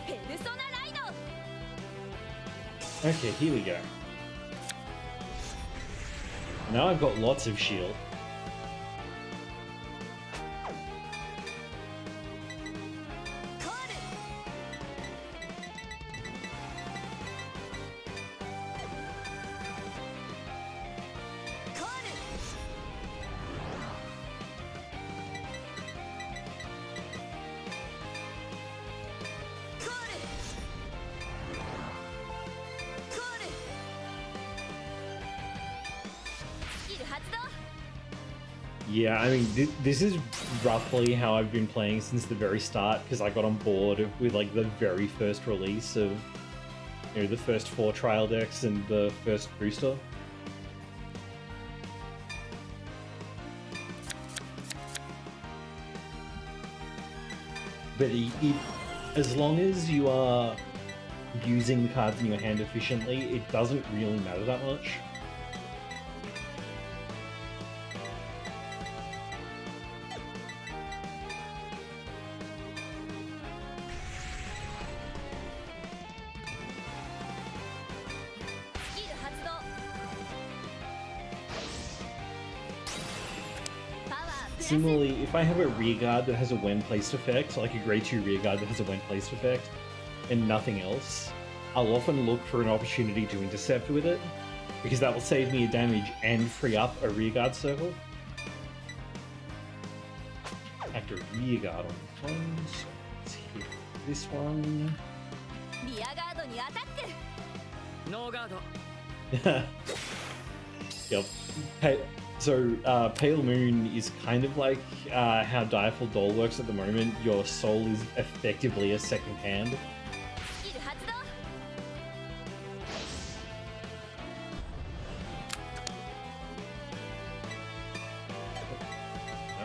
ペルソナライド。 Okay, here we go. Now I've got lots of shield. コール。Yeah, I mean, this is roughly how I've been playing since the very start, because I got on board with like the very first release of, you know, the first 4 trial decks and the first booster. But as long as you are using the cards in your hand efficiently, it doesn't really matter that much. Similarly, if I have a rearguard that has a when placed effect, like a grade 2 rearguard that has a when placed effect, and nothing else, I'll often look for an opportunity to intercept with it, because that will save me a damage and free up a rearguard circle. Active rearguard on this one, so let's hit this one. No guard. Yep. Hey, so Pale Moon is kind of like how Direful Doll works at the moment. Your soul is effectively a second hand.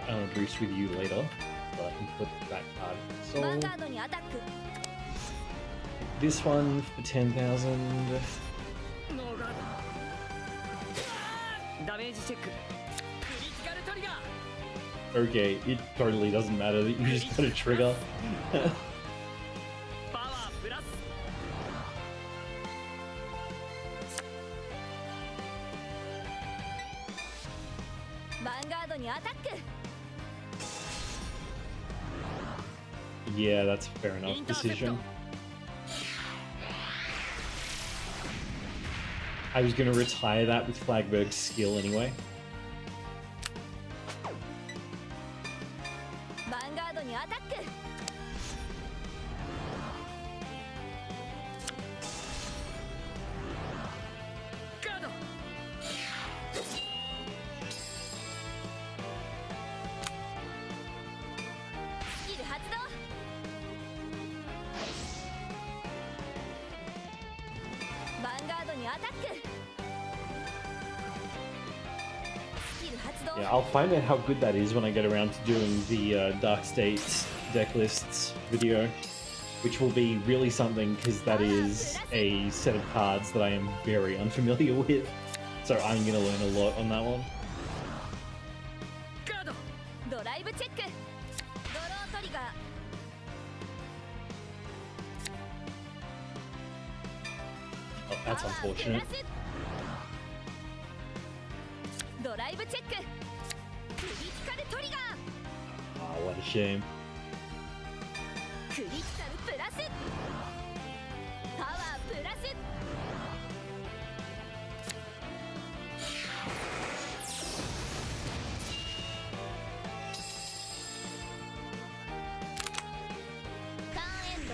I'm gonna boost with you later, so I can put that card in soul. This one for 10,000. No guard. Damage check. Critical trigger. Okay, it totally doesn't matter that you just got a trigger. Power plus. Vanguard にアタック Yeah, that's a fair enough decision. I was gonna retire that with Flagburg's skill anyway. Vanguard にアタック ガード。スキル発動 Vanguard にアタック スキル発動 Yeah, I'll find out how good that is when I get around to doing the Dark States deck lists video, which will be really something because that is a set of cards that I am very unfamiliar with. So I'm gonna learn a lot on that one. ガード。ドライブチェックドロートリガー Oh, that's unfortunate. ドライブチェッククリティカルトリガー Oh, what a shame. クリティカルプラスパワープラスターンエンド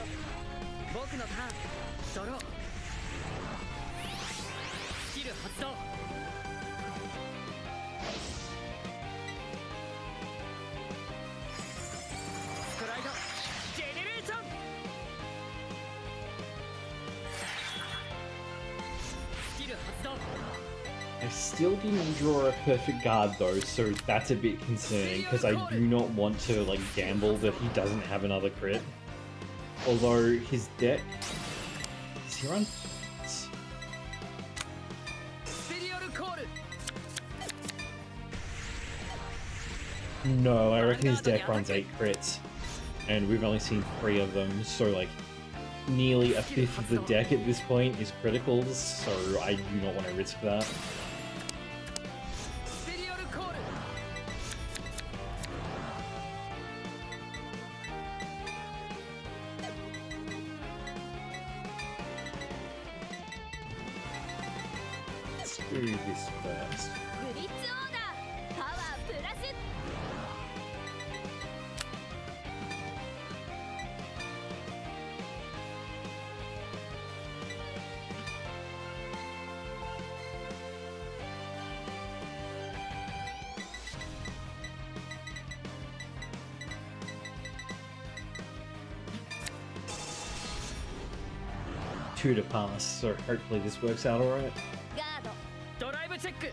僕のターン。ドロー。スキル発動。ストライド。ジェネレーション。スキル発動。 I still didn't draw a perfect guard though, so that's a bit concerning because I do not want to like gamble that he doesn't have another crit. Although his deck, is he run? スペリオルコール。 No, I reckon his deck runs 8 crits, and we've only seen 3 of them, so like nearly a fifth of the deck at this point is criticals, so I do not want to risk that. スペリオルコール。 Let's do this first. ブリッツオーダーパワープラス Let's 2 to pass, so hopefully this works out alright. ガードドライブチェック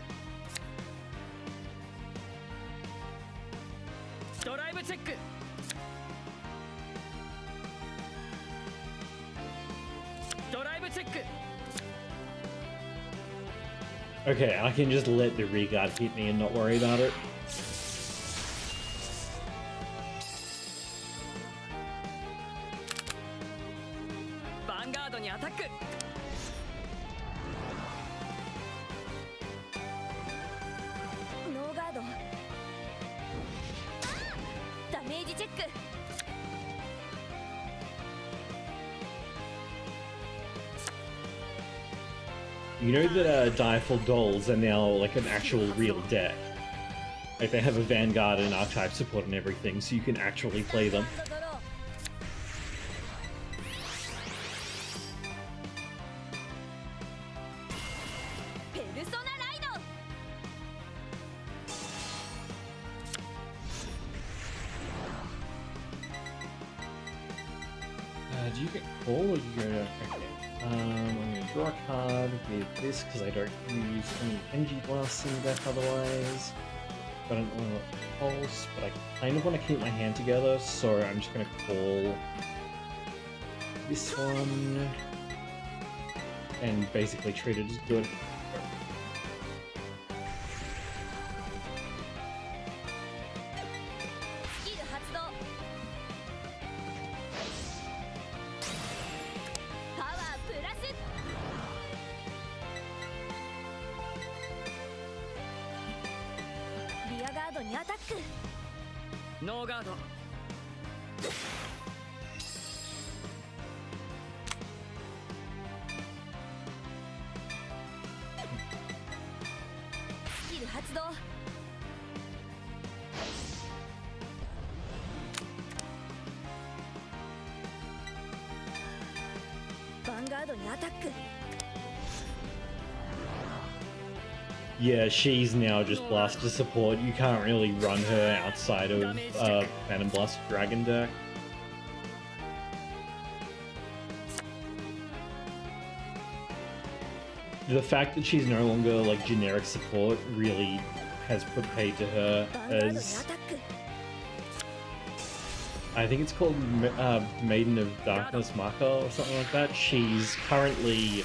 ドライブチェックドライブチェック Okay, I can just let the rear guard hit me and not worry about it. ヴァンガードにアタックノーガードダメージチェック You know that Direful Dolls are now like an actual real deck. Like they have a Vanguard and Archetype support and everything, so you can actually play them. ドローペルソナライド Do you get call or do you go to... Okay. I'm going to draw a card with this because I don't use any Energy Blasts in the deck otherwise. I don't want to pulse, but I kind of want to keep my hand together, so I'm just going to call this one and basically treat it as good. スキル発動パワープラスリアガードにアタックノーガードスキル発動ヴァンガードにアタック Yeah, she's now just Blaster support. You can't really run her outside of Phantom Blast Dragon deck. The fact that she's no longer like generic support really has put paid to her ヴァンガードにア as タック I think it's called Maiden of Darkness Marker or something like that. She's currently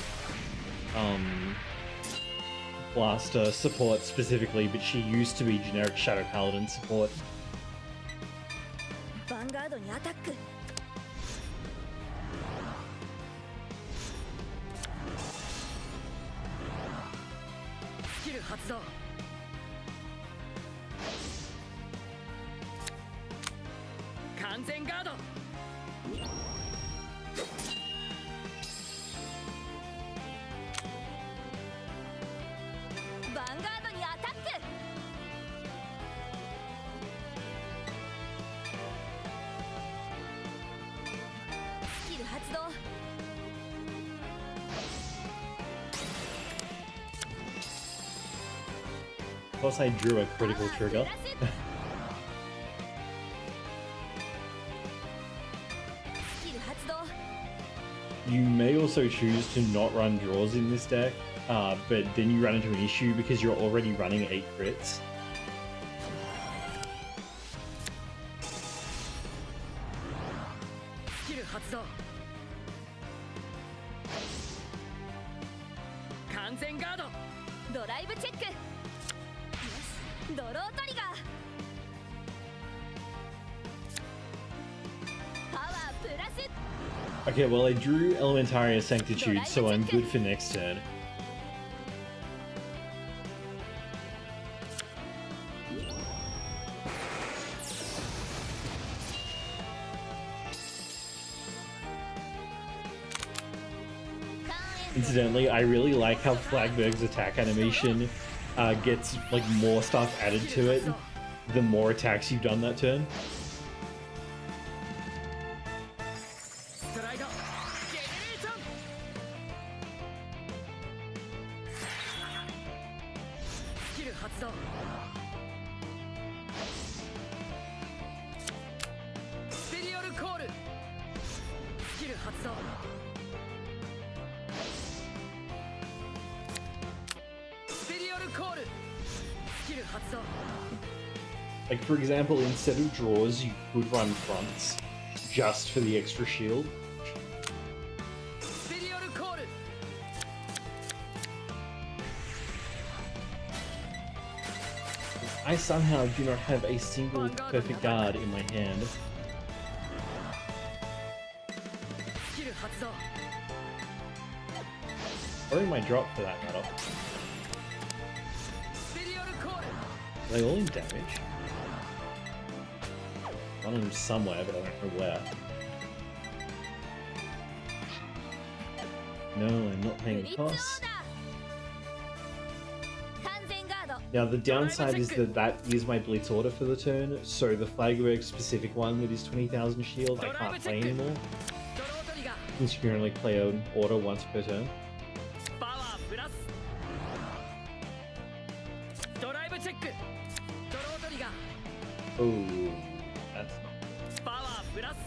Blaster support specifically, but she used to be generic Shadow Paladin support. ヴァンガードにアタックスキル発動完全ガードヴァンガードにアタックスキル発動 Plus, I drew a critical パワー trigger. プラススキル発動 You may also choose to not run draws in this deck, but then you run into an issue because you're already running 8 crits. スキル発動完全ガードドライブチェックよしドロートリガーパワープラス Okay, well, I drew Elementaria Sanctitude, so I'm good for next turn. Incidentally, I really like how Flagburg's attack animation gets like more stuff added to it the more attacks you've done that turn. ストライドジェネレーションスキル発動スペリオルコールスキル発動発動 Like, for example, instead of draws, you could run fronts just for the extra shield. スピリオルコール I somehow do not have a single perfect guard in my hand. スキル発動 Or in my drop, for that matter. スピリオルコール Are they all in damage? One of them somewhere, but I don't know where. No, I'm not paying the cost. 完全ガード Now, the downside is that that is my blitz order for the turn, so the Flagburg specific one with his 20,000 shield, I can't play anymore, ドロートリガー since you can only play an order once per turn. パワープラスドライブチェックドロートリガー Oh, that's not. パワープラス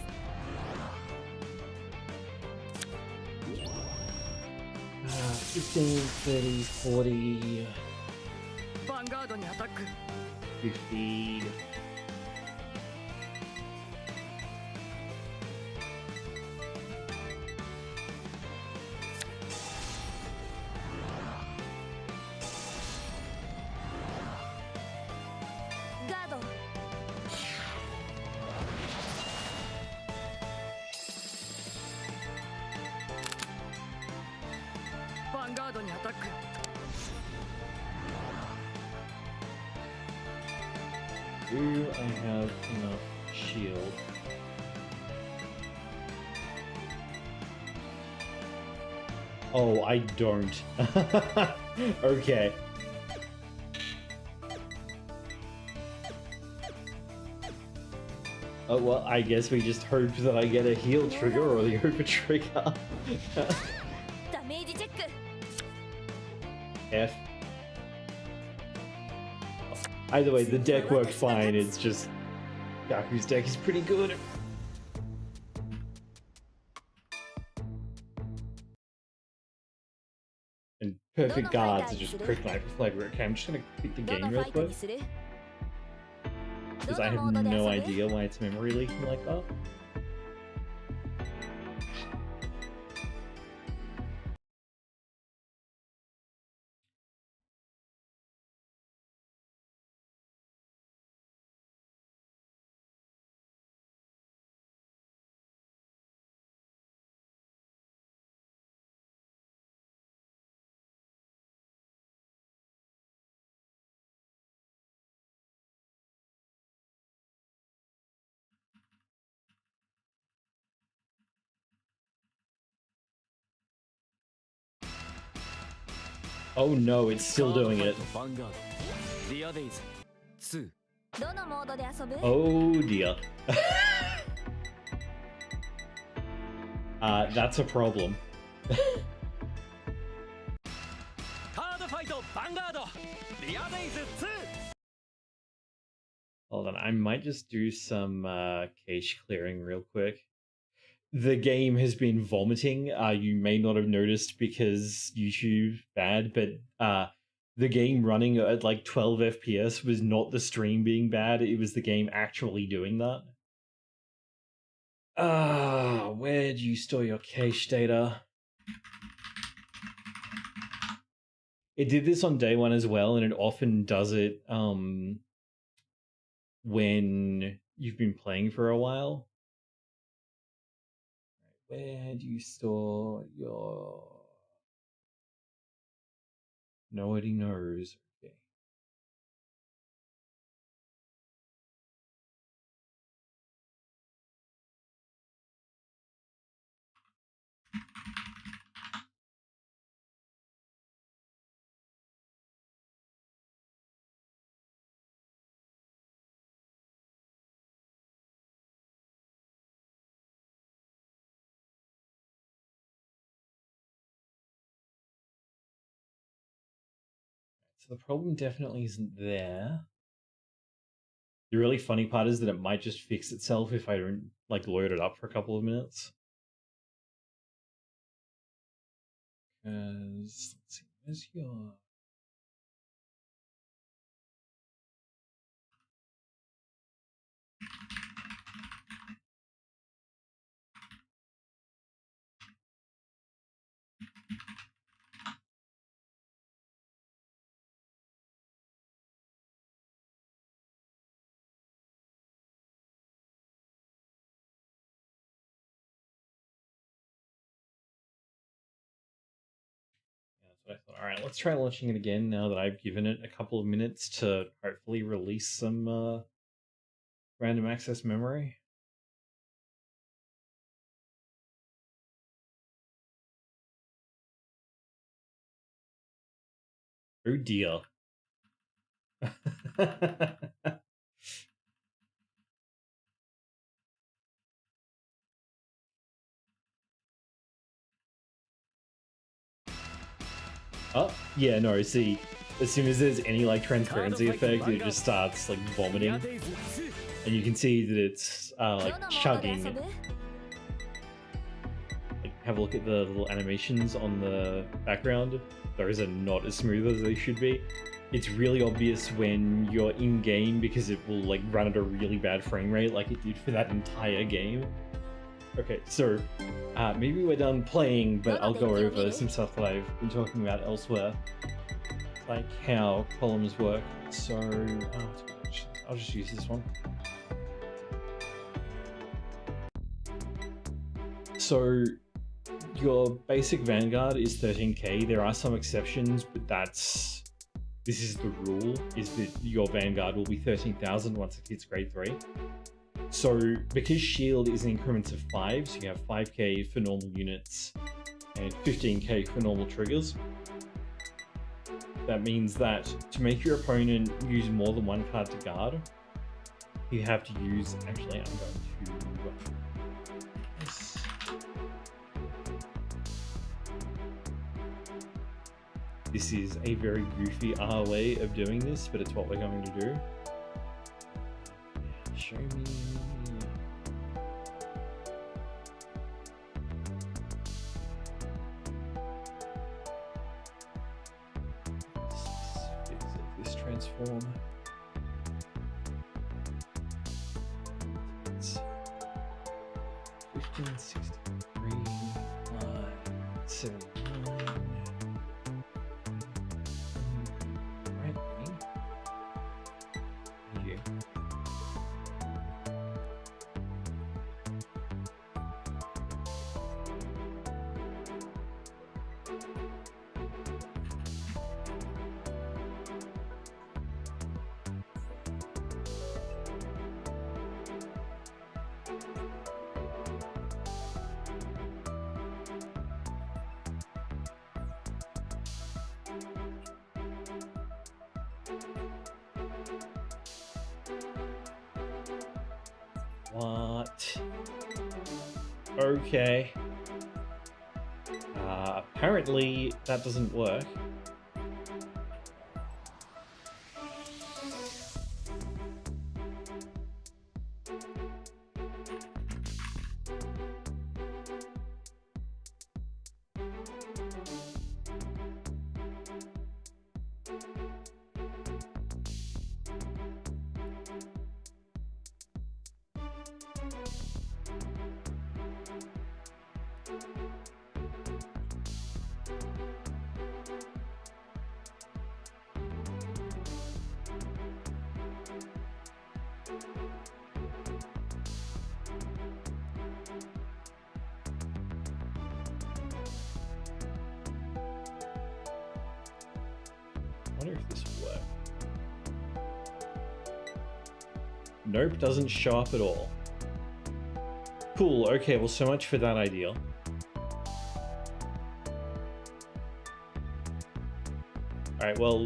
15, 30, 40, ヴァンガードにアタック 50. Gado. ヴァンガードにアタック Do I have enough shield? Oh, I don't. Okay. Oh, well, I guess we just hope that I get a heal trigger or the over trigger. ダメージチェック F. Either way, the deck worked fine. It's just Gaku's deck is pretty good. And perfect guards are just crit knife for Flagburg. Okay, I'm just gonna quit the ど game のフ real ァイト quick にする because ど I の have モードで no 遊ぶ idea why it's memory leaking like that. Oh no, it's still doing it. Vanguard ディアデイズ2どのモードで遊ぶ Oh dear. That's a problem. カードファイトヴァンガードディアデイズ2 Hold on, I might just do some cache clearing real quick. The game has been vomiting. You may not have noticed because YouTube's bad, but the game running at like 12 FPS was not the stream being bad, it was the game actually doing that. Where do you store your cache data? It did this on day one as well, and it often does it when you've been playing for a while. Where do you store your... Nobody knows. Okay. So the problem definitely isn't there. The really funny part is that it might just fix itself if I don't like load it up for a couple of minutes. Because let's see, where's your what I thought. All right, let's try launching it again now that I've given it a couple of minutes to hopefully release some random access memory. Oh dear. Oh, yeah, no, see, as soon as there's any like transparency effect, it just starts like vomiting. And you can see that it's like chugging. Like, have a look at the little animations on the background. Those are not as smooth as they should be. It's really obvious when you're in game because it will like run at a really bad frame rate like it did for that entire game. Okay, so maybe we're done playing, but I'll go over some stuff that I've been talking about elsewhere, like how columns work. So I'll just use this one. So your basic Vanguard is 13k. There are some exceptions, but this is the rule, is that your Vanguard will be 13,000 once it hits grade 3. So because shield is in increments of 5, so you have 5k for normal units and 15k for normal triggers. That means that to make your opponent use more than one card to guard, you have to use, actually I'm going to, this is a very goofy way of doing this, but it's what we're going to do. Show me. This transform. It's 15, 63, 79. Right, thank you. What? Okay. Apparently that doesn't work. I wonder if this will work. Nope, doesn't show up at all. Cool, okay, well, so much for that idea. Alright, well,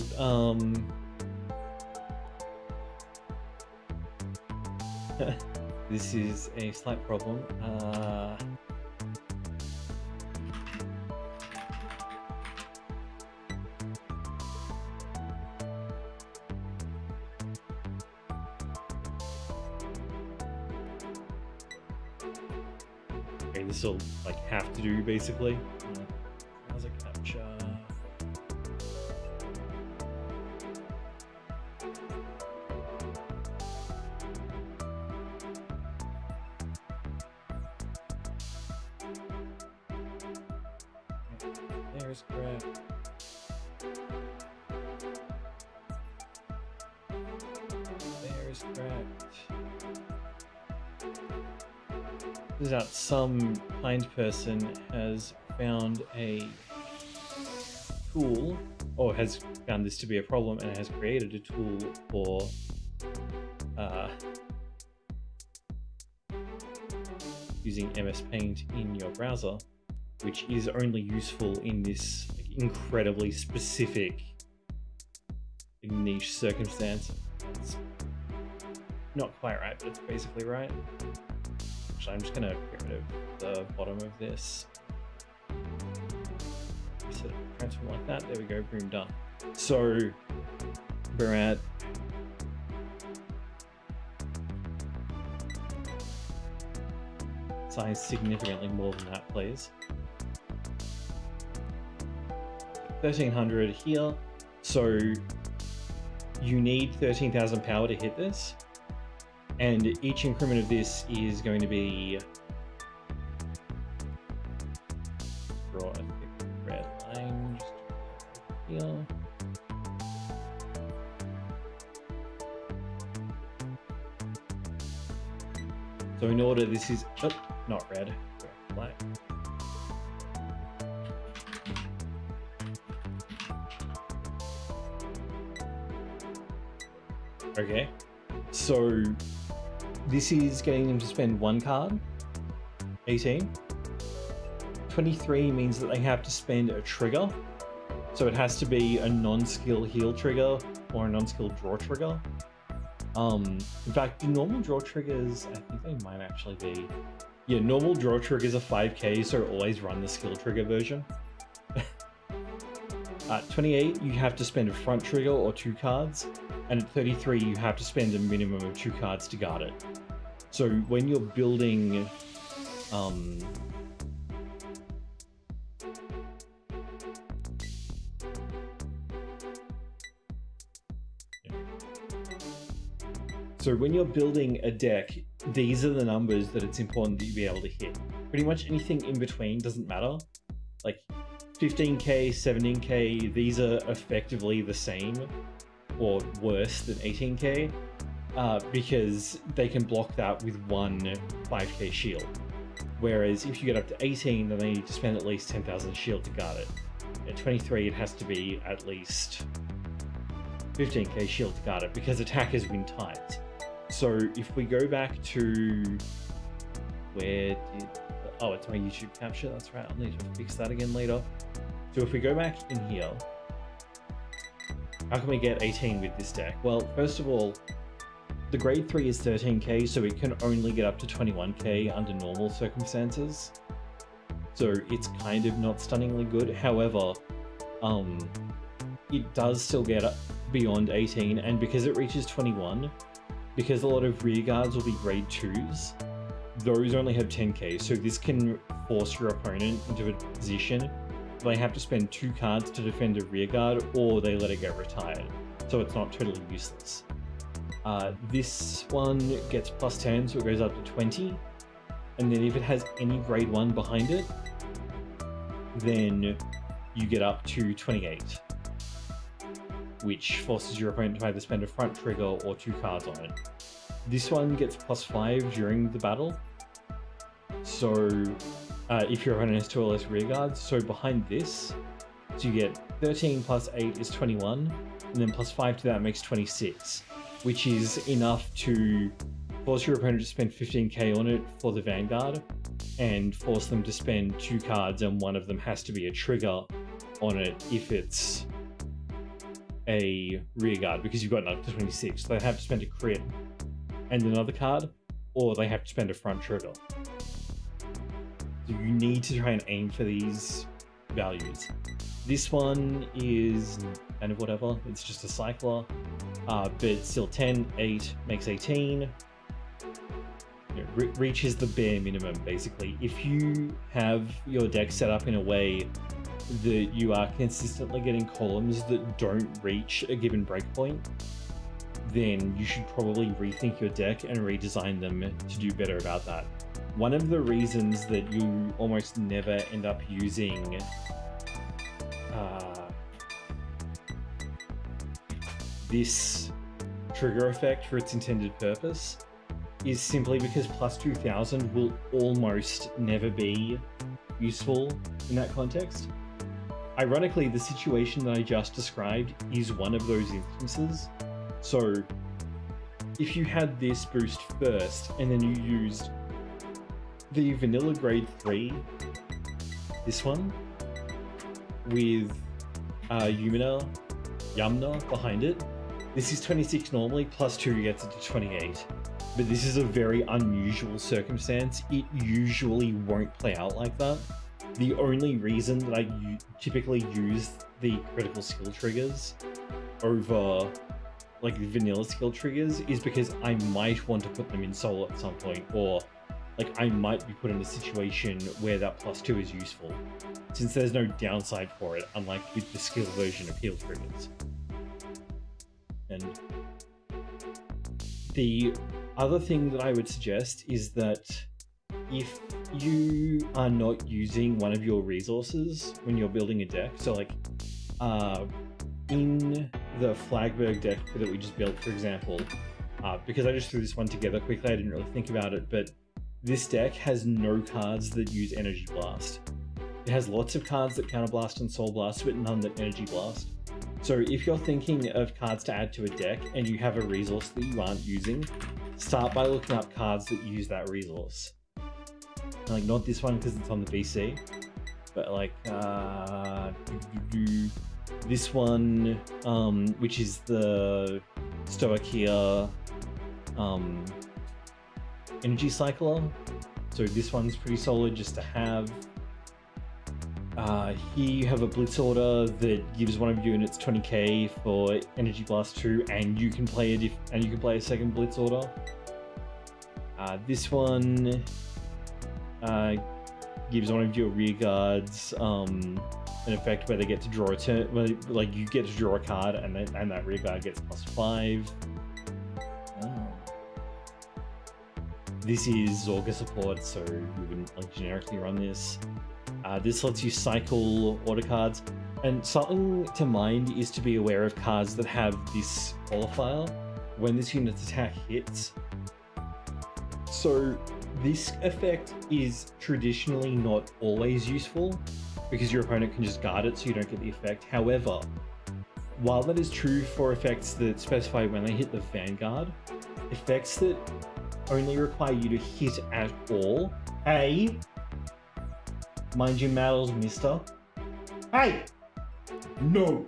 this is a slight problem. Okay, this will like have to do basically. How's it capture? There's correct. There's correct. Turns out some kind person has found a tool, or has found this to be a problem, and has created a tool for using MS Paint in your browser, which is only useful in this incredibly specific niche circumstance. It's not quite right, but it's basically right. Actually, I'm just gonna get rid of the bottom of this. Set it transform like that. There we go. Boom, done. So we're at size significantly more than that, please. 1300 here. So you need 13,000 power to hit this, and each increment of this is going to be draw a thick red line just here. So in order, this is not red, black. Okay, so this is getting them to spend one card, 18. 23 means that they have to spend a trigger, so it has to be a non-skill heal trigger or a non-skill draw trigger. In fact, the normal draw triggers, I think they might actually be, yeah, normal draw triggers are 5k, so always run the skill trigger version. At 28, you have to spend a front trigger or 2 cards, and at 33, you have to spend a minimum of 2 cards to guard it. So when you're building, so when you're building a deck, these are the numbers that it's important that you be able to hit. Pretty much anything in between doesn't matter. Like 15k, 17k, these are effectively the same or worse than 18k, because they can block that with one 5k shield. Whereas if you get up to 18, then they need to spend at least 10,000 shield to guard it. At 23, it has to be at least 15k shield to guard it, because attackers win times. So if we go back to where did, oh, it's my YouTube capture, that's right, I'll need to fix that again later. So if we go back in here, how can we get 18 with this deck? Well, first of all, the grade 3 is 13k, so it can only get up to 21k under normal circumstances. So it's kind of not stunningly good. However, it does still get up beyond 18, and because it reaches 21, because a lot of rear guards will be grade 2s, those only have 10k, so this can force your opponent into a position where they have to spend 2 cards to defend a rear guard, or they let it get retired, so it's not totally useless. This one gets plus 10, so it goes up to 20, and then if it has any grade 1 behind it, then you get up to 28, which forces your opponent to either spend a front trigger or 2 cards on it. This one gets plus 5 during the battle, so if your opponent has 2 or less rear guards. So behind this, so you get 13 plus 8 is 21, and then plus 5 to that makes 26, which is enough to force your opponent to spend 15k on it for the Vanguard, and force them to spend 2 cards, and one of them has to be a trigger on it if it's a rear guard, because you've got up to 26. So they have to spend a crit and another card, or they have to spend a front trigger. So you need to try and aim for these values. This one is kind of whatever, it's just a cycler, but still 10, 8 makes 18. Reach is the bare minimum, basically. If you have your deck set up in a way that you are consistently getting columns that don't reach a given breakpoint, then you should probably rethink your deck and redesign them to do better about that. One of the reasons that you almost never end up using this trigger effect for its intended purpose is simply because plus 2000 will almost never be useful in that context. ironically, the situation that I just described is one of those instances. So if you had this boost first and then you used the vanilla grade 3, this one, with Yamna behind it, this is 26 normally, plus 2 gets it to 28. But this is a very unusual circumstance. It usually won't play out like that. The only reason that I typically use the critical skill triggers over like the vanilla skill triggers is because I might want to put them in solo at some point, or like I might be put in a situation where that plus 2 is useful, since there's no downside for it, unlike with the skill version of heal triggers. And the other thing that I would suggest is that if you are not using one of your resources when you're building a deck, so like in the Flagburg deck that we just built, for example, because I just threw this one together quickly, I didn't really think about it, but this deck has no cards that use Energy Blast. It has lots of cards that Counter Blast and Soul Blast, but none that Energy Blast. So if you're thinking of cards to add to a deck and you have a resource that you aren't using, start by looking up cards that use that resource. Like, not this one because it's on the VC, but like this one, which is the Stoichia Energy Cycler. So this one's pretty solid just to have. Here you have a Blitz Order that gives one of your units 20k for Energy Blast 2, and you can play it and you can play a second Blitz Order. This one gives one of your rear guards an effect where they get to draw a turn, like you get to draw a card, and that rear guard gets +5. This is Zorga support, so we wouldn't like generically run this. This lets you cycle order cards, and something to mind is to be aware of cards that have this qualifier when this unit's attack hits. So this effect is traditionally not always useful because your opponent can just guard it so you don't get the effect. However, while that is true for effects that specify when they hit the Vanguard, effects that only require you to hit at all. Hey! Mind your manners, mister. Hey! No!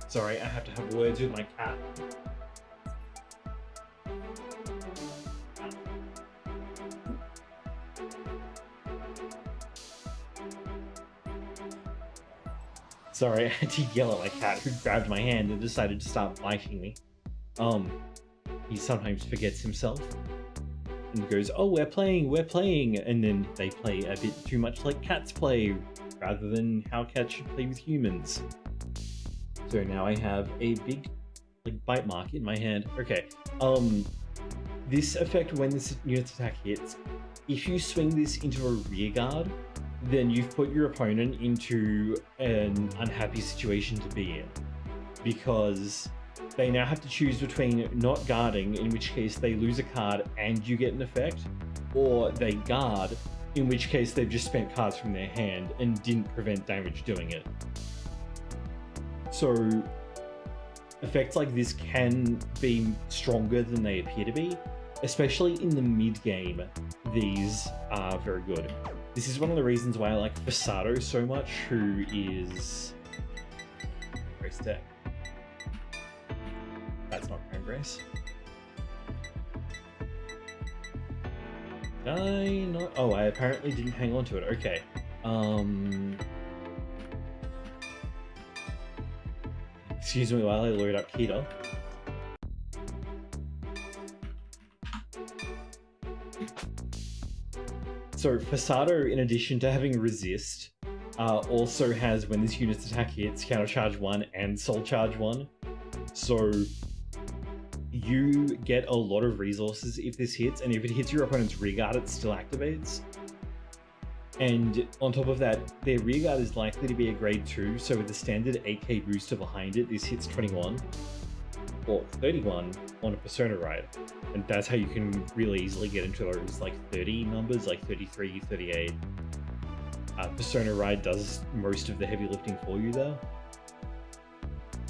Sorry, I have to have words with my cat. Sorry, I had to yell at my cat who grabbed my hand and decided to start biting me. He sometimes forgets himself and goes, oh, we're playing, and then they play a bit too much like cats play, rather than how cats should play with humans. So now I have a big, like, bite mark in my hand. Okay, this effect, when this unit's attack hits, if you swing this into a rear guard, then you've put your opponent into an unhappy situation to be in, because they now have to choose between not guarding, in which case they lose a card and you get an effect, or they guard, in which case they've just spent cards from their hand and didn't prevent damage doing it. So effects like this can be stronger than they appear to be, especially in the mid game. These are very good. This is one of the reasons why I like Fasato so much, who is Grace deck. That's not Crown Grace. Did I not? Oh, I apparently didn't hang on to it. Okay. Excuse me while I load up Kita. So Fasato, in addition to having resist, also has, when this unit's attack hits, counter charge 1 and soul charge 1. So you get a lot of resources if this hits, and if it hits your opponent's rear guard, it still activates. And on top of that, their rear guard is likely to be a grade 2, so with the standard 8k booster behind it, this hits 21 or 31 on a Persona ride. And that's how you can really easily get into those like 30 numbers, like 33, 38. Persona Ride does most of the heavy lifting for you there.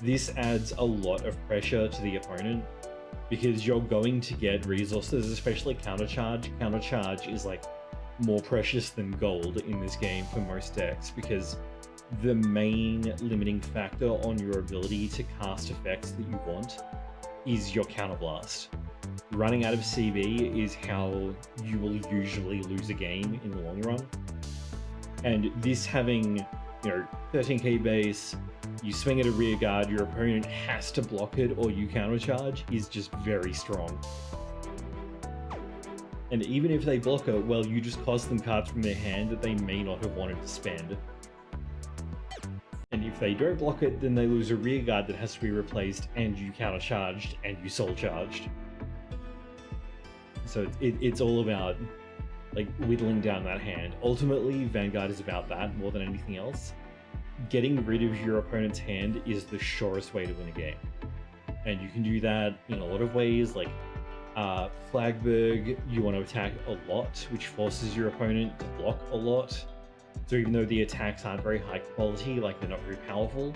This adds a lot of pressure to the opponent because you're going to get resources, especially countercharge. Countercharge is like more precious than gold in this game for most decks because the main limiting factor on your ability to cast effects that you want is your counterblast. Running out of CB is how you will usually lose a game in the long run. And this having, 13k base, you swing at a rear guard, your opponent has to block it or you countercharge is just very strong. And even if they block it, well, you just cost them cards from their hand that they may not have wanted to spend. And if they don't block it, then they lose a rear guard that has to be replaced and you countercharged and you soul charged. So it's all about like whittling down that hand. Ultimately, Vanguard is about that more than anything else. Getting rid of your opponent's hand is the surest way to win a game. And you can do that in a lot of ways, like Flagburg, you want to attack a lot, which forces your opponent to block a lot. So even though the attacks aren't very high quality, like they're not very powerful,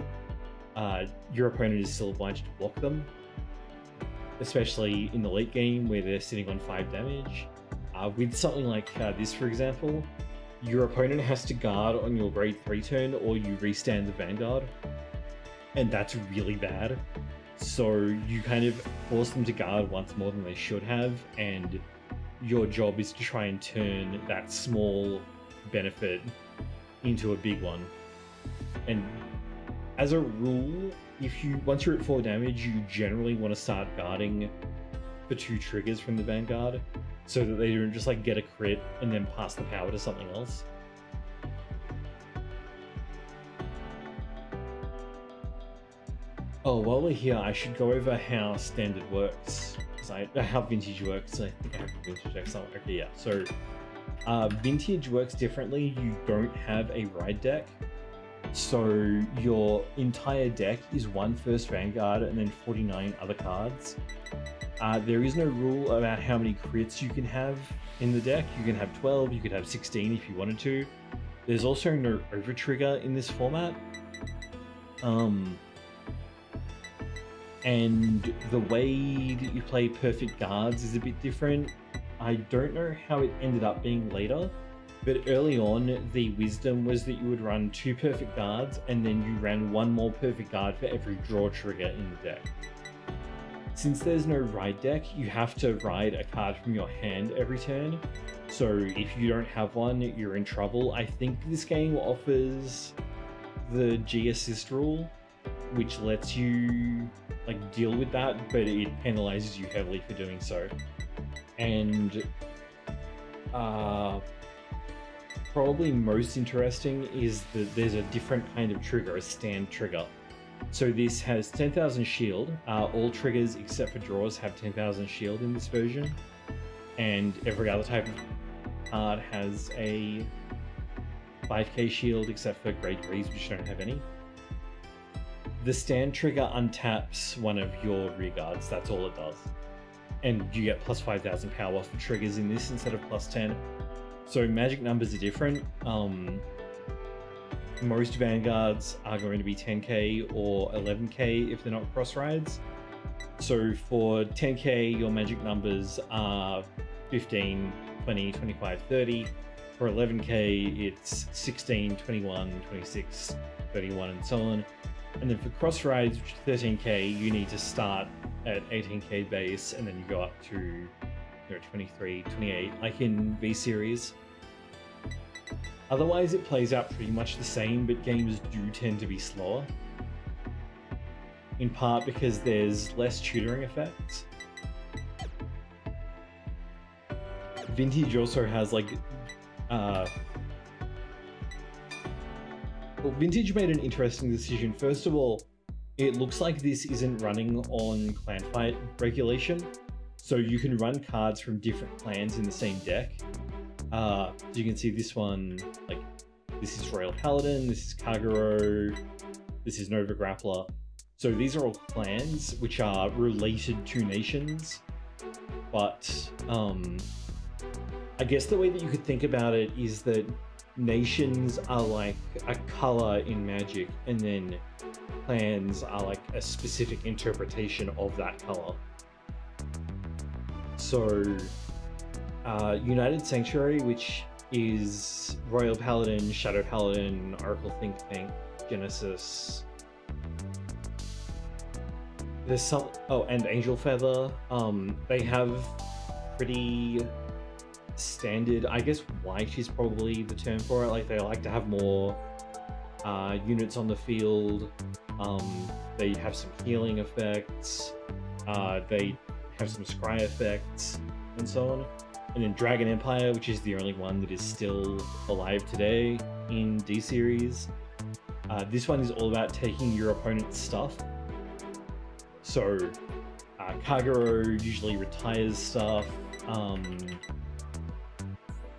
your opponent is still obliged to block them. Especially in the late game where they're sitting on 5 damage. With something like this, for example, your opponent has to guard on your grade 3 turn or you restand the Vanguard. And that's really bad. So you kind of force them to guard once more than they should have, and your job is to try and turn that small benefit into a big one. And as a rule, once you're at 4 damage, you generally want to start guarding for 2 triggers from the Vanguard, so that they don't just like get a crit and then pass the power to something else. Oh, while we're here, I should go over how standard works, how vintage works. I think I have the vintage deck somewhere. Okay, yeah. So vintage works differently. You don't have a ride deck. So your entire deck is 1 first Vanguard and then 49 other cards. There is no rule about how many crits you can have in the deck. You can have 12, you could have 16 if you wanted to. There's also no over trigger in this format. And the way that you play perfect guards is a bit different. I don't know how it ended up being later, but early on the wisdom was that you would run 2 perfect guards and then you ran 1 more perfect guard for every draw trigger in the deck. Since there's no ride deck, you have to ride a card from your hand every turn. So if you don't have one, you're in trouble. I think this game offers the G assist rule, which lets you like deal with that, but it penalizes you heavily for doing so. And probably most interesting is that there's a different kind of trigger, a stand trigger. So this has 10,000 shield. All triggers except for draws have 10,000 shield in this version. And every other type of card has a 5k shield except for grade 3s, which don't have any. The stand trigger untaps one of your rear guards, that's all it does. And you get plus 5,000 power for triggers in this instead of plus 10. So magic numbers are different. Most Vanguards are going to be 10k or 11k if they're not cross rides. So for 10k, your magic numbers are 15, 20, 25, 30. For 11k, it's 16, 21, 26, 31, and so on. And then for cross rides, which is 13k, you need to start at 18k base, and then you go up to 23, 28, like in V series. Otherwise, it plays out pretty much the same, but games do tend to be slower. In part because there's less tutoring effects. Vintage also has like... Well, Vintage made an interesting decision. First of all, it looks like this isn't running on clan fight regulation. So you can run cards from different clans in the same deck. So you can see this one, like, this is Royal Paladin, this is Kagero, this is Nova Grappler. So these are all clans which are related to nations. But I guess the way that you could think about it is that nations are like a color in Magic, and then clans are like a specific interpretation of that color. So United Sanctuary, which is Royal Paladin, Shadow Paladin, Oracle Think Tank, Genesis. There's some, oh, and Angel Feather. They have pretty standard, I guess white is probably the term for it. Like, they like to have more units on the field. They have some healing effects. They have some scry effects and so on. And then Dragon Empire, which is the only one that is still alive today in D series. This one is all about taking your opponent's stuff. So Kagero usually retires stuff.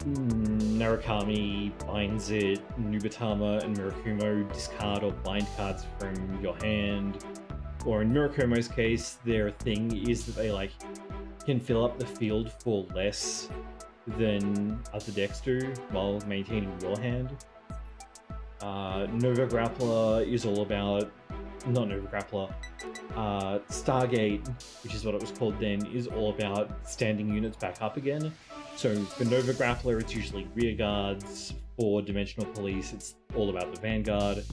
Narukami binds it. Nubatama and Murakumo discard or bind cards from your hand. Or in Murakumo's case, their thing is that they like can fill up the field for less than other decks do while maintaining your hand. Nova Grappler is all about, not Nova Grappler, Stargate, which is what it was called then, is all about standing units back up again. So for Nova Grappler, it's usually rear guards. For Dimensional Police, it's all about the Vanguard.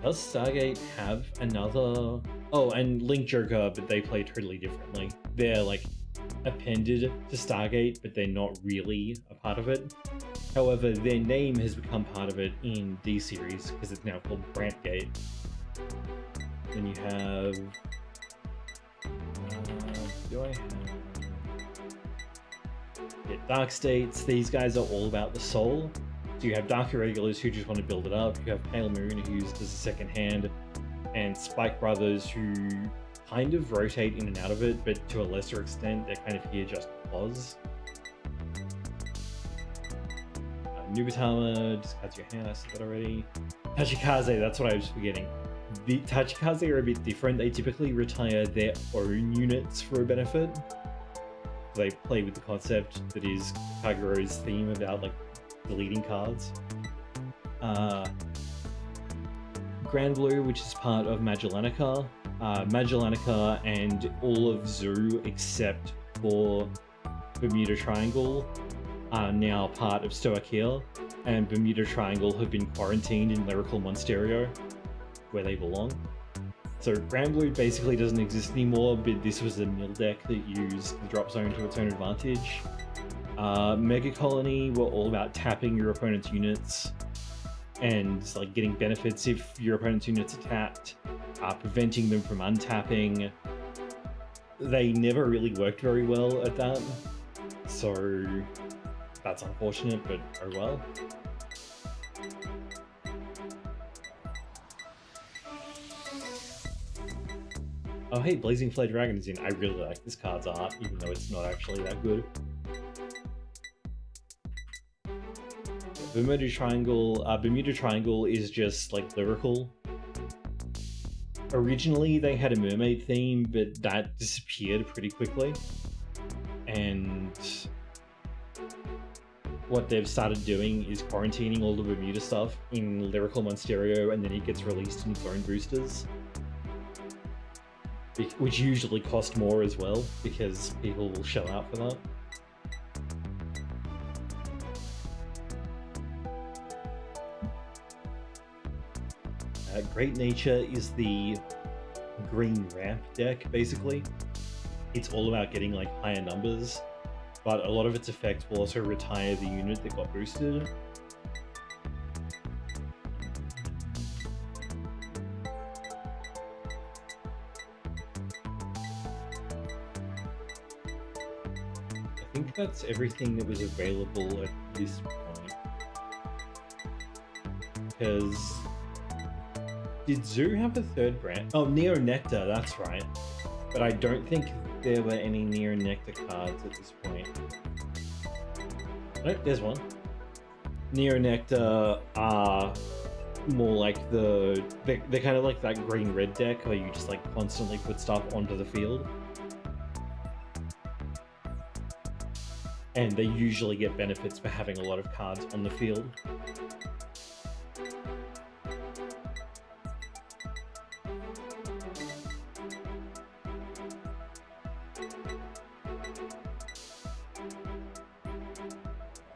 Does Stargate have another? Oh, and Link Joker, but they play totally differently. They're like appended to Stargate, but they're not really a part of it. However, their name has become part of it in D series because it's now called Brantgate. Then you have. Do I have? Yeah, Dark States. These guys are all about the soul. So you have Dark Irregulars who just want to build it up. You have Pale Moon who does a second hand, and Spike Brothers who kind of rotate in and out of it, but to a lesser extent. They're kind of here just because. Nubatama discards your hand. I said that already. Tachikaze, that's what I was forgetting. The Tachikaze are a bit different. They typically retire their own units for a benefit. They play with the concept that is Kagero's theme about like deleting cards. Grand Blue, which is part of Magellanica. Magellanica and all of Zoo except for Bermuda Triangle are now part of Stoichia, and Bermuda Triangle have been quarantined in Lyrical Monsterio, where they belong. So Grand Blue basically doesn't exist anymore, but this was a mill deck that used the drop zone to its own advantage. Mega Colony were all about tapping your opponent's units and like getting benefits if your opponent's units are tapped, preventing them from untapping. They never really worked very well at that, so that's unfortunate, but oh well. Oh hey, Blazing Flare Dragon is in. I really like this card's art, even though it's not actually that good. Bermuda Triangle is just like lyrical. Originally they had a mermaid theme, but that disappeared pretty quickly. And what they've started doing is quarantining all the Bermuda stuff in Lyrical Monsterio, and then it gets released in its own boosters. Which usually cost more as well, because people will shell out for that. Great Nature is the green ramp deck, basically. It's all about getting like higher numbers, but a lot of its effects will also retire the unit that got boosted. I think that's everything that was available at this point. Because did Zoo have a third brand? Oh, Neo Nectar, that's right. But I don't think there were any Neo Nectar cards at this point. Nope, there's one. Neo Nectar are more like they're kind of like that green-red deck where you just like constantly put stuff onto the field. and they usually get benefits for having a lot of cards on the field.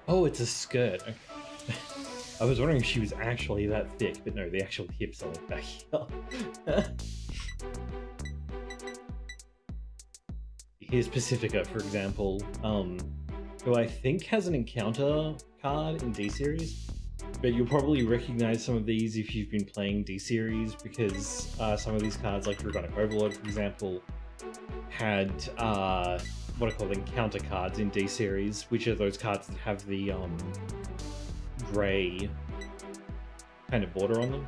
Oh, it's a skirt. Okay. I was wondering if she was actually that thick, but no, the actual hips are like back here. Here's Pacifica, for example, who I think has an encounter card in D-Series, but you'll probably recognize some of these if you've been playing D-Series, because some of these cards, like Dragonic Overlord, for example, had what I call encounter cards in D-Series, which are those cards that have the grey kind of border on them.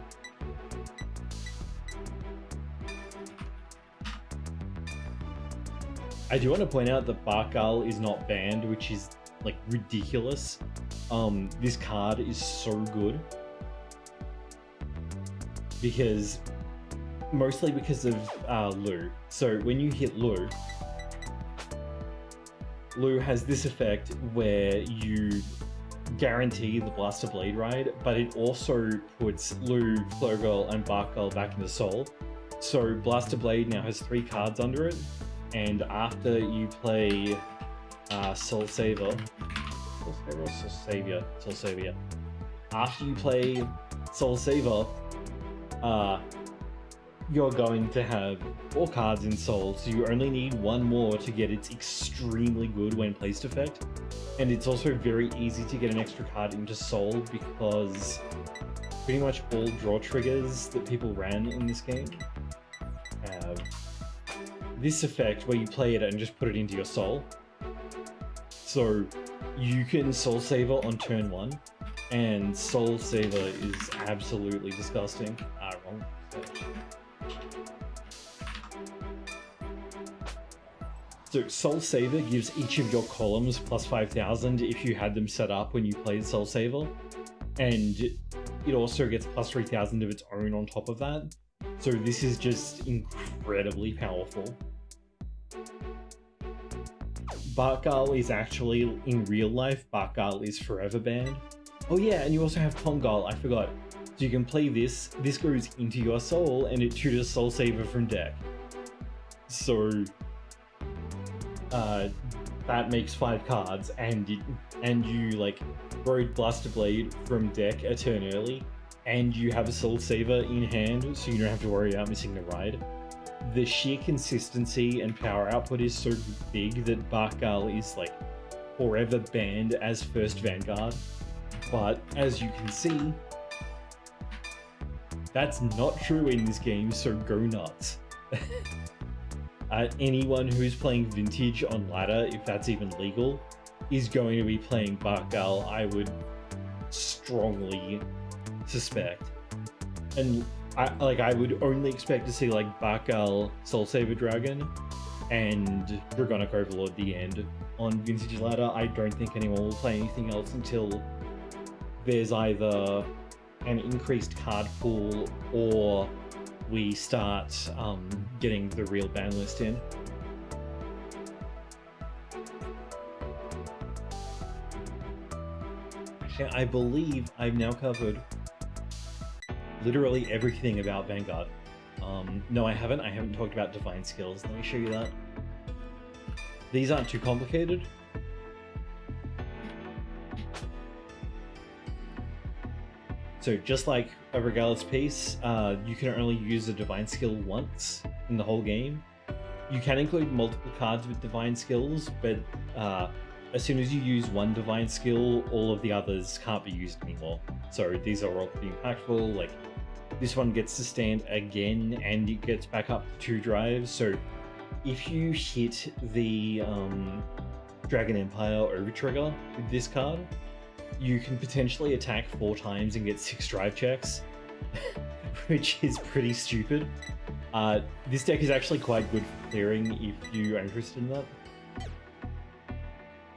I do want to point out that Barkal is not banned, which is like ridiculous. This card is so good because mostly because of Lu. So when you hit Lu has this effect where you guarantee the Blaster Blade ride, but it also puts Lu, Flagburg, and Barkal back into Soul. So Blaster Blade now has 3 cards under it, and after you play Soul Savior, after you play Soul Saver, you're going to have 4 cards in Soul, so you only need 1 more to get its extremely good when placed effect. And it's also very easy to get an extra card into Soul because pretty much all draw triggers that people ran in this game have this effect where you play it and just put it into your Soul. So you can Soul Saver on turn 1, and Soul Saver is absolutely disgusting. Wrong. So Soul Saver gives each of your columns plus 5,000 if you had them set up when you played Soul Saver, and it also gets plus 3,000 of its own on top of that. So this is just incredibly powerful. Barkal is actually, in real life, Barkal is forever banned. Oh yeah, and you also have Pongal, I forgot. So you can play this goes into your Soul, and it tutors Soul Saver from deck. So that makes 5 cards, and you like borrowed Blaster Blade from deck a turn early, and you have a Soul Saver in hand, so you don't have to worry about missing the ride. The sheer consistency and power output is so big that Barkal is like forever banned as first Vanguard. But as you can see, that's not true in this game, so go nuts. Anyone who's playing Vintage on ladder, if that's even legal, is going to be playing Barkal, I would strongly suspect. And I would only expect to see like Barkal, Soul Saver Dragon, and Dragonic Overlord the end on Vintage ladder. I don't think anyone will play anything else until there's either an increased card pool or we start getting the real ban list in. And I believe I've now covered literally everything about Vanguard. No, I haven't. I haven't talked about Divine Skills. Let me show you that. These aren't too complicated. So just like a Regalis piece, you can only use a Divine Skill once in the whole game. You can include multiple cards with Divine Skills, but as soon as you use one Divine Skill, all of the others can't be used anymore. So these are all pretty impactful. Like this one gets to stand again, and it gets back up to 2 drives. So if you hit the Dragon Empire over trigger with this card, you can potentially attack 4 times and get 6 drive checks, which is pretty stupid. This deck is actually quite good for clearing if you are interested in that.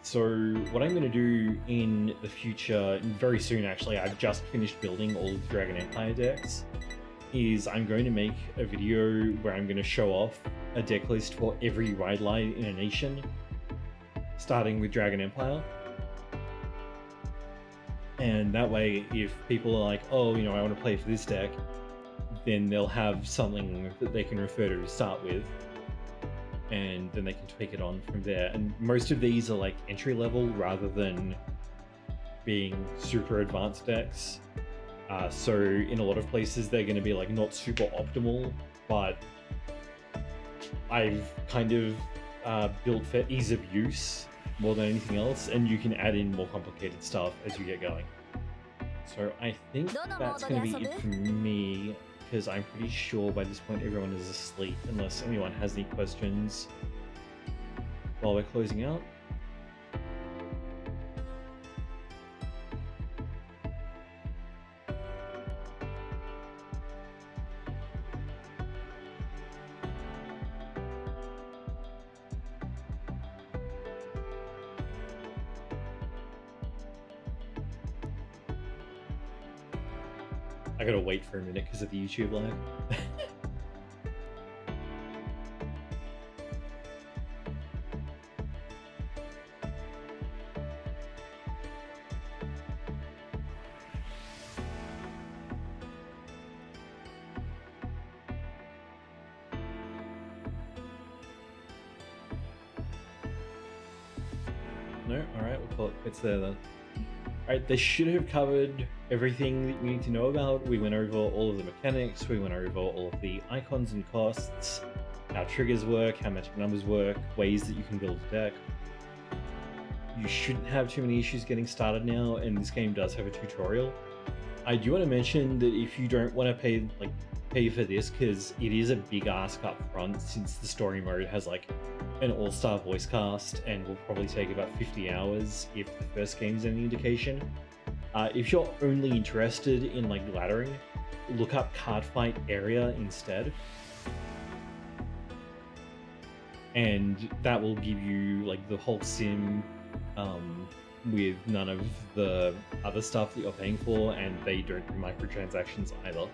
So what I'm going to do in the future, very soon actually, I've just finished building all of the Dragon Empire decks, is I'm going to make a video where I'm going to show off a deck list for every ride line in a nation. starting with Dragon Empire. And that way, if people are like, oh, you know, I want to play for this deck, then they'll have something that they can refer to start with, and then they can tweak it on from there. And most of these are like entry level rather than being super advanced decks. So in a lot of places, they're going to be like not super optimal, but I've kind of built for ease of use more than anything else, and you can add in more complicated stuff as you get going. So I think that's going to be it for me, because I'm pretty sure by this point everyone is asleep, unless anyone has any questions while we're closing out. I gotta wait for a minute because of the YouTube lag. No? Alright, we'll call it quits there then. Alright, they should have covered everything that you need to know about. We went over all of the mechanics, we went over all of the icons and costs, how triggers work, how magic numbers work, ways that you can build a deck. You shouldn't have too many issues getting started now, and this game does have a tutorial. I do want to mention that if you don't want to pay for this, because it is a big ask up front, since the story mode has like an all-star voice cast and will probably take about 50 hours if the first game's any indication. If you're only interested in like laddering, look up Cardfight Area instead, and that will give you like the whole sim with none of the other stuff that you're paying for, and they don't do microtransactions either.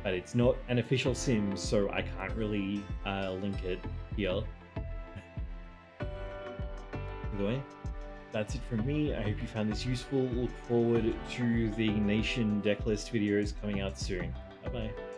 But it's not an official sim, so I can't really link it here. Either way, that's it from me. I hope you found this useful. Look forward to the Nation decklist videos coming out soon. Bye bye.